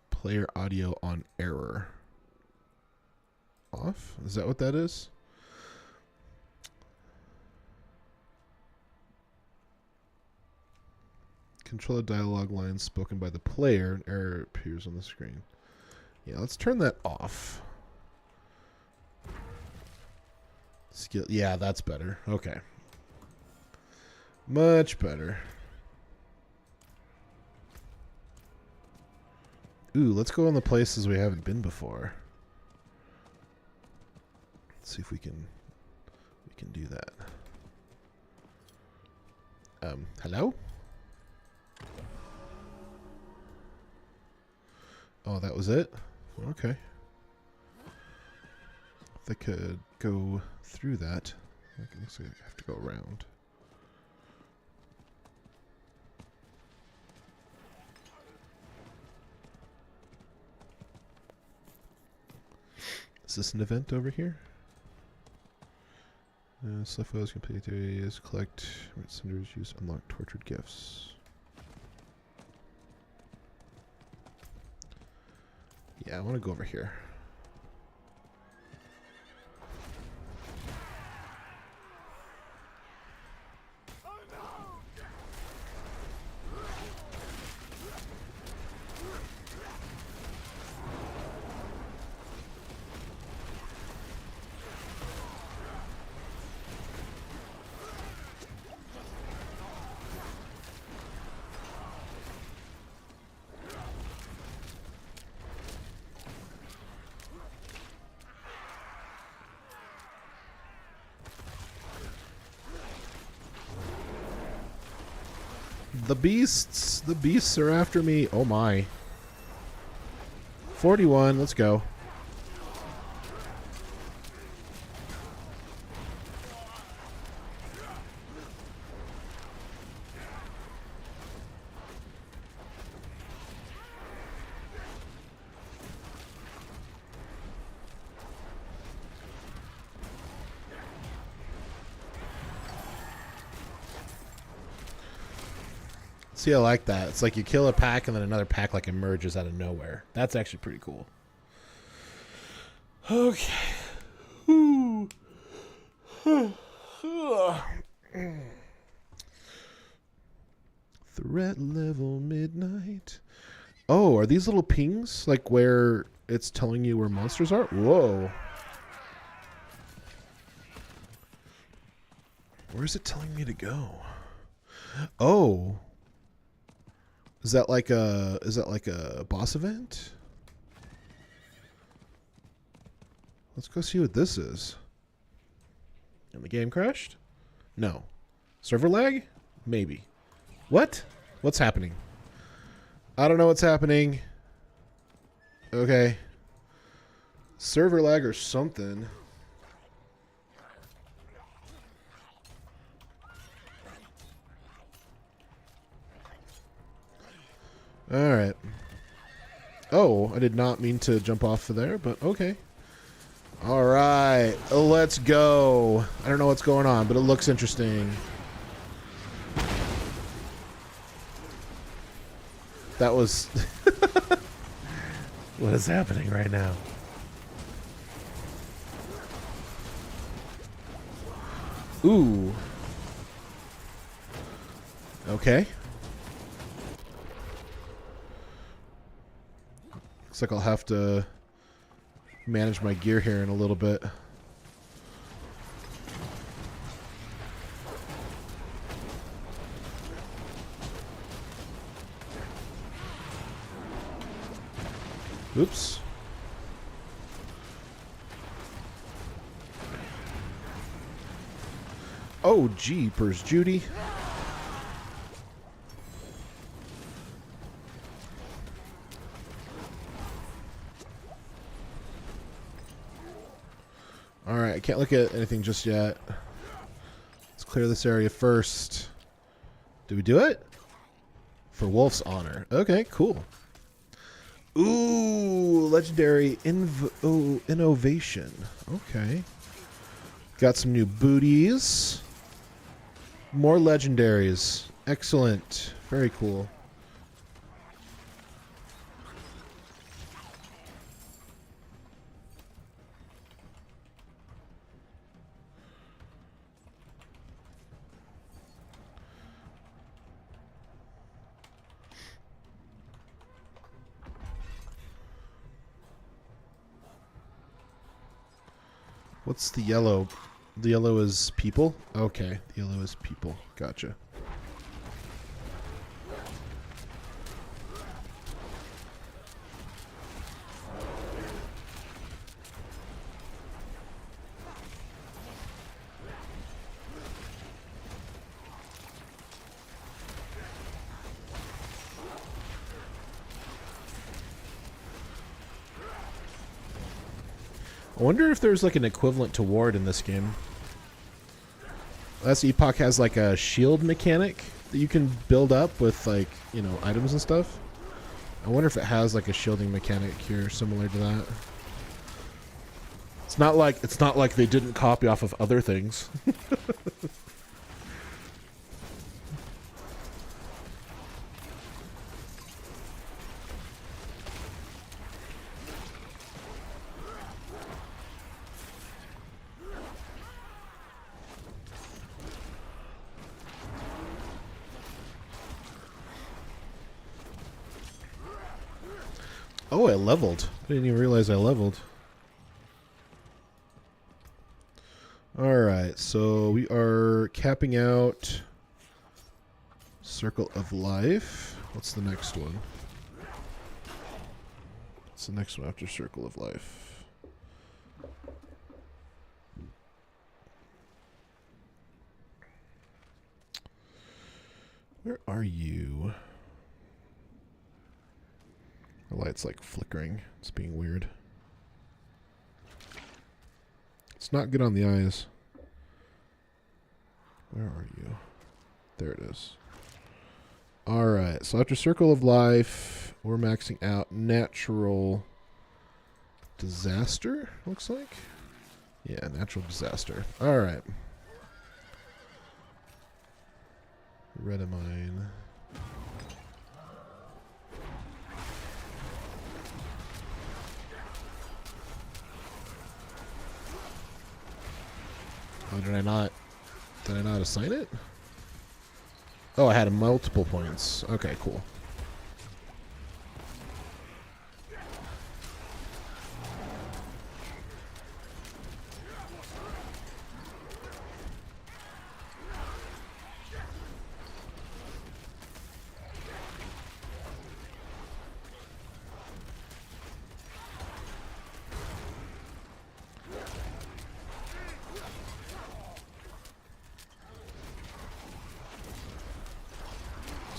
Player audio on error. Off? Is that what that is? Control the dialogue lines spoken by the player. An error appears on the screen. Yeah, let's turn that off. Skill. Yeah, that's better. Okay. Much better. Ooh, let's go in the places we haven't been before. Let's see if we can do that. Hello? Oh, that was it? Okay. If I could go through that. It looks like I have to go around. Is this an event over here? Select photos, complete areas, collect cinders, use unlock tortured gifts. Yeah, I want to go over here. The beasts are after me. Oh my. 41, let's go. See, I like that. It's like you kill a pack and then another pack like emerges out of nowhere. That's actually pretty cool. Okay. Threat level midnight. Oh, are these little pings like where it's telling you where monsters are? Whoa. Where's it telling me to go? Oh. Is that like a boss event? Let's go see what this is. And the game crashed? No. Server lag? Maybe. What? What's happening? I don't know what's happening. Okay. Server lag or something. Alright. Oh, I did not mean to jump off of there, but okay. Alright, let's go. I don't know what's going on, but it looks interesting. That was... What is happening right now? Ooh. Okay. Looks like I'll have to manage my gear here in a little bit. Oops. Oh, jeepers, Judy. Alright, I can't look at anything just yet. Let's clear this area first. Did we do it? For Wolf's honor. Okay, cool. Ooh, legendary innovation. Okay. Got some new booties. More legendaries. Excellent. Very cool. What's the yellow? The yellow is people? Okay, the yellow is people. Gotcha. I wonder if there's like an equivalent to ward in this game. Last Epoch has like a shield mechanic that you can build up with like, you know, items and stuff. I wonder if it has like a shielding mechanic here similar to that. It's not like they didn't copy off of other things. Oh, I leveled. I didn't even realize I leveled. Alright, so we are capping out Circle of Life. What's the next one? What's the next one after Circle of Life? Where are you? The light's like flickering. It's being weird. It's not good on the eyes. Where are you? There it is. Alright, so after Circle of Life, we're maxing out Natural Disaster, looks like. Yeah, Natural Disaster. Alright. Redamine. Oh, did I not assign it? Oh, I had multiple points. Okay, cool.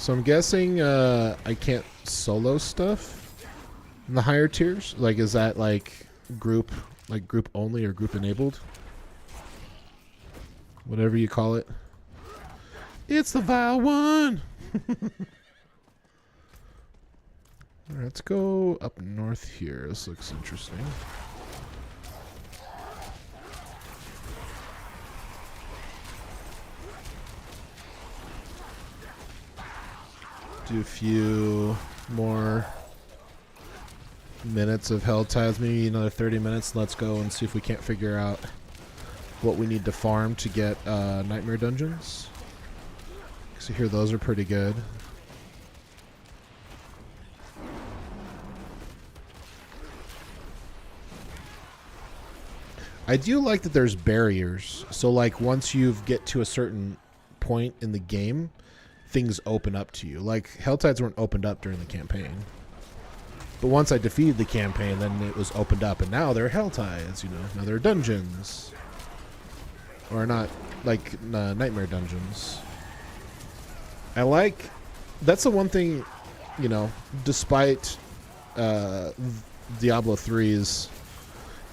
So I'm guessing I can't solo stuff in the higher tiers. Like, is that like group only or group enabled? Whatever you call it. It's the vile one. Let's go up north here. This looks interesting. Do a few more minutes of Hell Tithes, maybe another 30 minutes. Let's go and see if we can't figure out what we need to farm to get Nightmare Dungeons. So here, those are pretty good. I do like that there's barriers. So like once you get to a certain point in the game, things open up to you. Like Helltides weren't opened up during the campaign. But once I defeated the campaign, then it was opened up, and now there are Helltides, you know. Now there are dungeons. Or not, like Nightmare Dungeons. I like, that's the one thing, you know, despite Diablo 3's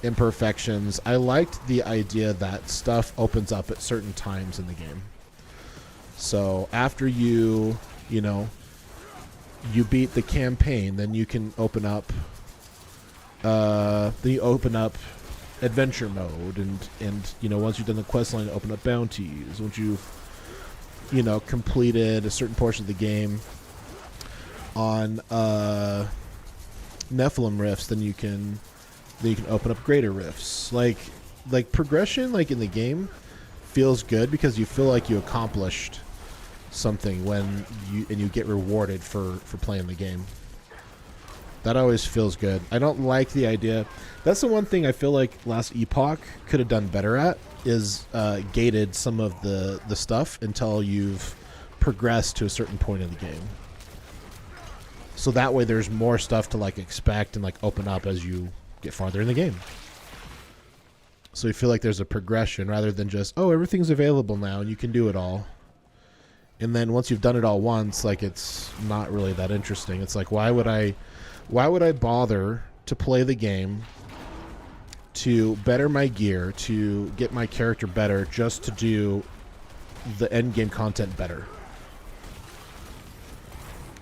imperfections, I liked the idea that stuff opens up at certain times in the game. So after you beat the campaign, then you can open up adventure mode, and you know, once you've done the quest line, open up bounties. Once you've completed a certain portion of the game on Nephilim rifts, then you can open up greater rifts. Like progression, like in the game, feels good because you feel like you accomplished something when you get rewarded for playing the game. That always feels good. I don't like the idea. That's the one thing I feel like Last Epoch could have done better at, is gated some of the stuff until you've progressed to a certain point in the game. So that way there's more stuff to like expect and like open up as you get farther in the game. So you feel like there's a progression rather than just, oh, everything's available now and you can do it all. And then once you've done it all once, like, it's not really that interesting. It's like, why would I bother to play the game, to better my gear, to get my character better, just to do the end game content better?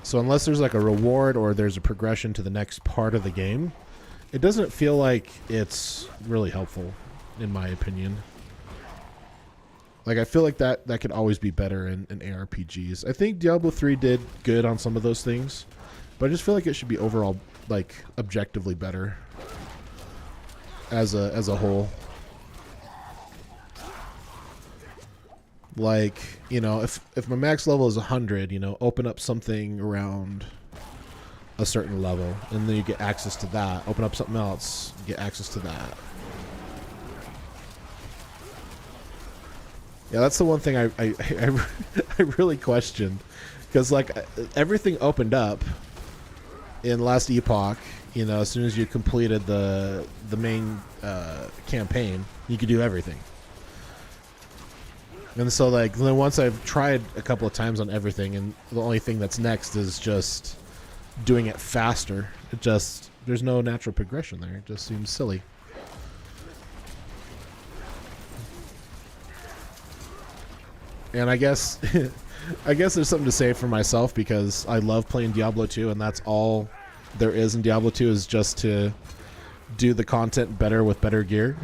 So unless there's like a reward or there's a progression to the next part of the game, it doesn't feel like it's really helpful, in my opinion. Like, I feel like that could always be better in ARPGs. I think Diablo 3 did good on some of those things, but I just feel like it should be overall, like, objectively better as a whole. Like, you know, if my max level is 100, you know, open up something around a certain level, and then you get access to that. Open up something else, get access to that. Yeah, that's the one thing I really questioned, because like everything opened up in Last Epoch. You know, as soon as you completed the main campaign, you could do everything. And so like then once I've tried a couple of times on everything, and the only thing that's next is just doing it faster. It just, there's no natural progression there. It just seems silly. And I guess there's something to say for myself, because I love playing Diablo 2, and that's all there is in Diablo 2, is just to do the content better with better gear.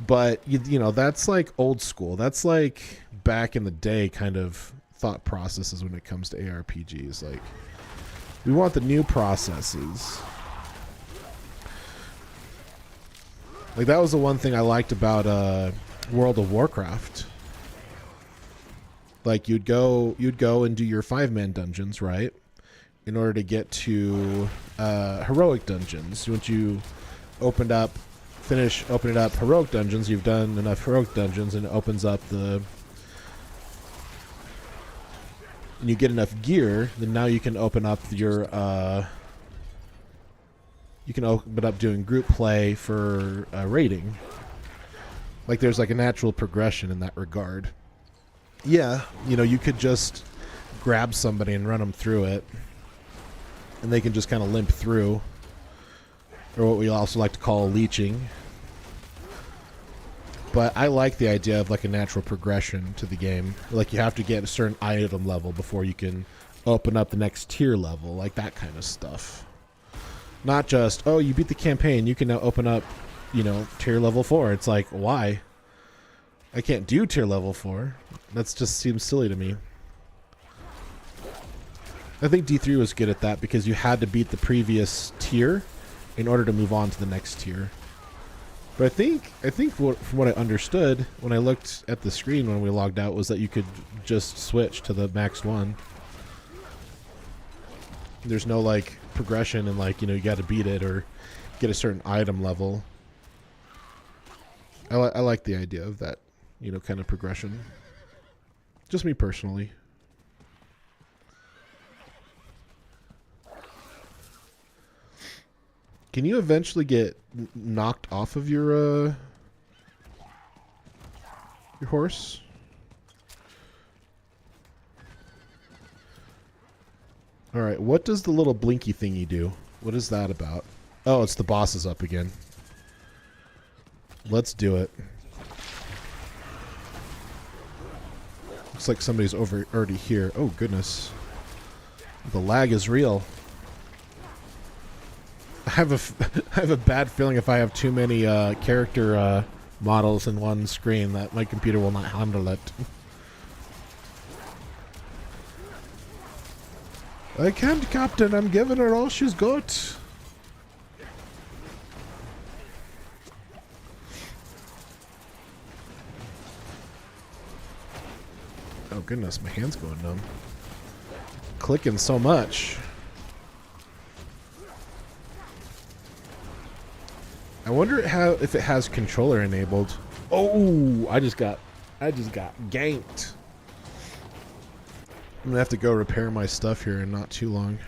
But you know, that's like old school. That's like back in the day kind of thought processes when it comes to ARPGs. Like, we want the new processes. Like, that was the one thing I liked about World of Warcraft. Like, you'd go and do your 5-man dungeons, right? In order to get to heroic dungeons. Once you finish opening up heroic dungeons, you've done enough heroic dungeons, and it opens up and you get enough gear, then now you can open up your doing group play for raiding. Like, there's like a natural progression in that regard. Yeah, you know, you could just grab somebody and run them through it. And they can just kind of limp through. Or what we also like to call leeching. But I like the idea of like a natural progression to the game. Like you have to get a certain item level before you can open up the next tier level. Like that kind of stuff. Not just, oh, you beat the campaign, you can now open up, you know, tier level 4. It's like, why? I can't do tier level 4. That just seems silly to me. I think D3 was good at that because you had to beat the previous tier in order to move on to the next tier. But I think from what I understood when I looked at the screen when we logged out was that you could just switch to the max one. There's no like progression and like, you know, you got to beat it or get a certain item level. I like the idea of that, you know, kind of progression. Just me personally. Can you eventually get knocked off of your horse? All right, what does the little blinky thingy do? What is that about? Oh, it's the boss is up again. Let's do it. Looks like somebody's already here. Oh, goodness. The lag is real. I have a bad feeling if I have too many character models in one screen that my computer will not handle it. I can't, Captain. I'm giving her all she's got. Oh goodness, my hand's going numb. Clicking so much. I wonder if it has controller enabled. Oh, I just got ganked. I'm gonna have to go repair my stuff here in not too long.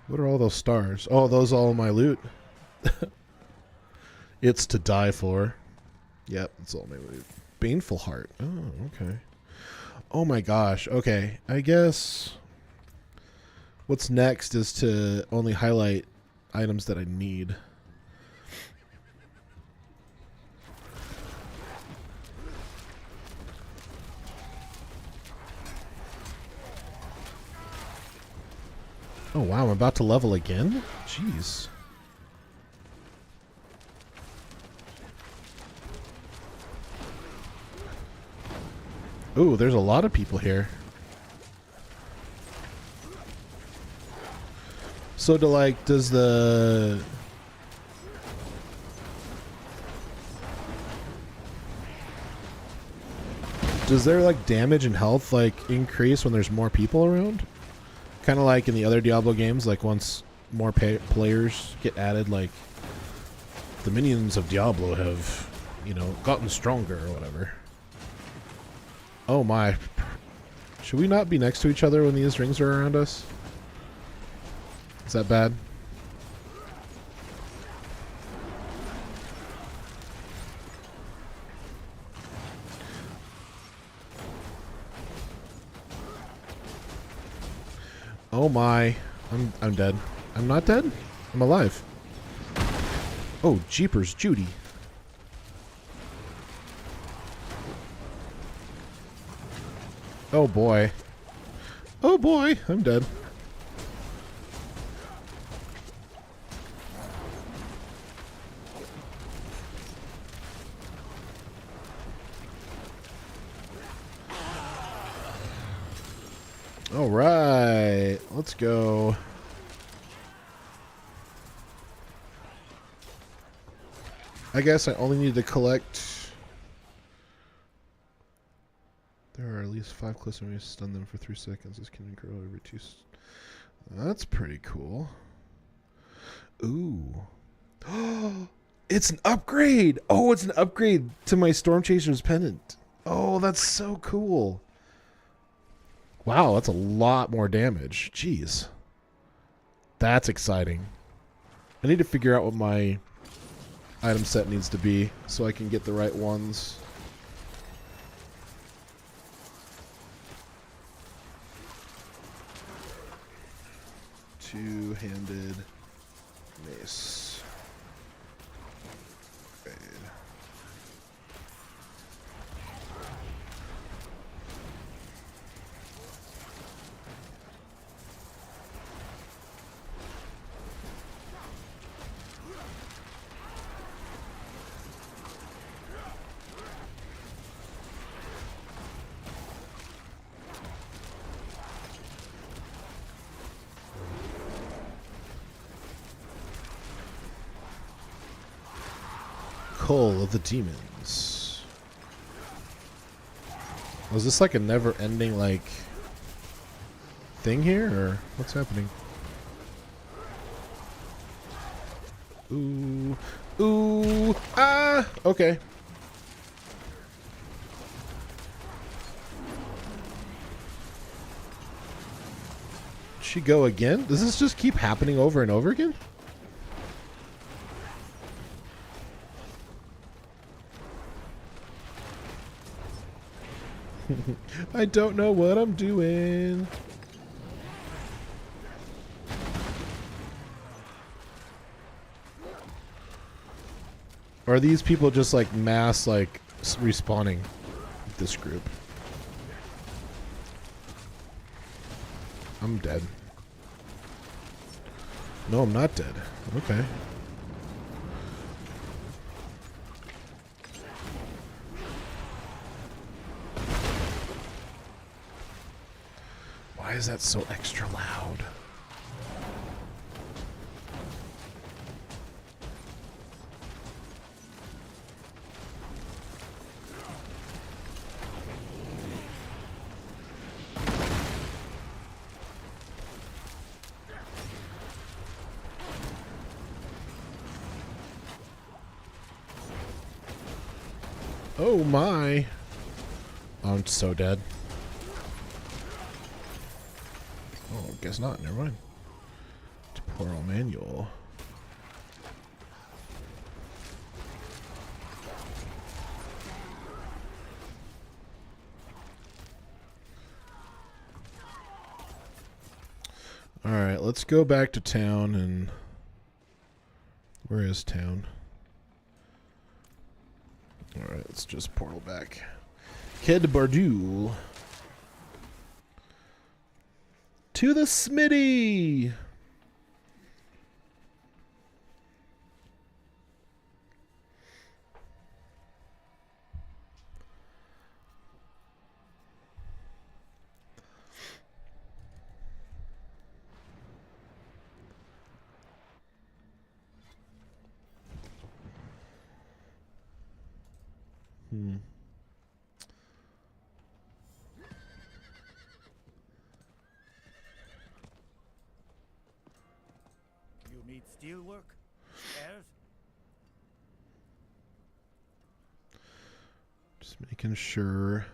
What are all those stars? Oh, those all my loot. It's to die for. Yep, it's all my loot. Baneful heart. Oh, okay. Oh my gosh. Okay, I guess what's next is to only highlight items that I need. Oh wow, I'm about to level again? Jeez. Ooh, there's a lot of people here. So does their like damage and health like increase when there's more people around? Kind of like in the other Diablo games, like once more players get added, like the minions of Diablo have, you know, gotten stronger or whatever. Oh my. Should we not be next to each other when these rings are around us? Is that bad? Oh my. I'm dead. I'm not dead? I'm alive. Oh, jeepers, Judy. Oh boy. Oh boy, I'm dead. All right, let's go. I guess I only need to collect. There are at least 5 close enemies. Stun them for 3 seconds. This can grow every 2. That's pretty cool. Ooh. It's an upgrade. Oh, it's an upgrade to my Storm Chaser's pendant. Oh, that's so cool. Wow, that's a lot more damage. Jeez. That's exciting. I need to figure out what my item set needs to be so I can get the right ones. Two-handed mace. Okay. Call of the Demons. Was this like a never-ending like thing here, or what's happening? Ooh, ooh, ah, okay. She go again? Does this just keep happening over and over again? I don't know what I'm doing. Or are these people just like mass like respawning this group? I'm dead. No, I'm not dead. Okay. Why is that so extra loud? Oh my. I'm so dead. Oh, guess not. Never mind. Temporal manual. Alright, let's go back to town and... Where is town? Alright, let's just portal back. Kid Bardul. To the Smitty! You need steelwork? Spares? Just making sure.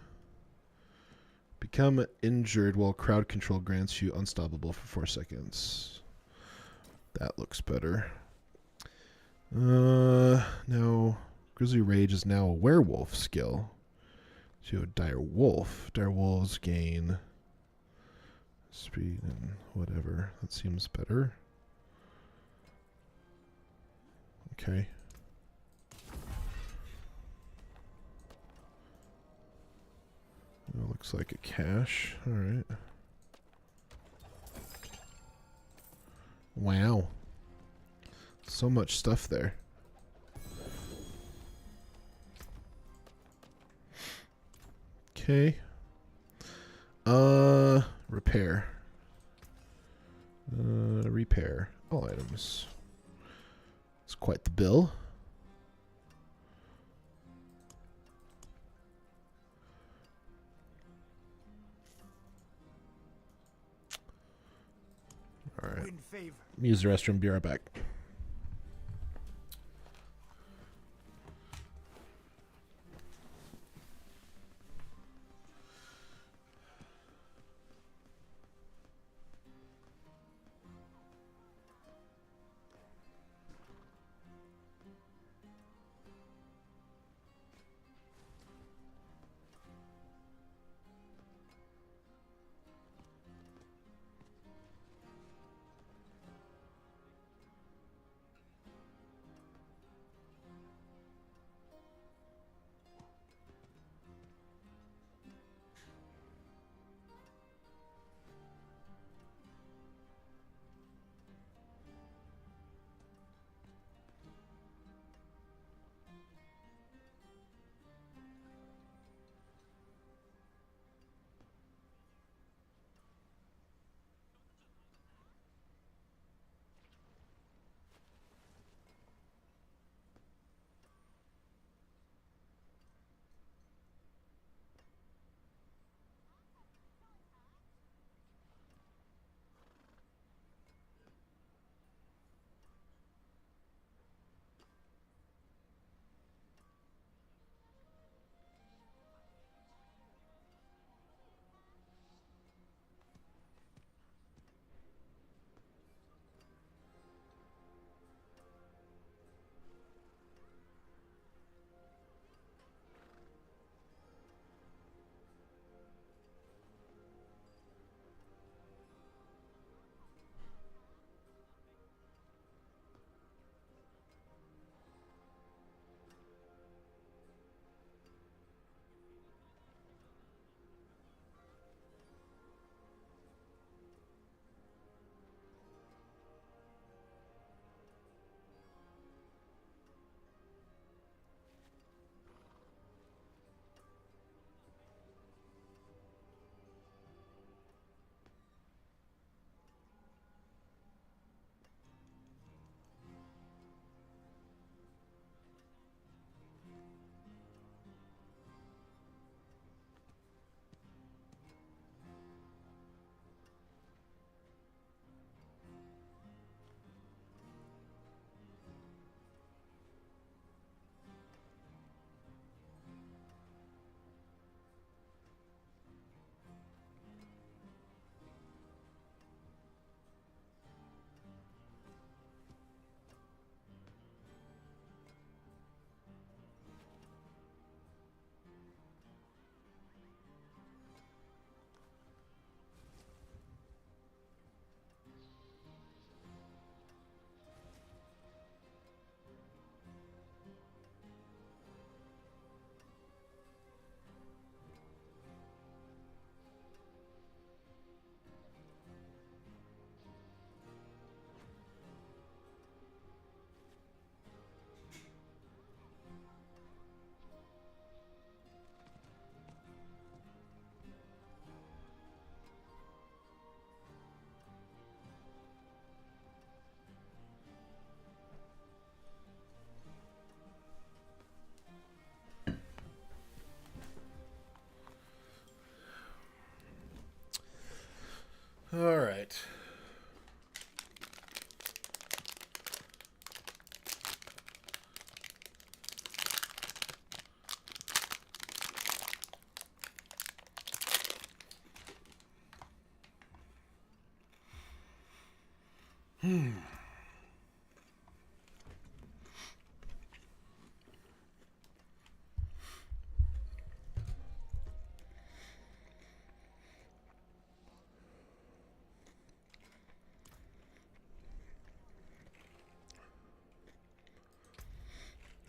Become injured while crowd control grants you unstoppable for 4 seconds. That looks better. Now Grizzly Rage is now a werewolf skill. So a dire wolf. Dire wolves gain speed and whatever. That seems better. Okay. Well, looks like a cache. Alright. Wow. So much stuff there. Okay. Repair. Repair. All items. It's quite the bill. Alright. Use the restroom, be right back.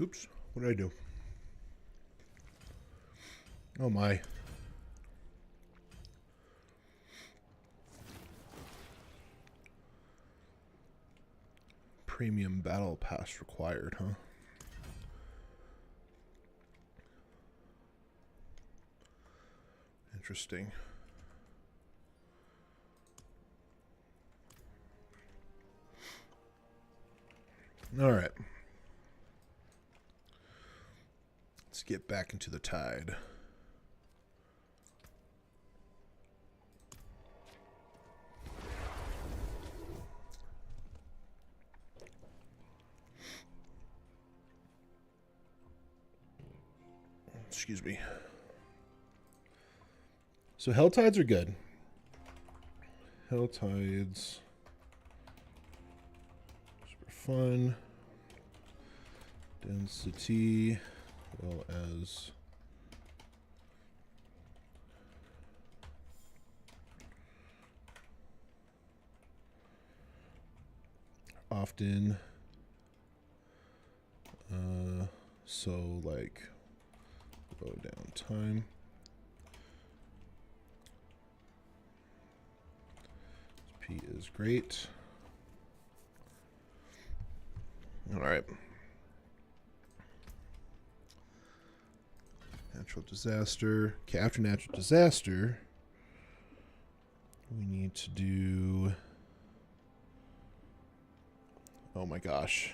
Oops, what did I do? Oh my. Premium battle pass required, huh? Interesting. All right. Let's get back into the tide. Excuse me. So hell tides are good. Hell tides. Super fun. Density. Well as often. So like low down time. P is great. All right. Natural disaster. Okay, after natural disaster, we need to do... Oh my gosh.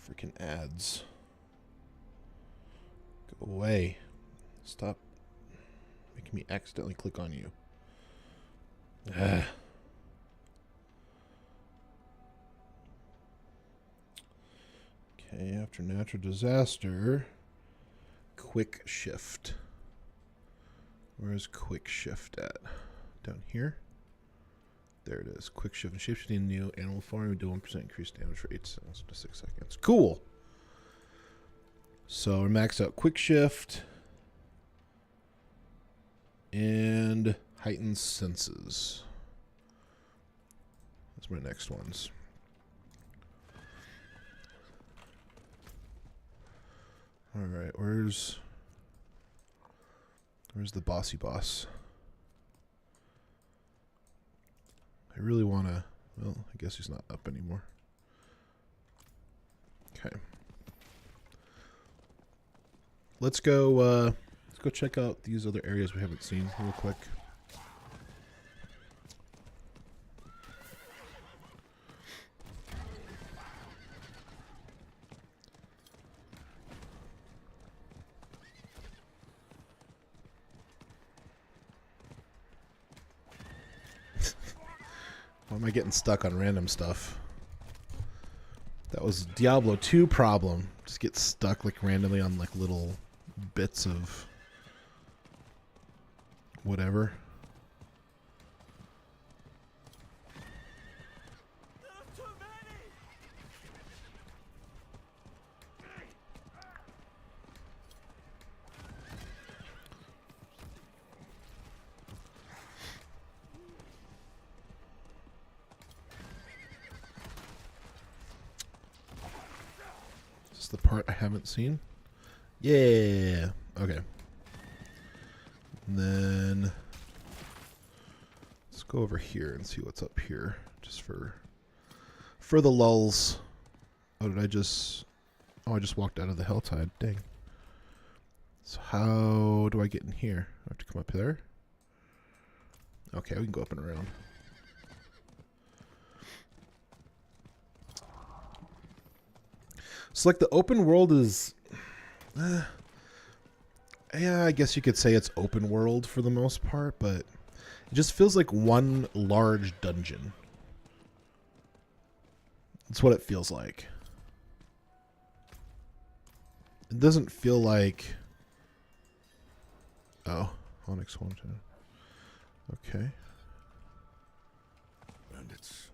Freaking ads. Go away. Stop making me accidentally click on you. Ah. Okay, after natural disaster, quick shift. Where's quick shift at? Down here? There it is. Quick shift and shapeshifting new animal form. We do 1% increased damage for 8 seconds to 6 seconds. Cool. So we're maxed out quick shift and heightened senses. That's my next ones. All right, where's the bossy boss? I really want to, well, I guess he's not up anymore. Okay. Let's go check out these other areas we haven't seen real quick. Why am I getting stuck on random stuff? That was Diablo 2 problem. Just get stuck like randomly on like little bits of whatever. Is this the part I haven't seen? Yeah. Okay. And then let's go over here and see what's up here, just for the lulls. Oh, did I just? Oh, I just walked out of the Helltide. Dang. So how do I get in here? I have to come up there. Okay, we can go up and around. So like the open world is. Yeah, I guess you could say it's open world for the most part, but it just feels like one large dungeon. That's what it feels like. It doesn't feel like... Oh, Onyx 110. Okay. And it's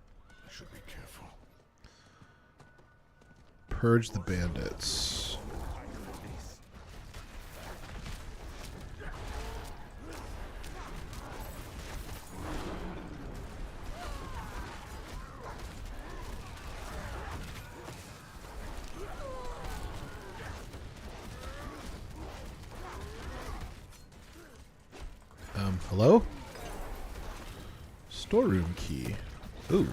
Purge the bandits. Hello? Storeroom key. Ooh.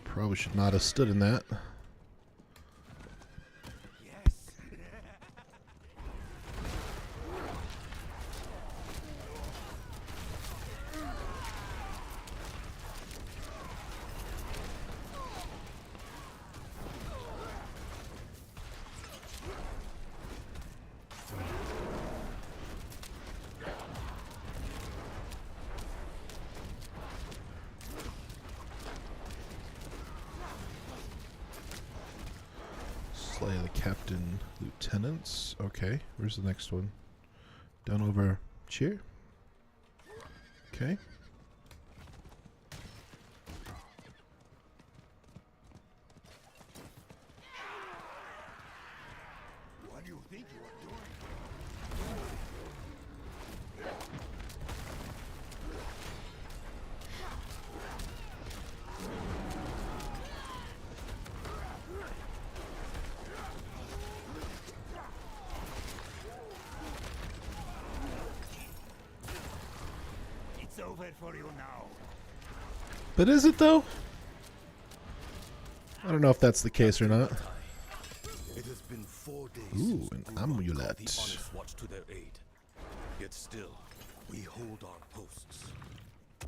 Probably should not have stood in that. Slay the captain lieutenants. Okay, where's the next one? Down over here. Okay. What do you think you are doing? It's over for you now. But is it though? I don't know if that's the case or not. It has been 4 days Ooh, since an Guru called amulet. the Onyx Watch to their aid. Yet still, we hold our posts.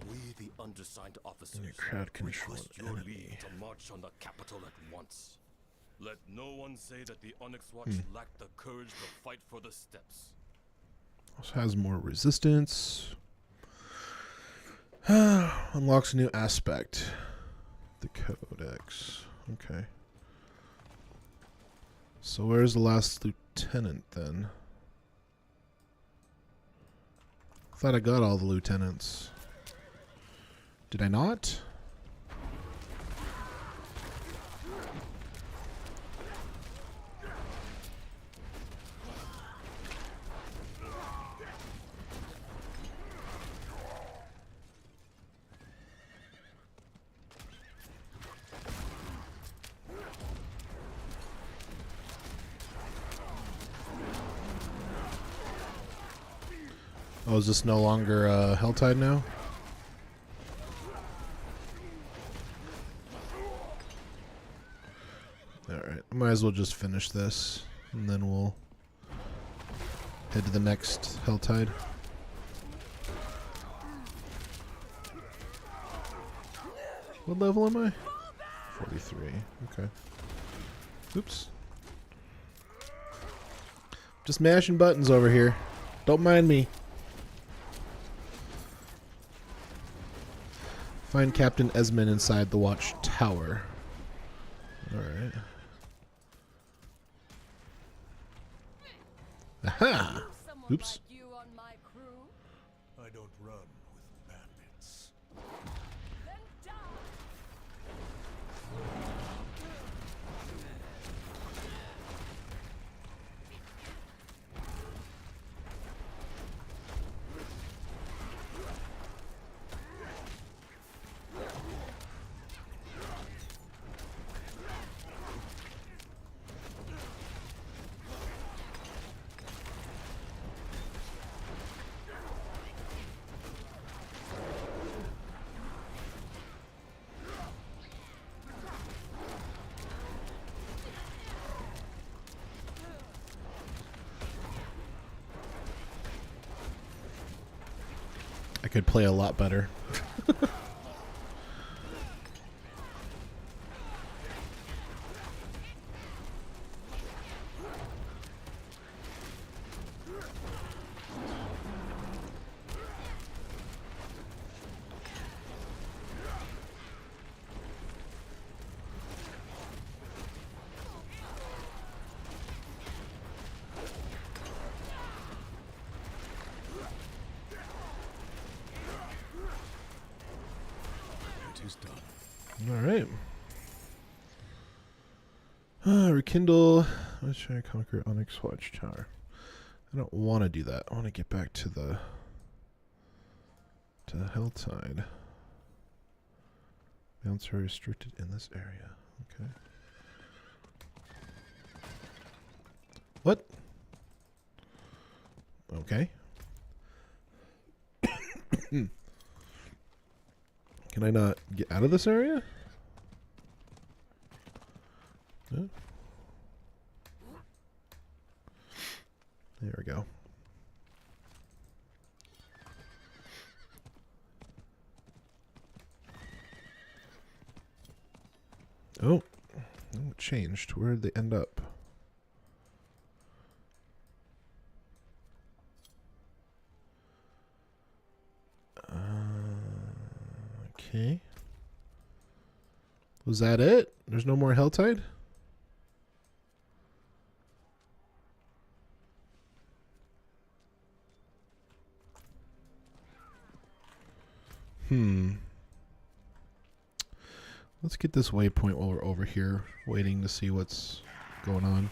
We, the undersigned officers, Your crowd control request an your enemy. leave to march on the capital at once. Let no one say that the Onyx Watch lacked the courage to fight for the steps. Also has more resistance. Unlocks a new aspect. The Codex. Okay. So where's the last lieutenant then? Thought I got all the lieutenants. Did I not? Oh, is this no longer Helltide now? Alright, might as well just finish this, and then we'll head to the next Helltide. What level am I? 43, okay. Oops. Just mashing buttons over here. Don't mind me. Find Captain Esmond inside the watch tower. Alright. Aha! Oops. I don't run with bandits. I could play a lot better. It is done. Alright. Rekindle. Let's try to conquer Onyx Watchtower. I don't want to do that. I want to get back to the Helltide. Mounts are restricted in this area. Okay. What? Okay. Can I not get out of this area? No? There we go. Oh, it changed. Where did they end up? Okay. Was that it? There's no more Helltide? Let's get this waypoint while we're over here, waiting to see what's going on.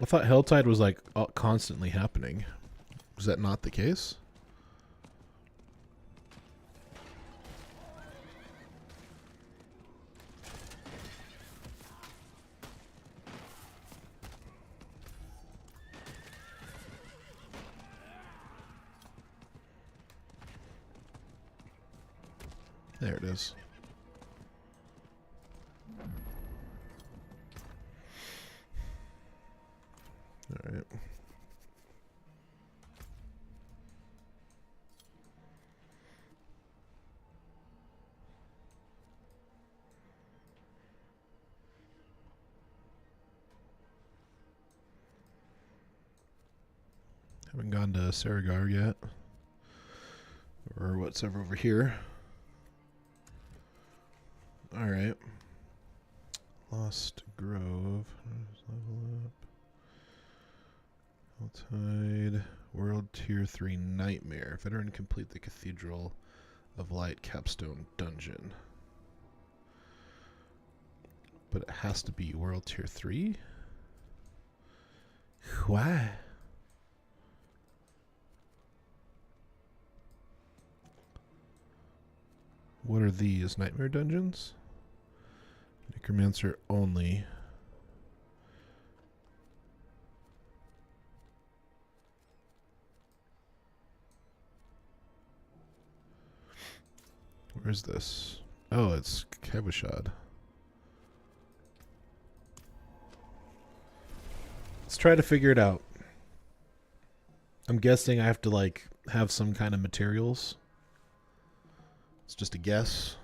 I thought Helltide was like constantly happening. Was that not the case? There it is. All right. Haven't gone to Saragar yet. Or what's over here. Alright. Lost Grove. Level up. Helltide. World Tier 3 Nightmare. Veteran complete the Cathedral of Light Capstone Dungeon. But it has to be World Tier 3? Why? What are these? Nightmare dungeons? Necromancer only. Where's this? Oh, it's Cabochad. Let's try to figure it out. I'm guessing I have to like have some kind of materials. It's just a guess.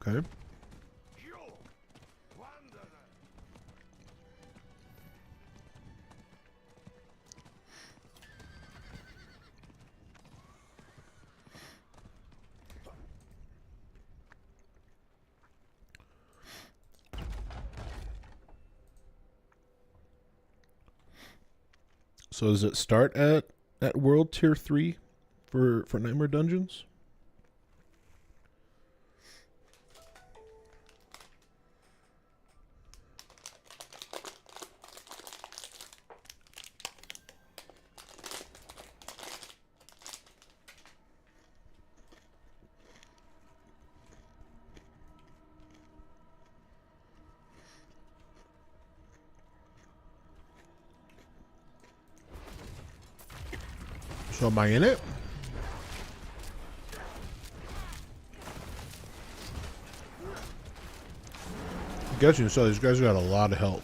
Okay. So does it start at World Tier 3 for Nightmare Dungeons? So am I in it? guessing so. These guys got a lot of health.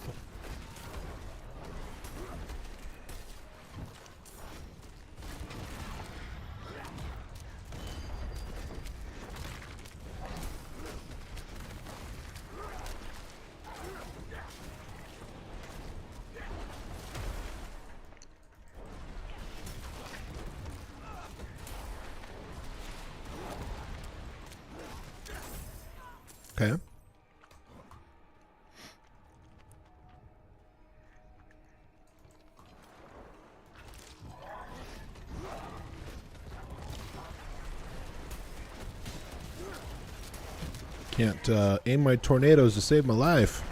Okay. Can't aim my tornadoes to save my life.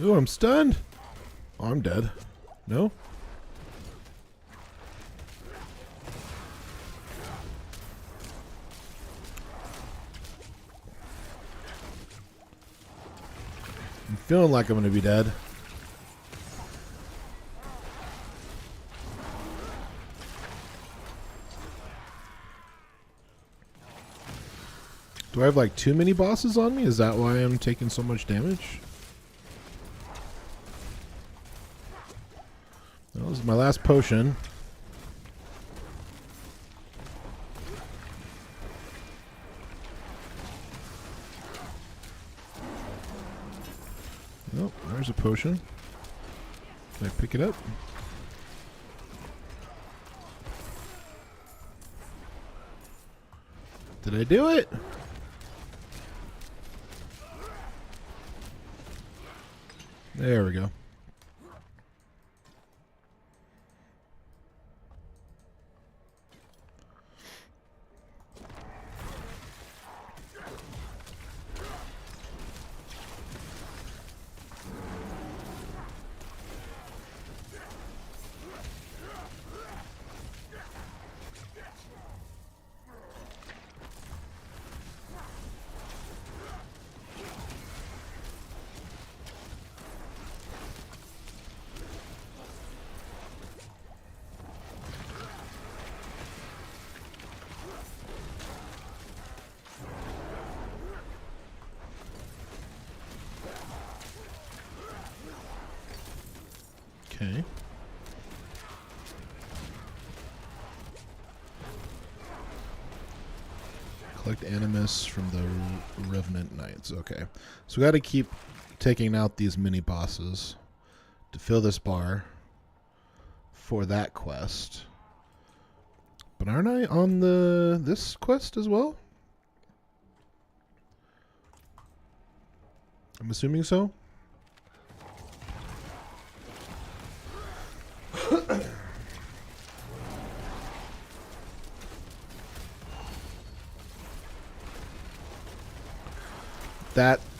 Ooh, I'm stunned. Oh, I'm dead. No? I'm feeling like I'm going to be dead. Do I have like too many bosses on me? Is that why I'm taking so much damage? That was my last potion. Nope, there's a potion. Can I pick it up? Did I do it? There we go. Okay. Collect Animus from the Revenant Knights. Okay. So we got to keep taking out these mini bosses to fill this bar for that quest. But aren't I on this quest as well? I'm assuming so.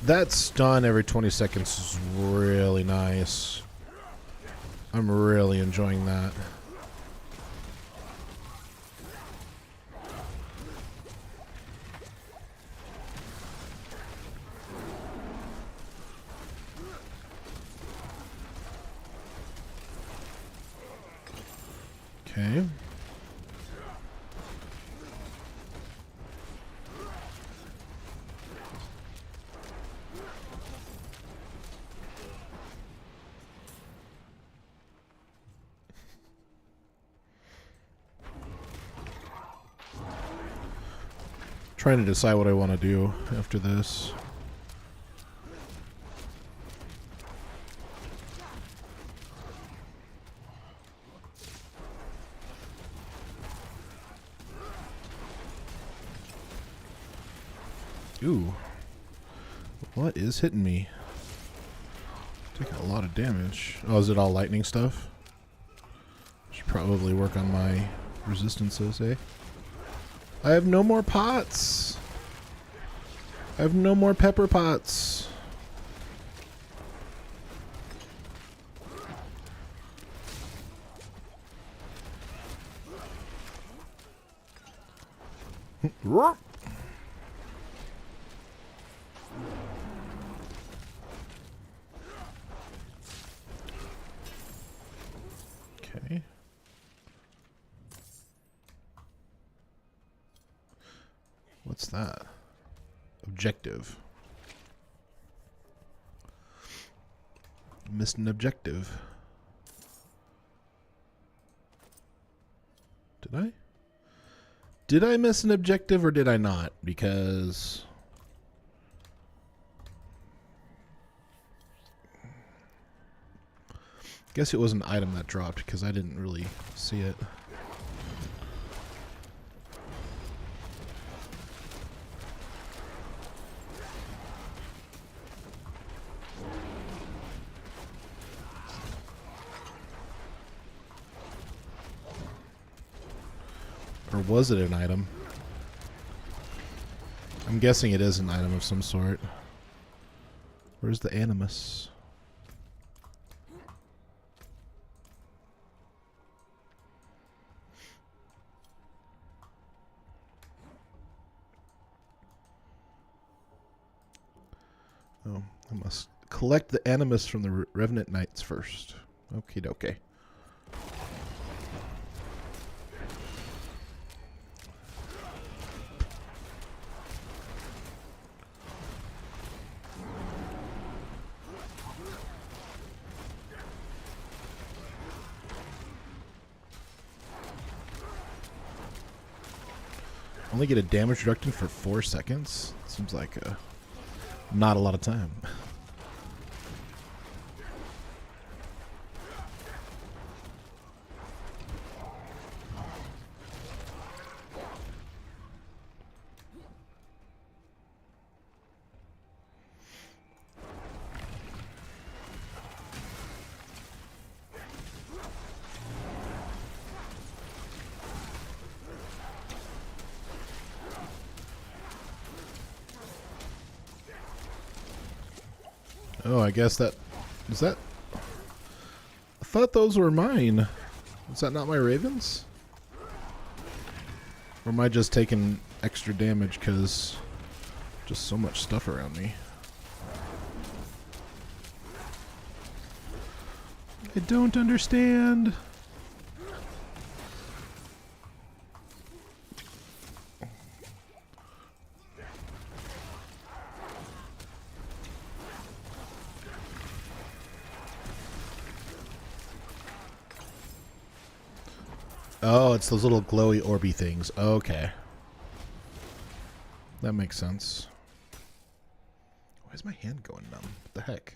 That stun every 20 seconds is really nice. I'm really enjoying that. Okay. Trying to decide what I want to do after this. Ooh. What is hitting me? Taking a lot of damage. Oh, is it all lightning stuff? Should probably work on my resistances, eh? I have no more pots. I have no more pepper pots. Okay. What's that? Objective. Missed an objective. Did I? Did I miss an objective or did I not? Because I guess it was an item that dropped because I didn't really see it. Or was it an item? I'm guessing it is an item of some sort. Where's the animus? Oh, I must collect the animus from the Revenant Knights first. Okie dokie. Only get a damage reduction for 4 seconds? Seems like not a lot of time. Oh, I guess that... Is that... I thought those were mine. Is that not my ravens? Or am I just taking extra damage because just so much stuff around me? I don't understand. Oh, it's those little glowy orby things. Okay. That makes sense. Why is my hand going numb? What the heck?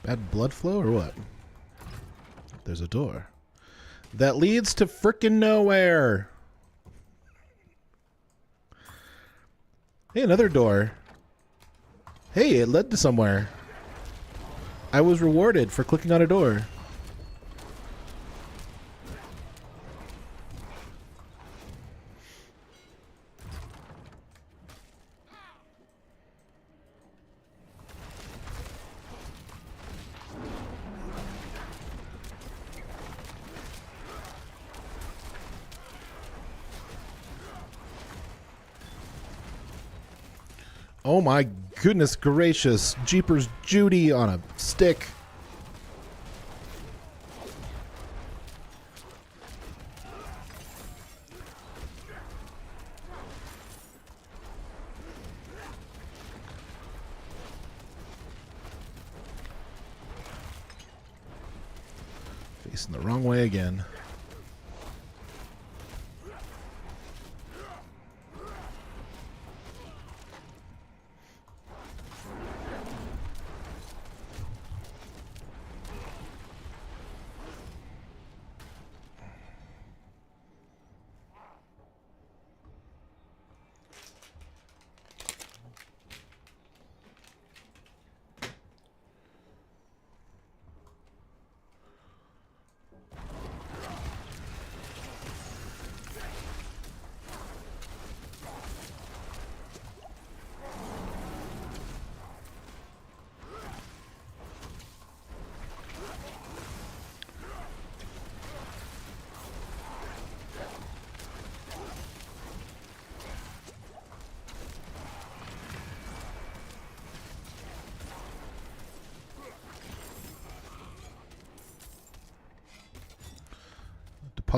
Bad blood flow or what? There's a door. That leads to frickin' nowhere! Hey, another door. Hey, it led to somewhere. I was rewarded for clicking on a door. Oh my goodness gracious. Jeepers Judy on a stick. Facing the wrong way again.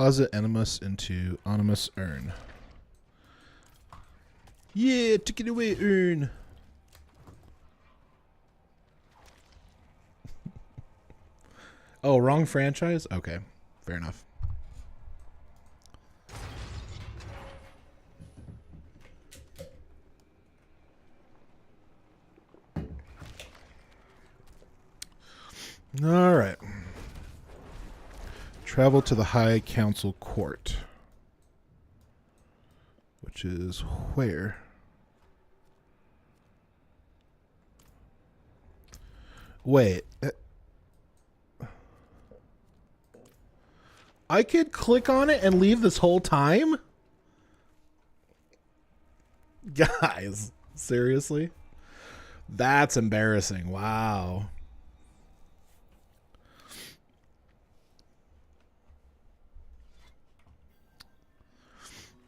Deposit Animus into Animus Urn. Yeah, take it away, Urn. Oh, wrong franchise? Okay, fair enough. All right. Travel to the High Council Court. Which is where? Wait. I could click on it and leave this whole time? Guys, seriously? That's embarrassing. Wow.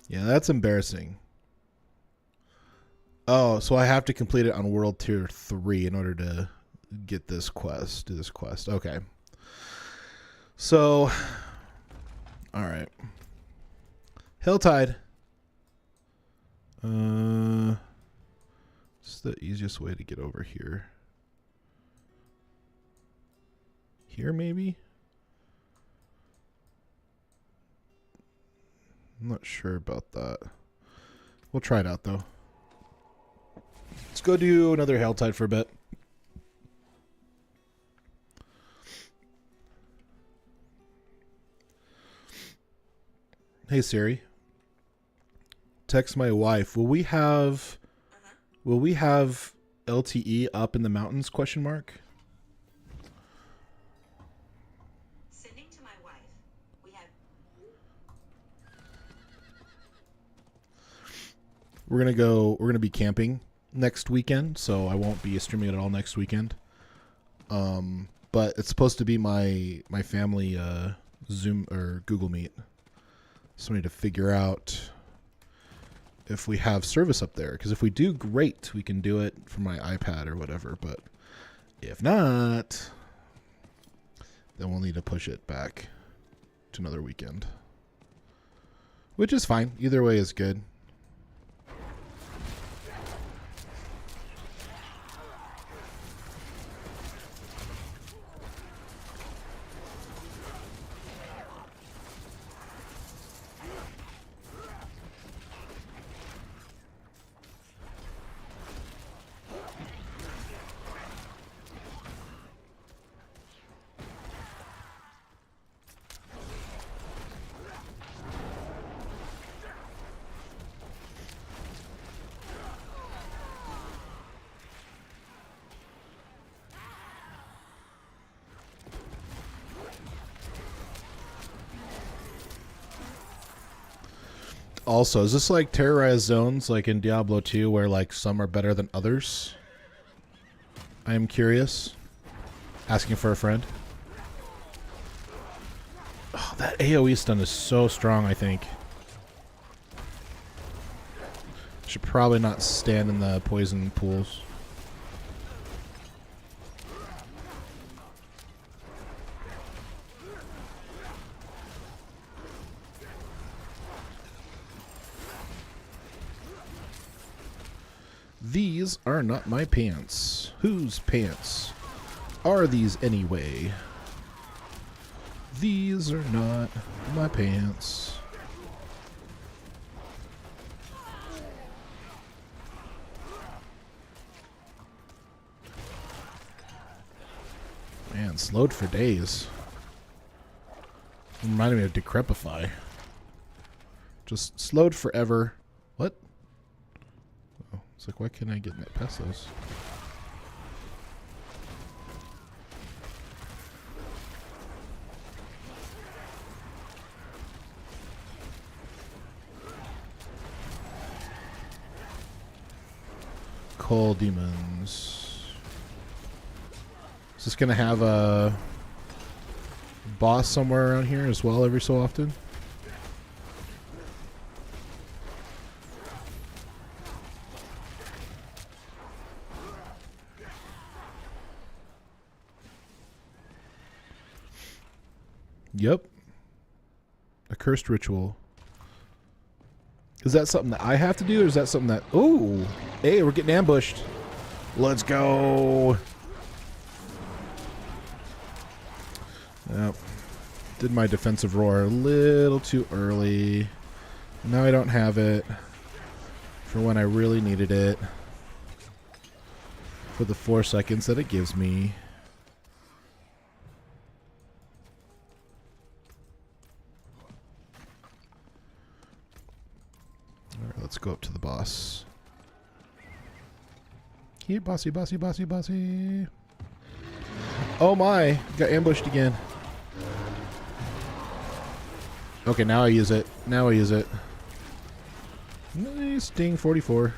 Yeah, that's embarrassing. Oh, so I have to complete it on World Tier 3 in order to get this quest, do this quest. Okay. So, all right. Hilltide. It's the easiest way to get over here. Here, maybe? I'm not sure about that. We'll try it out, though. Let's go do another Helltide for a bit. Hey Siri. Text my wife. Will we have LTE up in the mountains, question mark? Sending to my wife. We have We're gonna be camping next weekend, so I won't be streaming it at all next weekend. But it's supposed to be my family Zoom or Google Meet. So we need to figure out if we have service up there, because if we do, great, we can do it from my iPad or whatever, but if not, then we'll need to push it back to another weekend, which is fine. Either way is good. Also, is this like terrorized zones like in Diablo 2 where like some are better than others? I am curious. Asking for a friend. Oh, that AoE stun is so strong, I think. Should probably not stand in the poison pools. These are not my pants. Whose pants are these anyway? These are not my pants. Man, slowed for days. Reminded me of Decrepify. Just slowed forever. What? Oh, it's like, why can't I get past those? Coal demons. Is this gonna have a boss somewhere around here as well every so often? Yep. A Cursed ritual. Is that something that I have to do, or is that something that... Oh! Hey, we're getting ambushed. Let's go! Yep. Did my defensive roar a little too early. Now I don't have it for when I really needed it. For the 4 seconds that it gives me. Alright, let's go up to the boss. Here, bossy, bossy, bossy, bossy. Oh my! Got ambushed again. Okay, now I use it. Now I use it. Nice, Sting 44.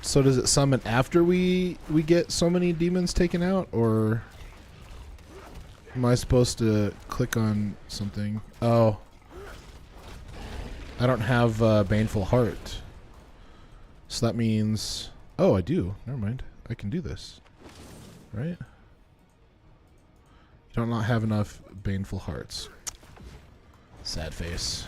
So does it summon after we get so many demons taken out, or am I supposed to click on something? Oh. I don't have Baneful Heart. So that means... Oh, I do. Never mind. I can do this. Right? You don't not have enough Baneful Hearts. Sad face.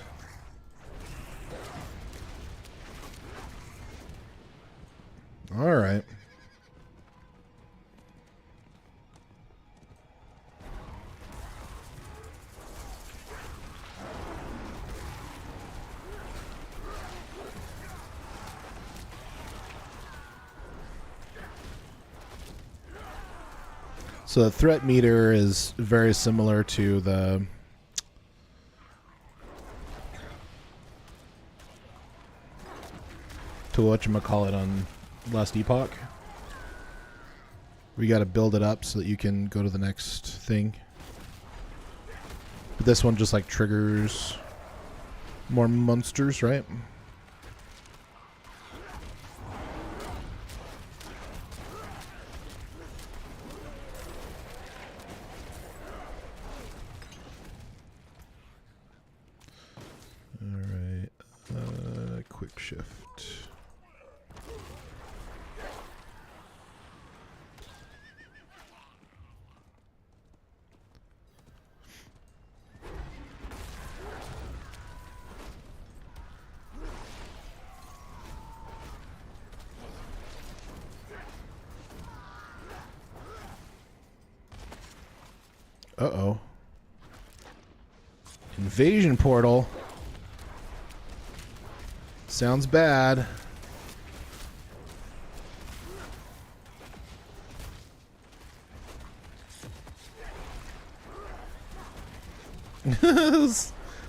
Alright. So the threat meter is very similar to the whatchamacallit on Last Epoch. We got to build it up so that you can go to the next thing. But this one just like triggers more monsters, right? Alright, quick shift. Uh-oh. Invasion portal. Sounds bad.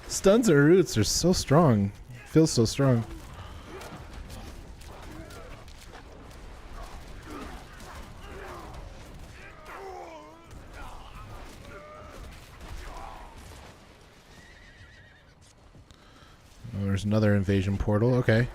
Stuns or roots are so strong. Feels so strong. Oh, there's another invasion portal. Okay.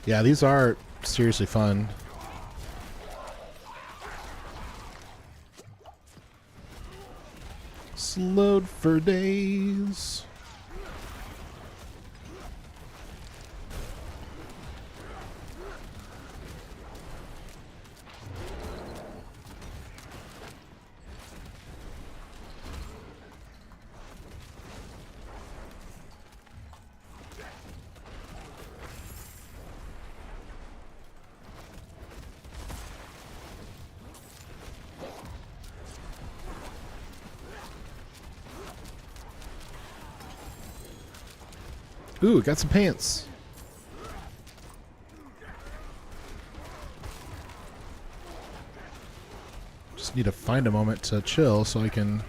Yeah, these are seriously fun. Slowed for days. Ooh, got some pants. Just need to find a moment to chill so I can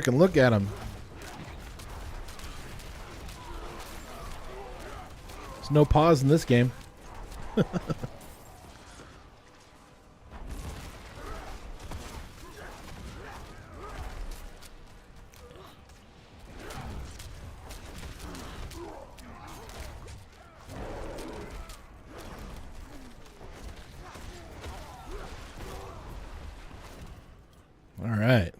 look at him. There's no pause in this game. All right.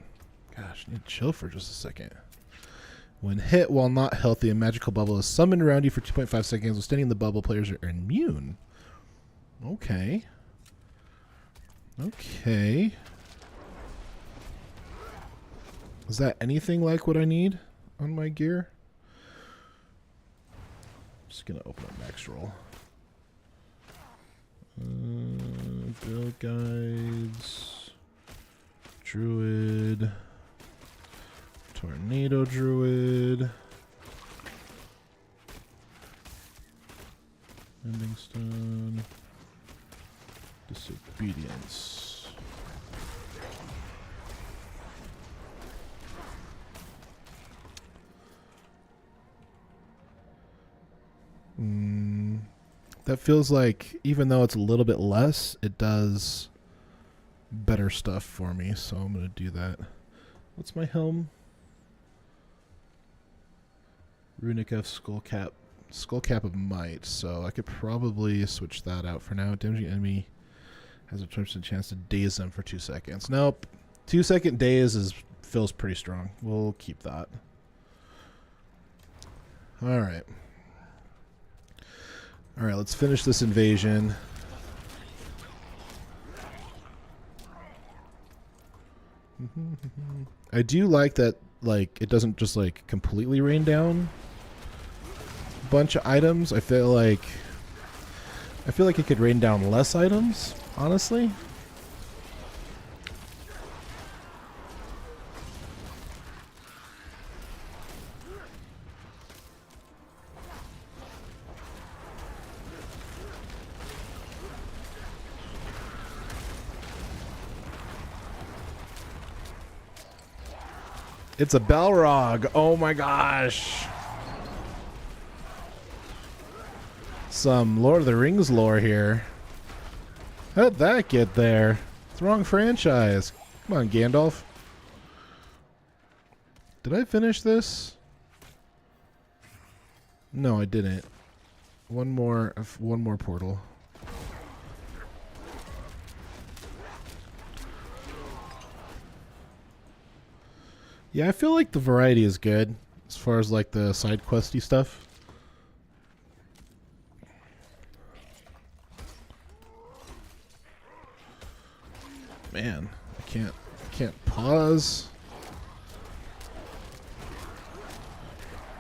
Gosh, I need to chill for just a second. When hit while not healthy, a magical bubble is summoned around you for 2.5 seconds. While standing in the bubble, players are immune. Okay. Okay. Is that anything like what I need on my gear? Just gonna open up max roll. Build guides. Druid. Tornado Druid. Ending Stone. Disobedience. That feels like, even though it's a little bit less, it does better stuff for me, so I'm going to do that. What's my helm? Runic F Skullcap. Skullcap of Might, so I could probably switch that out for now. Damaging enemy has a 20% chance to daze them for 2 seconds. Nope. 2-second daze feels pretty strong. We'll keep that. Alright. Alright, let's finish this invasion. I do like that, like, it doesn't just, like, completely rain down a bunch of items. I feel like it could rain down less items, honestly. It's a Balrog. Oh my gosh. Some Lord of the Rings lore here. How'd that get there? It's the wrong franchise. Come on, Gandalf. Did I finish this? No, I didn't. One more portal. Yeah, I feel like the variety is good as far as like the side questy stuff. Man, I can't pause.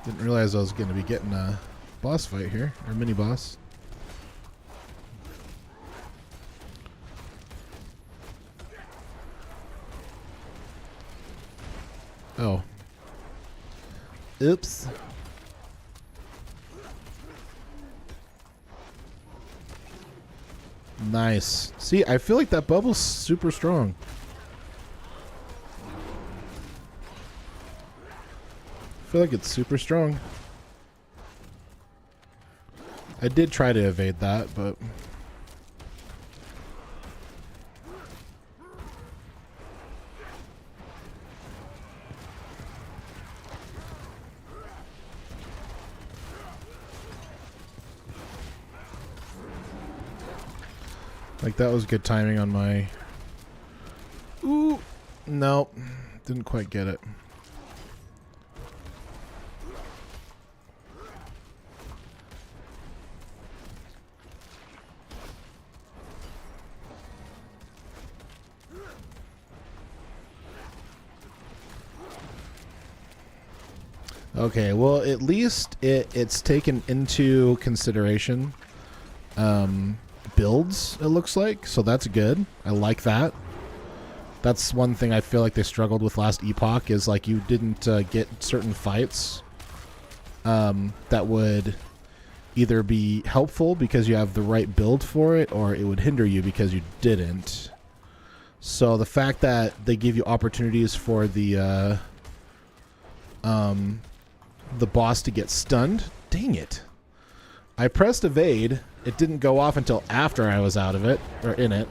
Didn't realize I was going to be getting a boss fight here, or mini boss. Oh. Oops. Nice. See, I feel like that bubble's super strong. I feel like it's super strong. I did try to evade that, but... like, that was good timing on my... Ooh! Nope. Didn't quite get it. Okay, well, at least it's taken into consideration builds, it looks like, so that's good. I like that. That's one thing I feel like they struggled with last Epoch, is like you didn't get certain fights that would either be helpful because you have the right build for it, or it would hinder you because you didn't. So the fact that they give you opportunities for the boss to get stunned, dang it. I pressed evade. It didn't go off until after I was out of it, or in it.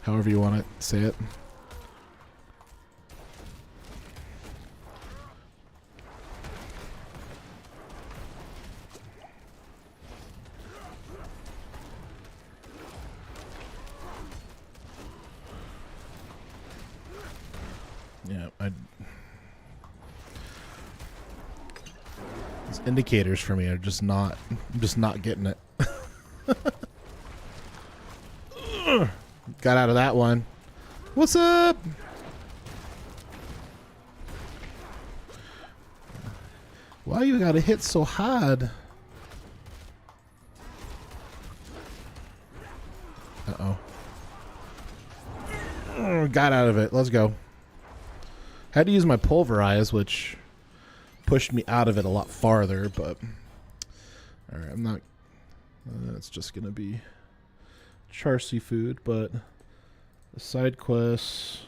However you want to say it. Yeah, these indicators for me are just not. I'm just not getting it. Got out of that one. What's up? Why you gotta hit so hard? Uh-oh. Got out of it. Let's go. Had to use my pulverize, which pushed me out of it a lot farther, but... Alright, I'm not... it's just gonna be char seafood, but... The side quests...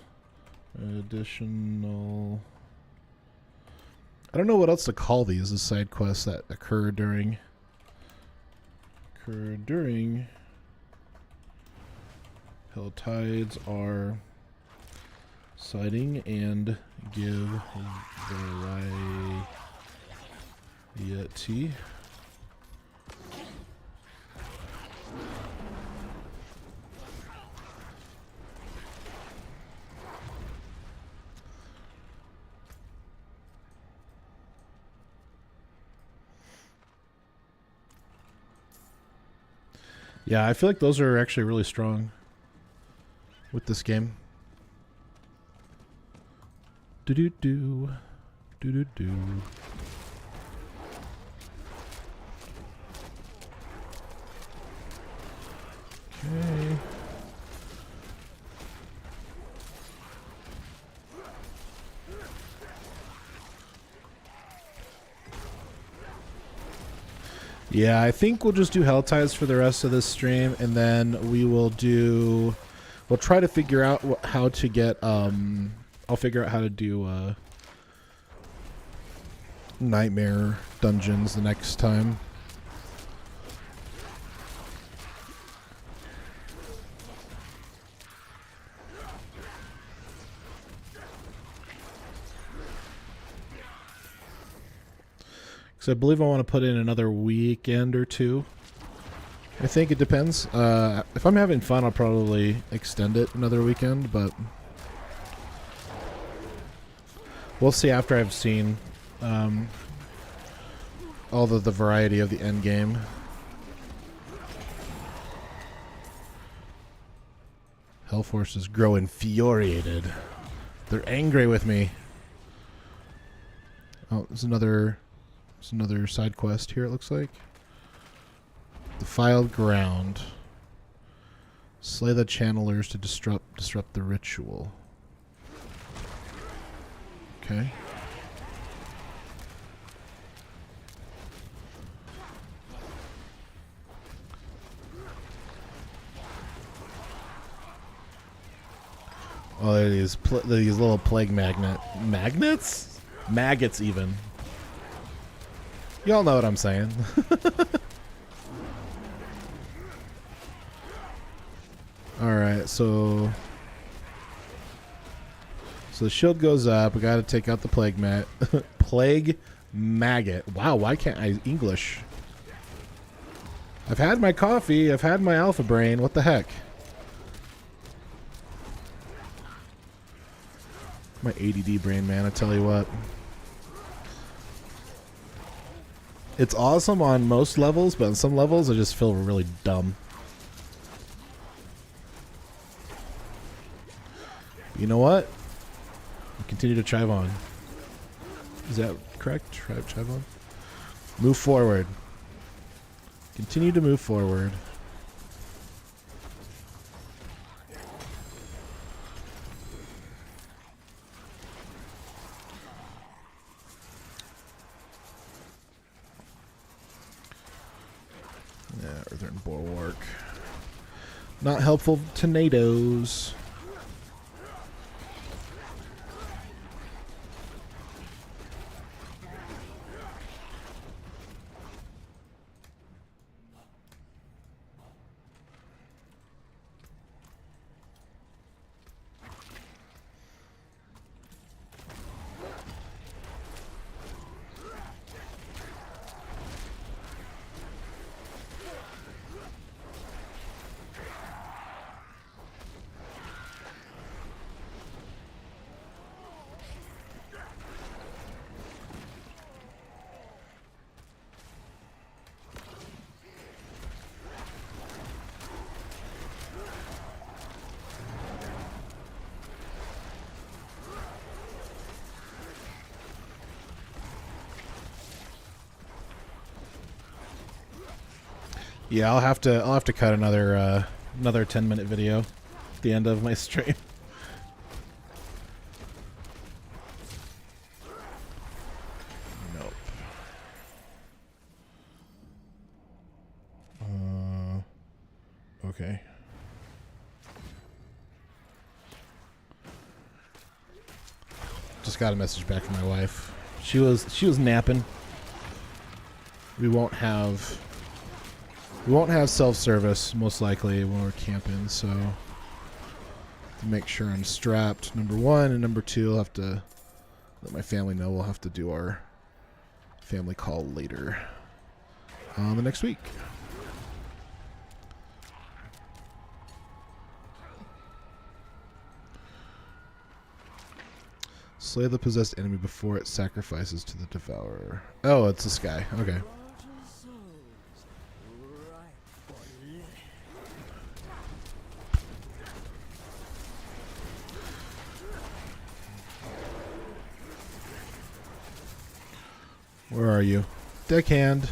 Additional... I don't know what else to call these, the side quests that occur during... Hell Tides are... Sighting and give variety. Yeah, I feel like those are actually really strong with this game. Do-do-do. Do-do-do. Okay. Yeah, I think we'll just do Hell Ties for the rest of this stream, and then we will do... We'll try to figure out how to get... I'll figure out how to do nightmare dungeons the next time. Because I believe I want to put in another weekend or two. I think it depends. If I'm having fun, I'll probably extend it another weekend, but... We'll see after I've seen all the variety of the end game. Hellforces grow infuriated. They're angry with me. Oh, there's another side quest here, it looks like. Defiled ground. Slay the channelers to disrupt the ritual. Okay. Oh, there are these little plague magnets? Maggots, even. Y'all know what I'm saying. Alright, so the shield goes up. We gotta take out the plague maggot. Wow, why can't I English? I've had my coffee. I've had my alpha brain. What the heck? My ADD brain, man. I tell you what. It's awesome on most levels, but on some levels I just feel really dumb. You know what? Continue to chive on. Is that correct? Chive on? Move forward. Continue to move forward. Yeah, Earthern Bulwark. Not helpful to NATOs. Yeah, I'll have to cut another 10-minute video at the end of my stream. Nope. Okay. Just got a message back from my wife. She was napping. We won't have self-service most likely when we're camping, so to make sure I'm strapped, number one, and number two, I'll have to let my family know we'll have to do our family call later the next week. Slay the possessed enemy before it sacrifices to the devourer. Oh, it's this guy. Okay. Where are you? Deckhand.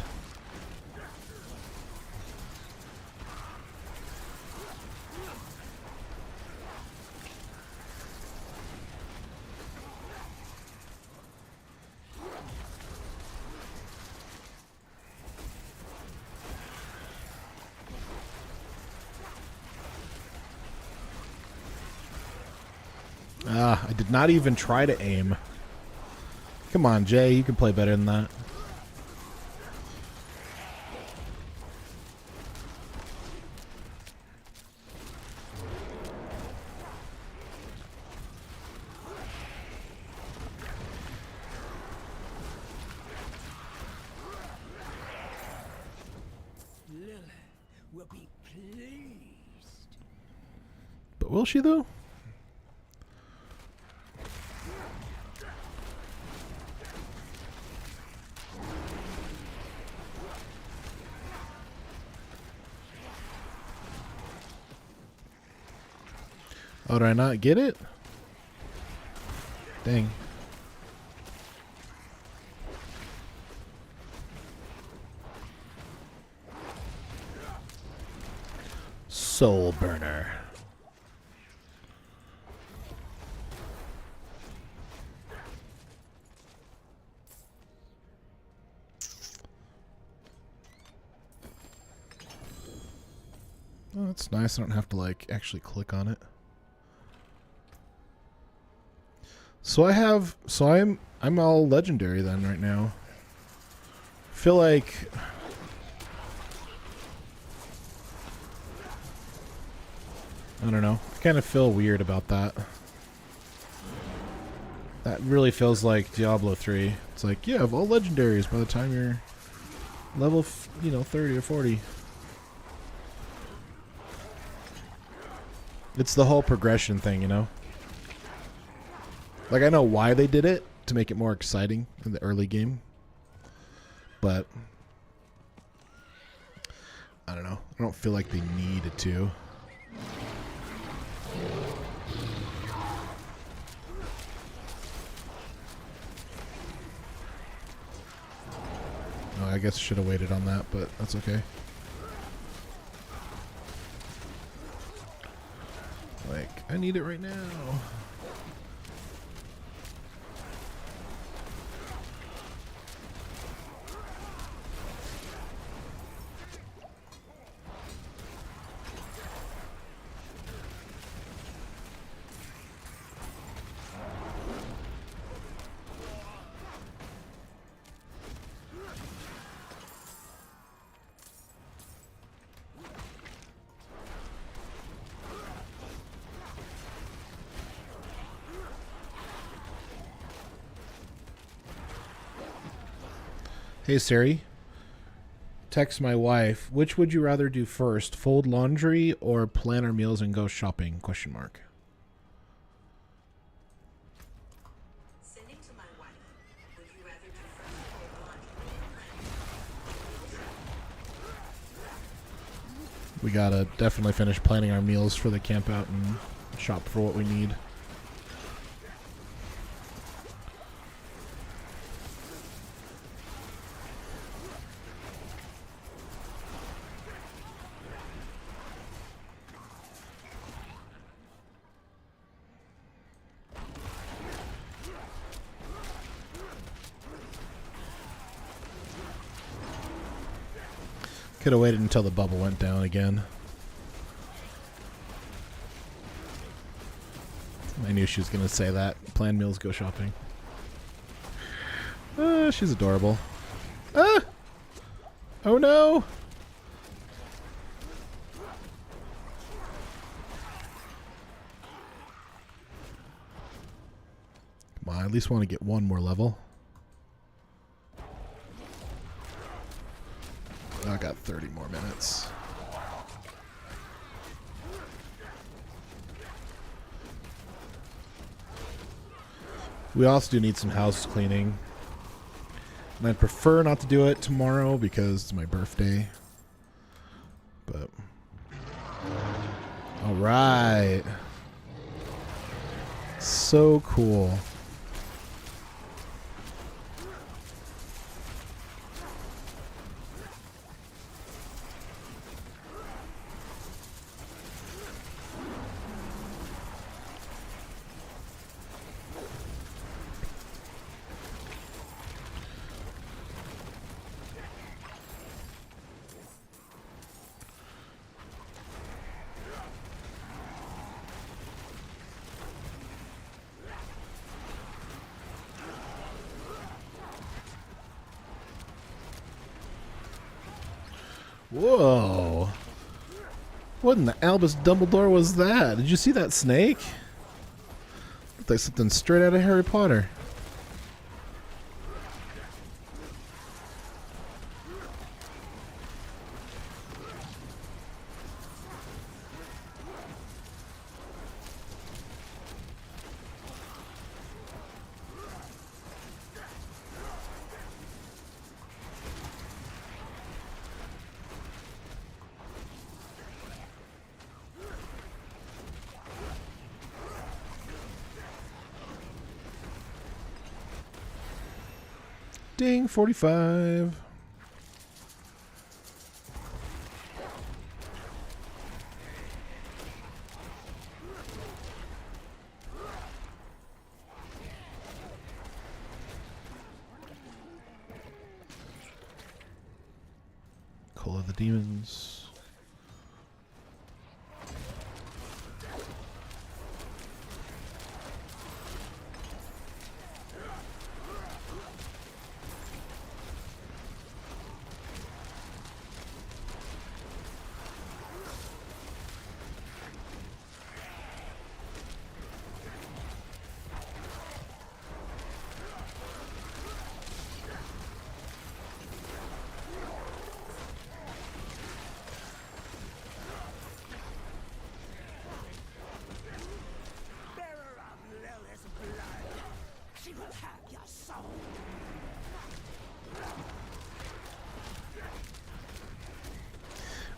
I did not even try to aim. Come on, Jay, you can play better than that. Lilith will be pleased. But will she, though? Oh, did I not get it? Dang. Soul burner. Oh, that's nice. I don't have to like actually click on it. So I'm all legendary then right now. I feel like I don't know. I kind of feel weird about that. That really feels like Diablo 3. It's like, yeah, of all legendaries by the time you're level, 30 or 40. It's the whole progression thing, you know? Like, I know why they did it, to make it more exciting in the early game. But I don't know. I don't feel like they needed to. Oh, I guess I should have waited on that, but that's okay. Like, I need it right now. Hey Siri, text my wife. Which would you rather do first, fold laundry or plan our meals and go shopping? Question mark. Sending to my wife. Would you rather do first fold laundry? We gotta definitely finish planning our meals for the camp out and shop for what we need. Could have waited until the bubble went down again. I knew she was going to say that. Plan meals, go shopping. She's adorable. Ah! Oh no! Come on, I at least want to get one more level. I got 30 more minutes. We also do need some house cleaning. And I'd prefer not to do it tomorrow because it's my birthday. But all right. So cool. Whoa. What in the Albus Dumbledore was that? Did you see that snake? Looked like something straight out of Harry Potter. Ding, 45. Call of the Demons.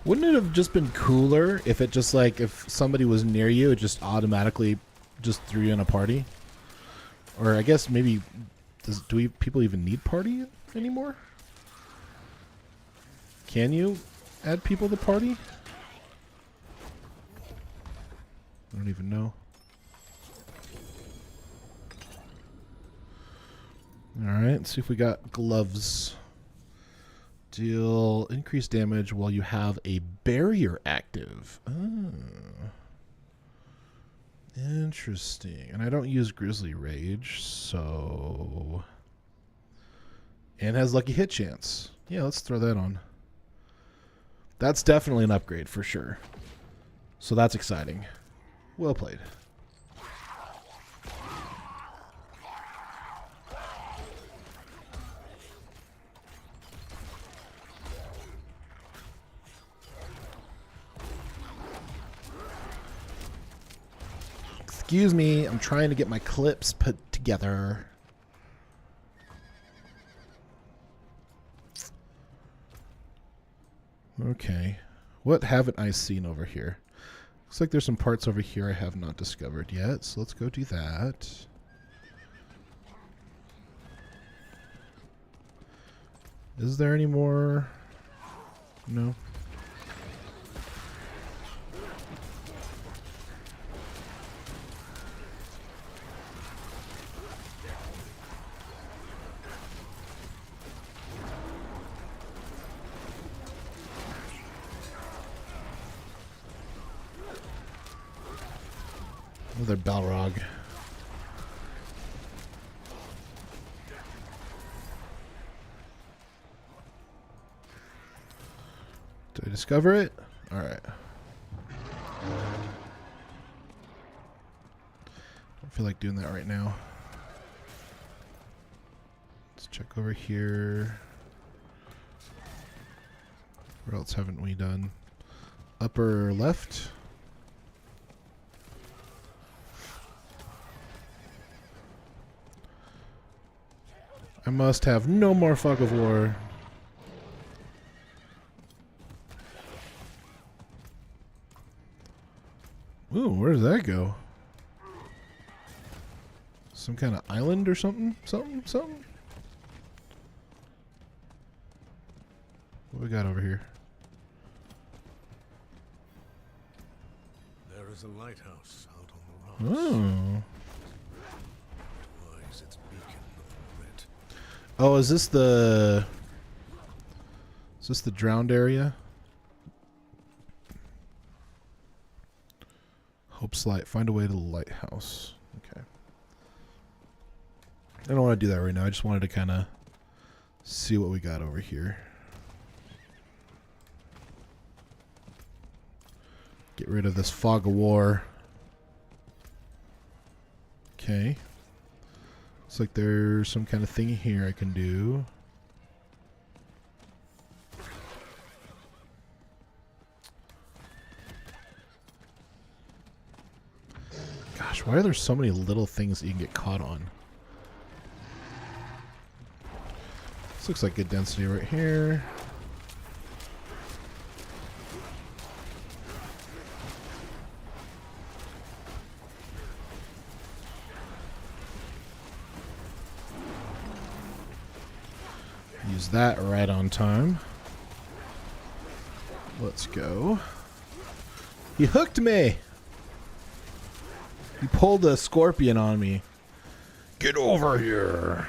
Wouldn't it have just been cooler if it just like if somebody was near you, it just automatically just threw you in a party? Or I guess maybe people even need party anymore? Can you add people to party? I don't even know. Alright, let's see if we got gloves. Deal increased damage while you have a barrier active. Oh. Interesting. And I don't use Grizzly Rage, so... And has lucky hit chance. Yeah, let's throw that on. That's definitely an upgrade for sure. So that's exciting. Well played. Excuse me, I'm trying to get my clips put together. Okay. What haven't I seen over here? Looks like there's some parts over here I have not discovered yet, so let's go do that. Is there any more? No. Another Balrog. Did I discover it? Alright. Don't feel like doing that right now. Let's check over here. Where else haven't we done? Upper left. I must have no more fog of war. Ooh, where does that go? Some kind of island or something? Something? What we got over here? There is a lighthouse out on the rocks. Oh. Twice its beacon lit. Oh, is this the drowned area? Hope's Light. Find a way to the lighthouse. Okay. I don't want to do that right now. I just wanted to kind of see what we got over here. Get rid of this fog of war. Okay. Looks like there's some kind of thing here I can do. Gosh, why are there so many little things that you can get caught on? This looks like good density right here. Use that right on time. Let's go. He hooked me! He pulled a scorpion on me. Get over here!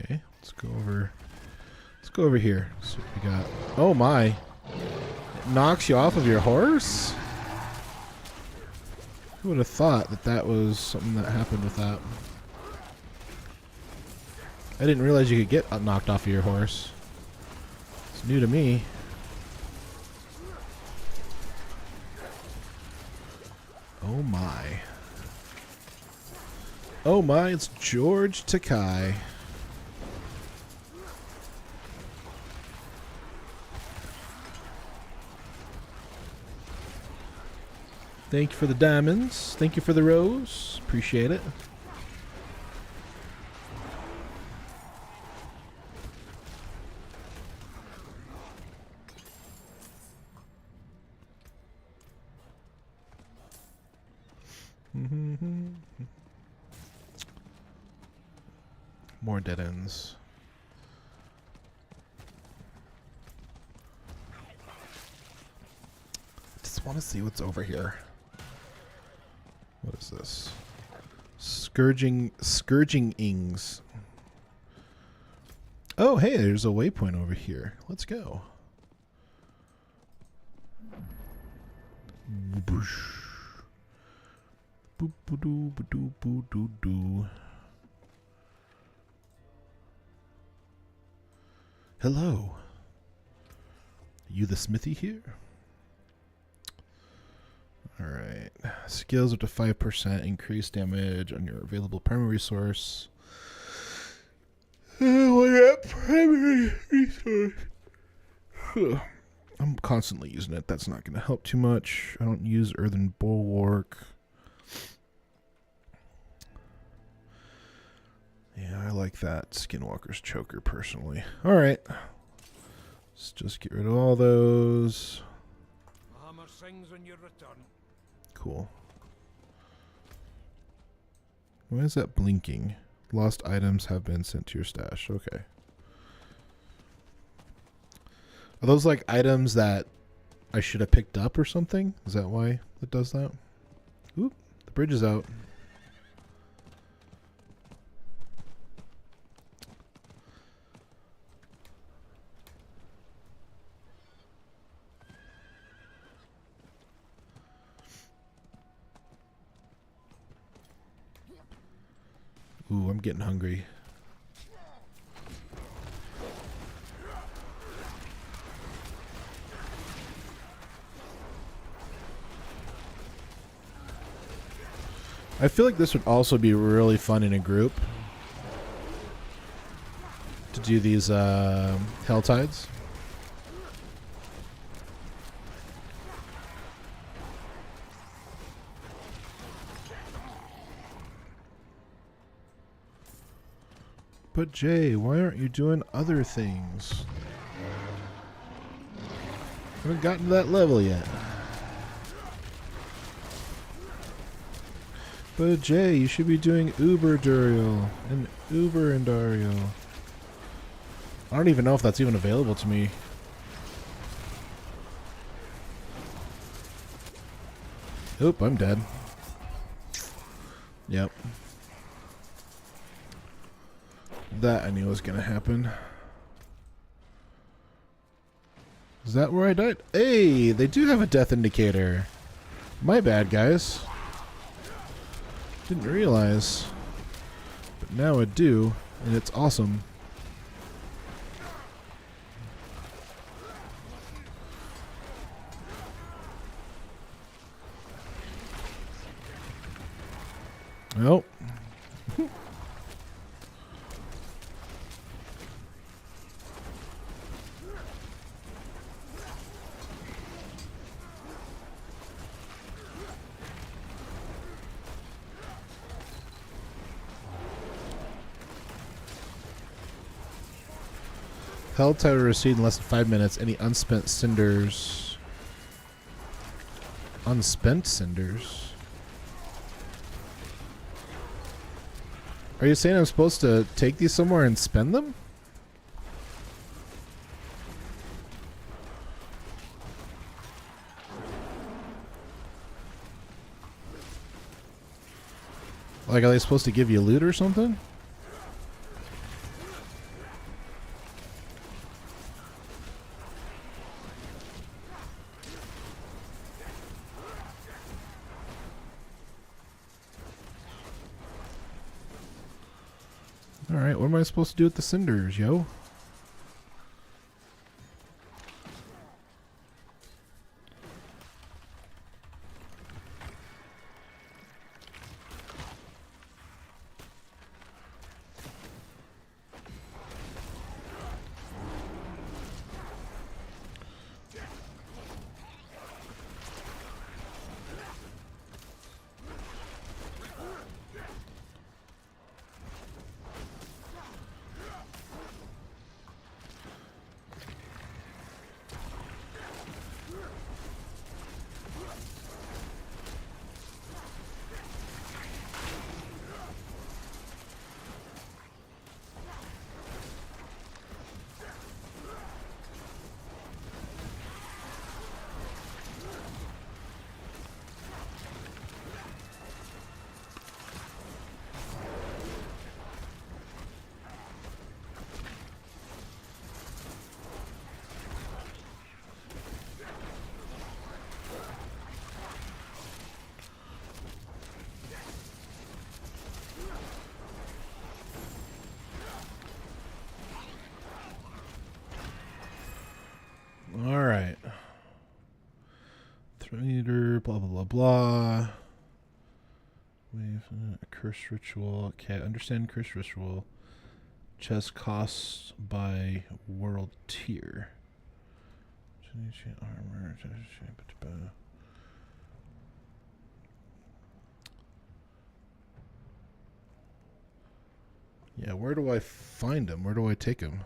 Okay, let's go over here. So we got, oh my, it knocks you off of your horse? Who would have thought that that was something that happened with that? I didn't realize you could get knocked off of your horse. It's new to me. Oh my. Oh my, it's George Takai. Thank you for the diamonds. Thank you for the rose. Appreciate it. More dead ends. Just want to see what's over here. What is this? Scourging ings. Oh, hey, there's a waypoint over here. Let's go. Boosh. Boop doo doo boo doo doo. Hello. You the smithy here? Alright. Skills up to 5% increase damage on your available primary resource. primary resource. I'm constantly using it. That's not going to help too much. I don't use Earthen Bulwark. Yeah, I like that Skinwalker's Choker personally. Alright. Let's just get rid of all those. Hammer sings when you return. Cool. Why is that blinking? Lost items have been sent to your stash. Okay. Are those like items that I should have picked up or something? Is that why it does that? Oop, the bridge is out. Ooh, I'm getting hungry. I feel like this would also be really fun in a group to do these Hell Tides. But Jay, why aren't you doing other things? Haven't gotten to that level yet. But Jay, you should be doing Uber Duriel and Uber Endario. I don't even know if that's even available to me. Oop, I'm dead. Yep. That I knew was gonna happen. Is that where I died? Hey, they do have a death indicator. My bad, guys. Didn't realize. But now I do, and it's awesome. Nope. Hell Tide will recede in less than 5 minutes. Any unspent cinders. Unspent cinders? Are you saying I'm supposed to take these somewhere and spend them? Like, are they supposed to give you loot or something? Alright, what am I supposed to do with the cinders, yo? Alright. Throne Eater, blah, blah, blah, blah. Wave, curse ritual. Okay, understand curse ritual. Chest costs by world tier. Armor. Yeah, where do I find him? Where do I take him?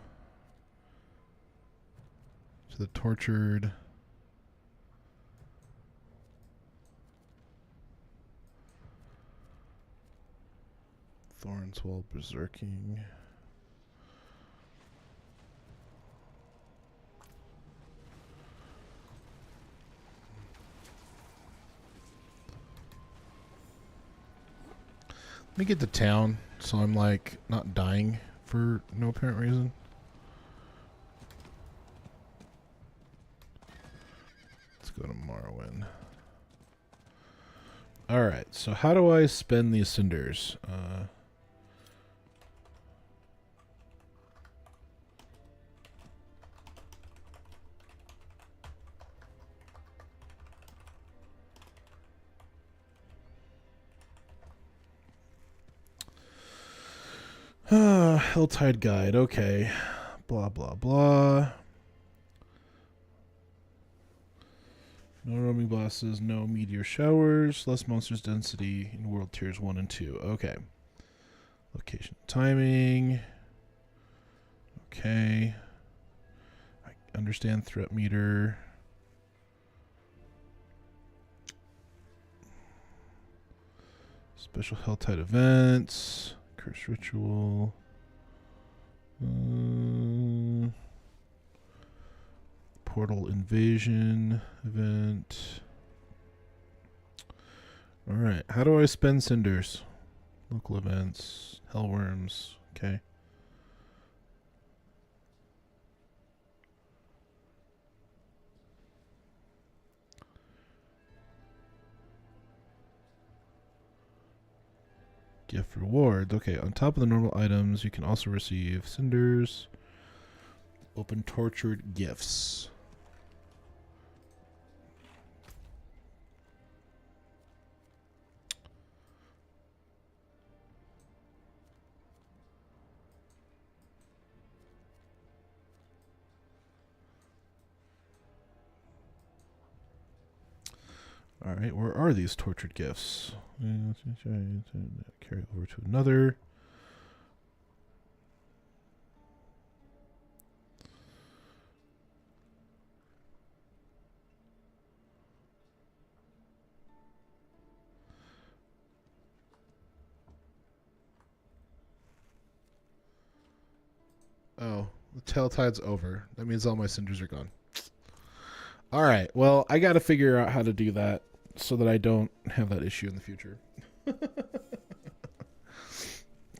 To the tortured. Thorns while berserking. Let me get to town so I'm like not dying for no apparent reason. Let's go to Morrowind. Alright, so how do I spend these cinders? Hilltide Guide, okay. Blah, blah, blah. No roaming bosses, no meteor showers, less monsters density in world tiers 1 and 2. Okay. Location timing. Okay. I understand threat meter. Special Helltide events. Curse ritual. Portal invasion event. Alright, how do I spend cinders? Local events. Hellworms. Okay. Gift rewards. Okay, on top of the normal items, you can also receive cinders. Open tortured gifts. Alright, where are these tortured gifts? Carry over to another. Oh, the Telltide's over. That means all my cinders are gone. Alright, well, I gotta figure out how to do that so that I don't have that issue in the future.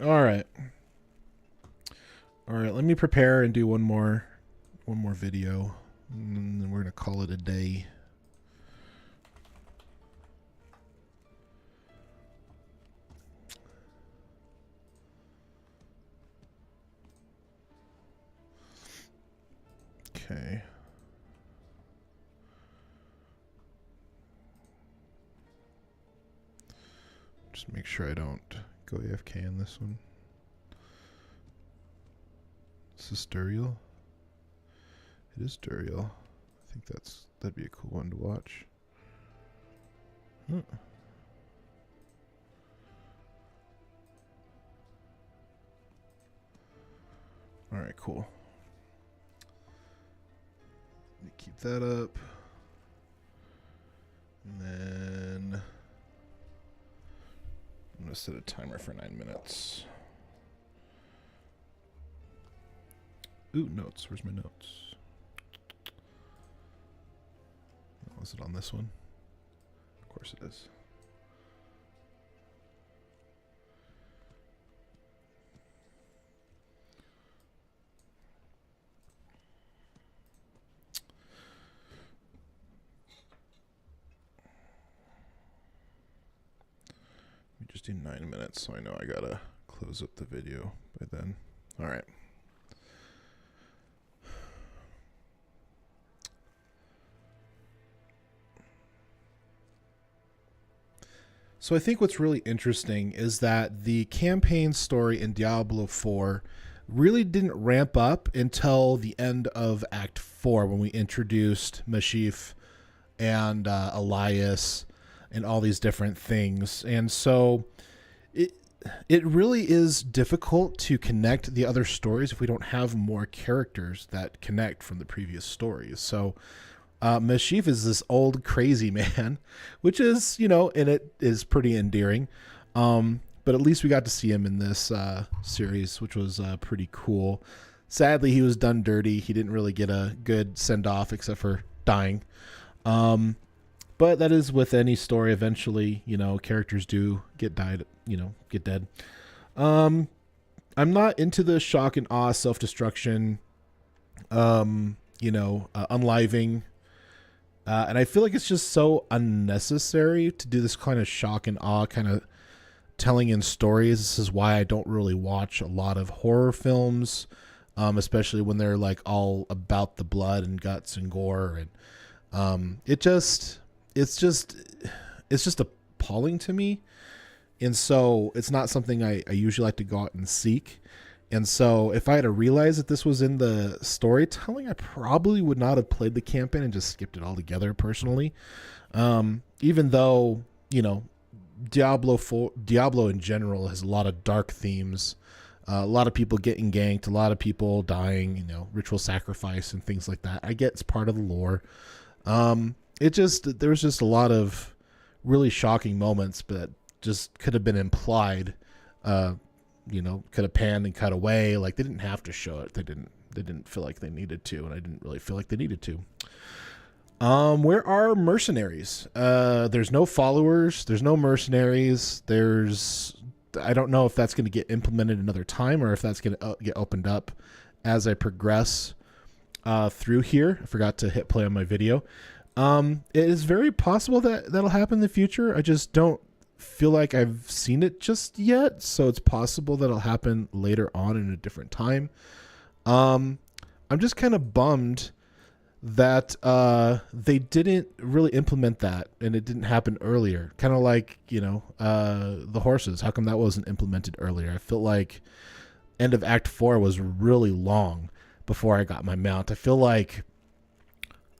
Alright. Alright, let me prepare and do one more video. And then we're gonna call it a day. Okay. Just make sure I don't go AFK in this one. Is this Duriel? It is Duriel. I think that'd be a cool one to watch. Huh. Alright, cool. Let me keep that up. And then I'm going to set a timer for 9 minutes. Ooh, notes. Where's my notes? Oh, is it on this one? Of course it is. We just do 9 minutes, so I know I gotta close up the video by then. All right. So I think what's really interesting is that the campaign story in Diablo 4 really didn't ramp up until the end of Act 4 when we introduced Mashif and Elias and all these different things. And so it really is difficult to connect the other stories if we don't have more characters that connect from the previous stories. So Mashif is this old crazy man, which is, and it is pretty endearing. But at least we got to see him in this series, which was pretty cool. Sadly, he was done dirty. He didn't really get a good send-off except for dying. But that is with any story. Eventually, characters do get get dead. I'm not into the shock and awe, self-destruction, unliving. And I feel like it's just so unnecessary to do this kind of shock and awe kind of telling in stories. This is why I don't really watch a lot of horror films, especially when they're like all about the blood and guts and gore. And it's just appalling to me. And so it's not something I usually like to go out and seek. And so if I had to realize that this was in the storytelling, I probably would not have played the campaign and just skipped it altogether personally. Even though, Diablo in general has a lot of dark themes, a lot of people getting ganked, a lot of people dying, ritual sacrifice and things like that. I get it's part of the lore. There was just a lot of really shocking moments, but just could have been implied, could have panned and cut away. Like, they didn't have to show it. They didn't feel like they needed to, and I didn't really feel like they needed to. Where are mercenaries? There's no followers. There's no mercenaries. I don't know if that's going to get implemented another time or if that's going to get opened up as I progress through here. I forgot to hit play on my video. It is very possible that that'll happen in the future. I just don't feel like I've seen it just yet. So it's possible that it'll happen later on in a different time. I'm just kind of bummed that they didn't really implement that and it didn't happen earlier. Kind of like, the horses. How come that wasn't implemented earlier? I feel like end of Act 4 was really long before I got my mount. I feel like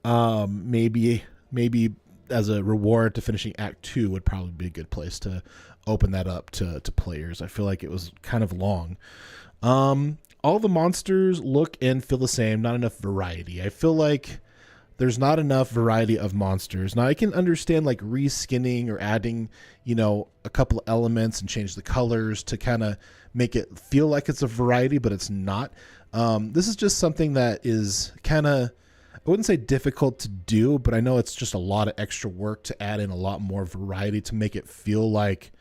maybe as a reward to finishing Act 2 would probably be a good place to open that up to players. I feel like it was kind of long. All the monsters look and feel the same, not enough variety. I feel like there's not enough variety of monsters. Now, I can understand like reskinning or adding, a couple of elements and change the colors to kind of make it feel like it's a variety, but it's not. This is just something that is kind of, I wouldn't say difficult to do, but I know it's just a lot of extra work to add in a lot more variety to make it feel like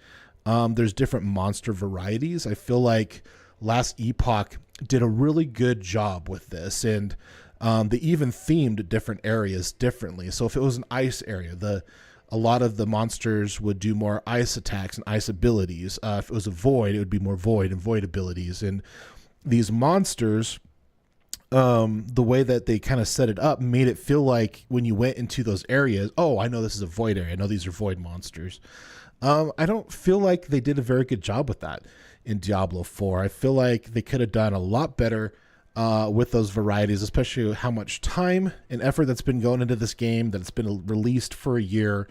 there's different monster varieties. I feel like Last Epoch did a really good job with this, and they even themed different areas differently. So if it was an ice area, a lot of the monsters would do more ice attacks and ice abilities. If it was a void, it would be more void and void abilities. And these monsters, the way that they kind of set it up made it feel like when you went into those areas, oh, I know this is a void area. I know these are void monsters. I don't feel like they did a very good job with that in Diablo 4. I feel like they could have done a lot better with those varieties, especially how much time and effort that's been going into this game, that it's been released for a year.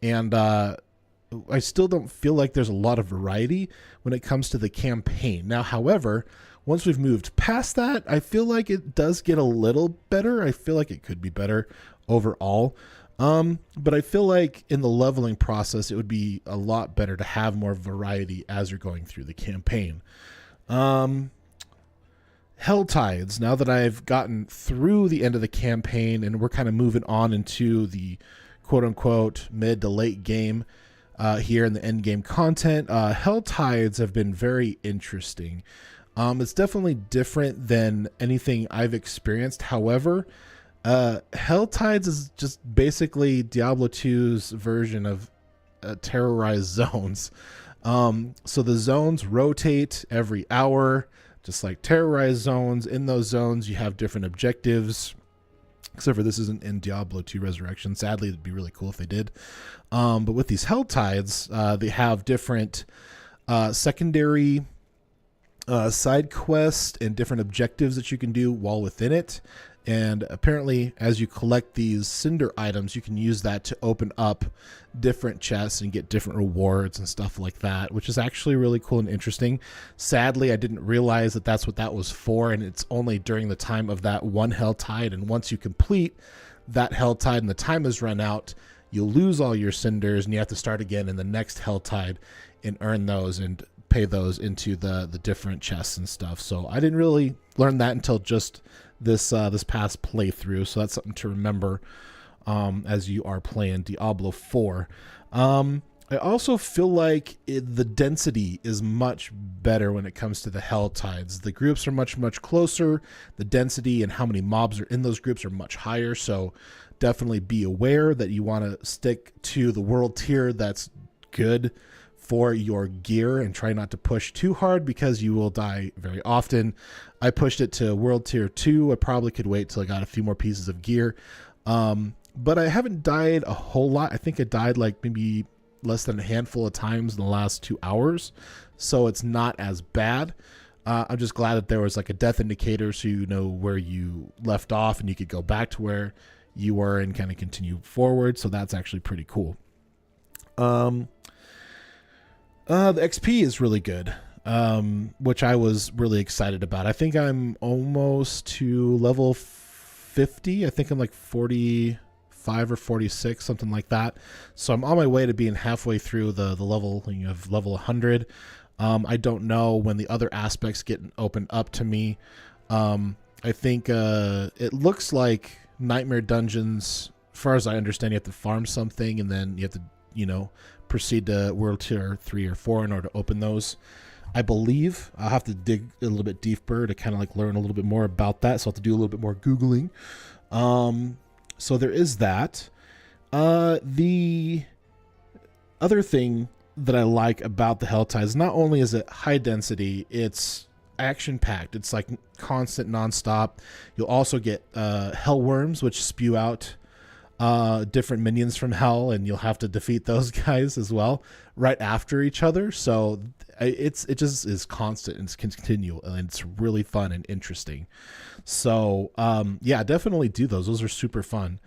And I still don't feel like there's a lot of variety when it comes to the campaign. Now, however, once we've moved past that, I feel like it does get a little better. I feel like it could be better overall. But I feel like in the leveling process, it would be a lot better to have more variety as you're going through the campaign. Helltides, now that I've gotten through the end of the campaign and we're kind of moving on into the quote-unquote mid to late game here in the end game content, Helltides have been very interesting. It's definitely different than anything I've experienced. However, Helltides is just basically Diablo 2's version of terrorized zones. So the zones rotate every hour, just like terrorized zones. In those zones, you have different objectives. Except for this isn't in Diablo 2 Resurrection. Sadly, it'd be really cool if they did. But with these Helltides, they have different secondary side quests and different objectives that you can do while within it. And apparently, as you collect these cinder items, you can use that to open up different chests and get different rewards and stuff like that, which is actually really cool and interesting. Sadly, I didn't realize that that's what that was for, and it's only during the time of that one Hell Tide. And once you complete that Hell Tide and the time has run out, you'll lose all your cinders, and you have to start again in the next Hell Tide and earn those and pay those into the different chests and stuff. So I didn't really learn that until just this past playthrough, so that's something to remember as you are playing Diablo 4. I also feel like the density is much better when it comes to the Hell Tides. The groups are much closer. The density and how many mobs are in those groups are much higher, so definitely be aware that you want to stick to the world tier that's good for your gear and try not to push too hard because you will die very often. I pushed it to world tier 2. I probably could wait till I got a few more pieces of gear. But I haven't died a whole lot. I think I died like maybe less than a handful of times in the last 2 hours. So it's not as bad. I'm just glad that there was like a death indicator so you know where you left off and you could go back to where you were and kind of continue forward. So that's actually pretty cool. The XP is really good, which I was really excited about. I think I'm almost to level 50. I think I'm like 45 or 46, something like that. So I'm on my way to being halfway through the leveling of level 100. I don't know when the other aspects get opened up to me. I think it looks like Nightmare Dungeons, as far as I understand, you have to farm something and then you have to, proceed to World Tier 3 or 4 in order to open those. I believe I'll have to dig a little bit deeper to kind of like learn a little bit more about that. So I'll have to do a little bit more Googling. So there is that. The other thing that I like about the Hell Tides, not only is it high density, it's action packed. It's like constant nonstop. You'll also get hell worms, which spew out different minions from hell, and you'll have to defeat those guys as well right after each other. So it just is constant and it's continual, and it's really fun and interesting. So yeah, definitely do those are super fun.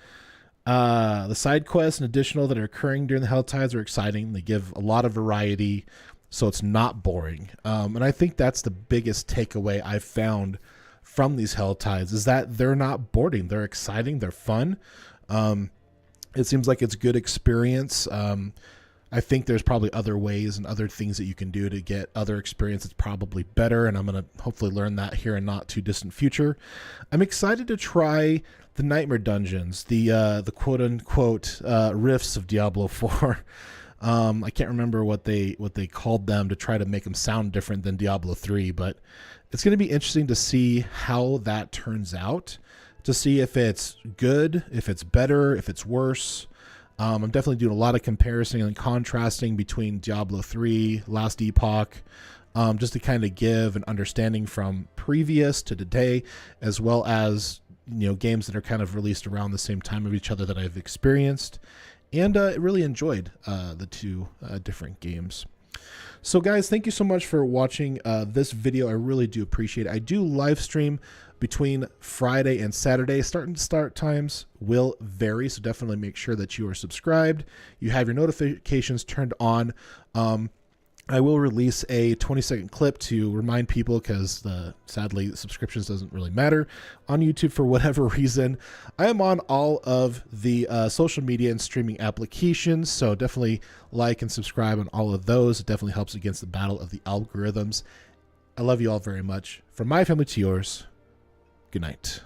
The side quests and additional that are occurring during the Hell Tides are exciting. They give a lot of variety, so it's not boring. And I think that's the biggest takeaway I've found from these Hell Tides is that they're not boring. They're exciting. They're fun. It seems like it's good experience. I think there's probably other ways and other things that you can do to get other experience that's probably better, and I'm going to hopefully learn that here in not too distant future. I'm excited to try the Nightmare Dungeons, the quote-unquote rifts of Diablo 4. I can't remember what they called them to try to make them sound different than Diablo 3, but it's going to be interesting to see how that turns out, to see if it's good, if it's better, if it's worse. I'm definitely doing a lot of comparison and contrasting between Diablo 3, Last Epoch, just to kind of give an understanding from previous to today, as well as games that are kind of released around the same time of each other that I've experienced, and really enjoyed the two different games. So guys, thank you so much for watching this video. I really do appreciate it. I do live stream between Friday and Saturday. Start times will vary, so definitely make sure that you are subscribed. You have your notifications turned on. I will release a 20-second clip to remind people, because sadly subscriptions doesn't really matter on YouTube for whatever reason. I am on all of the social media and streaming applications, so definitely like and subscribe on all of those. It definitely helps against the battle of the algorithms. I love you all very much. From my family to yours, good night.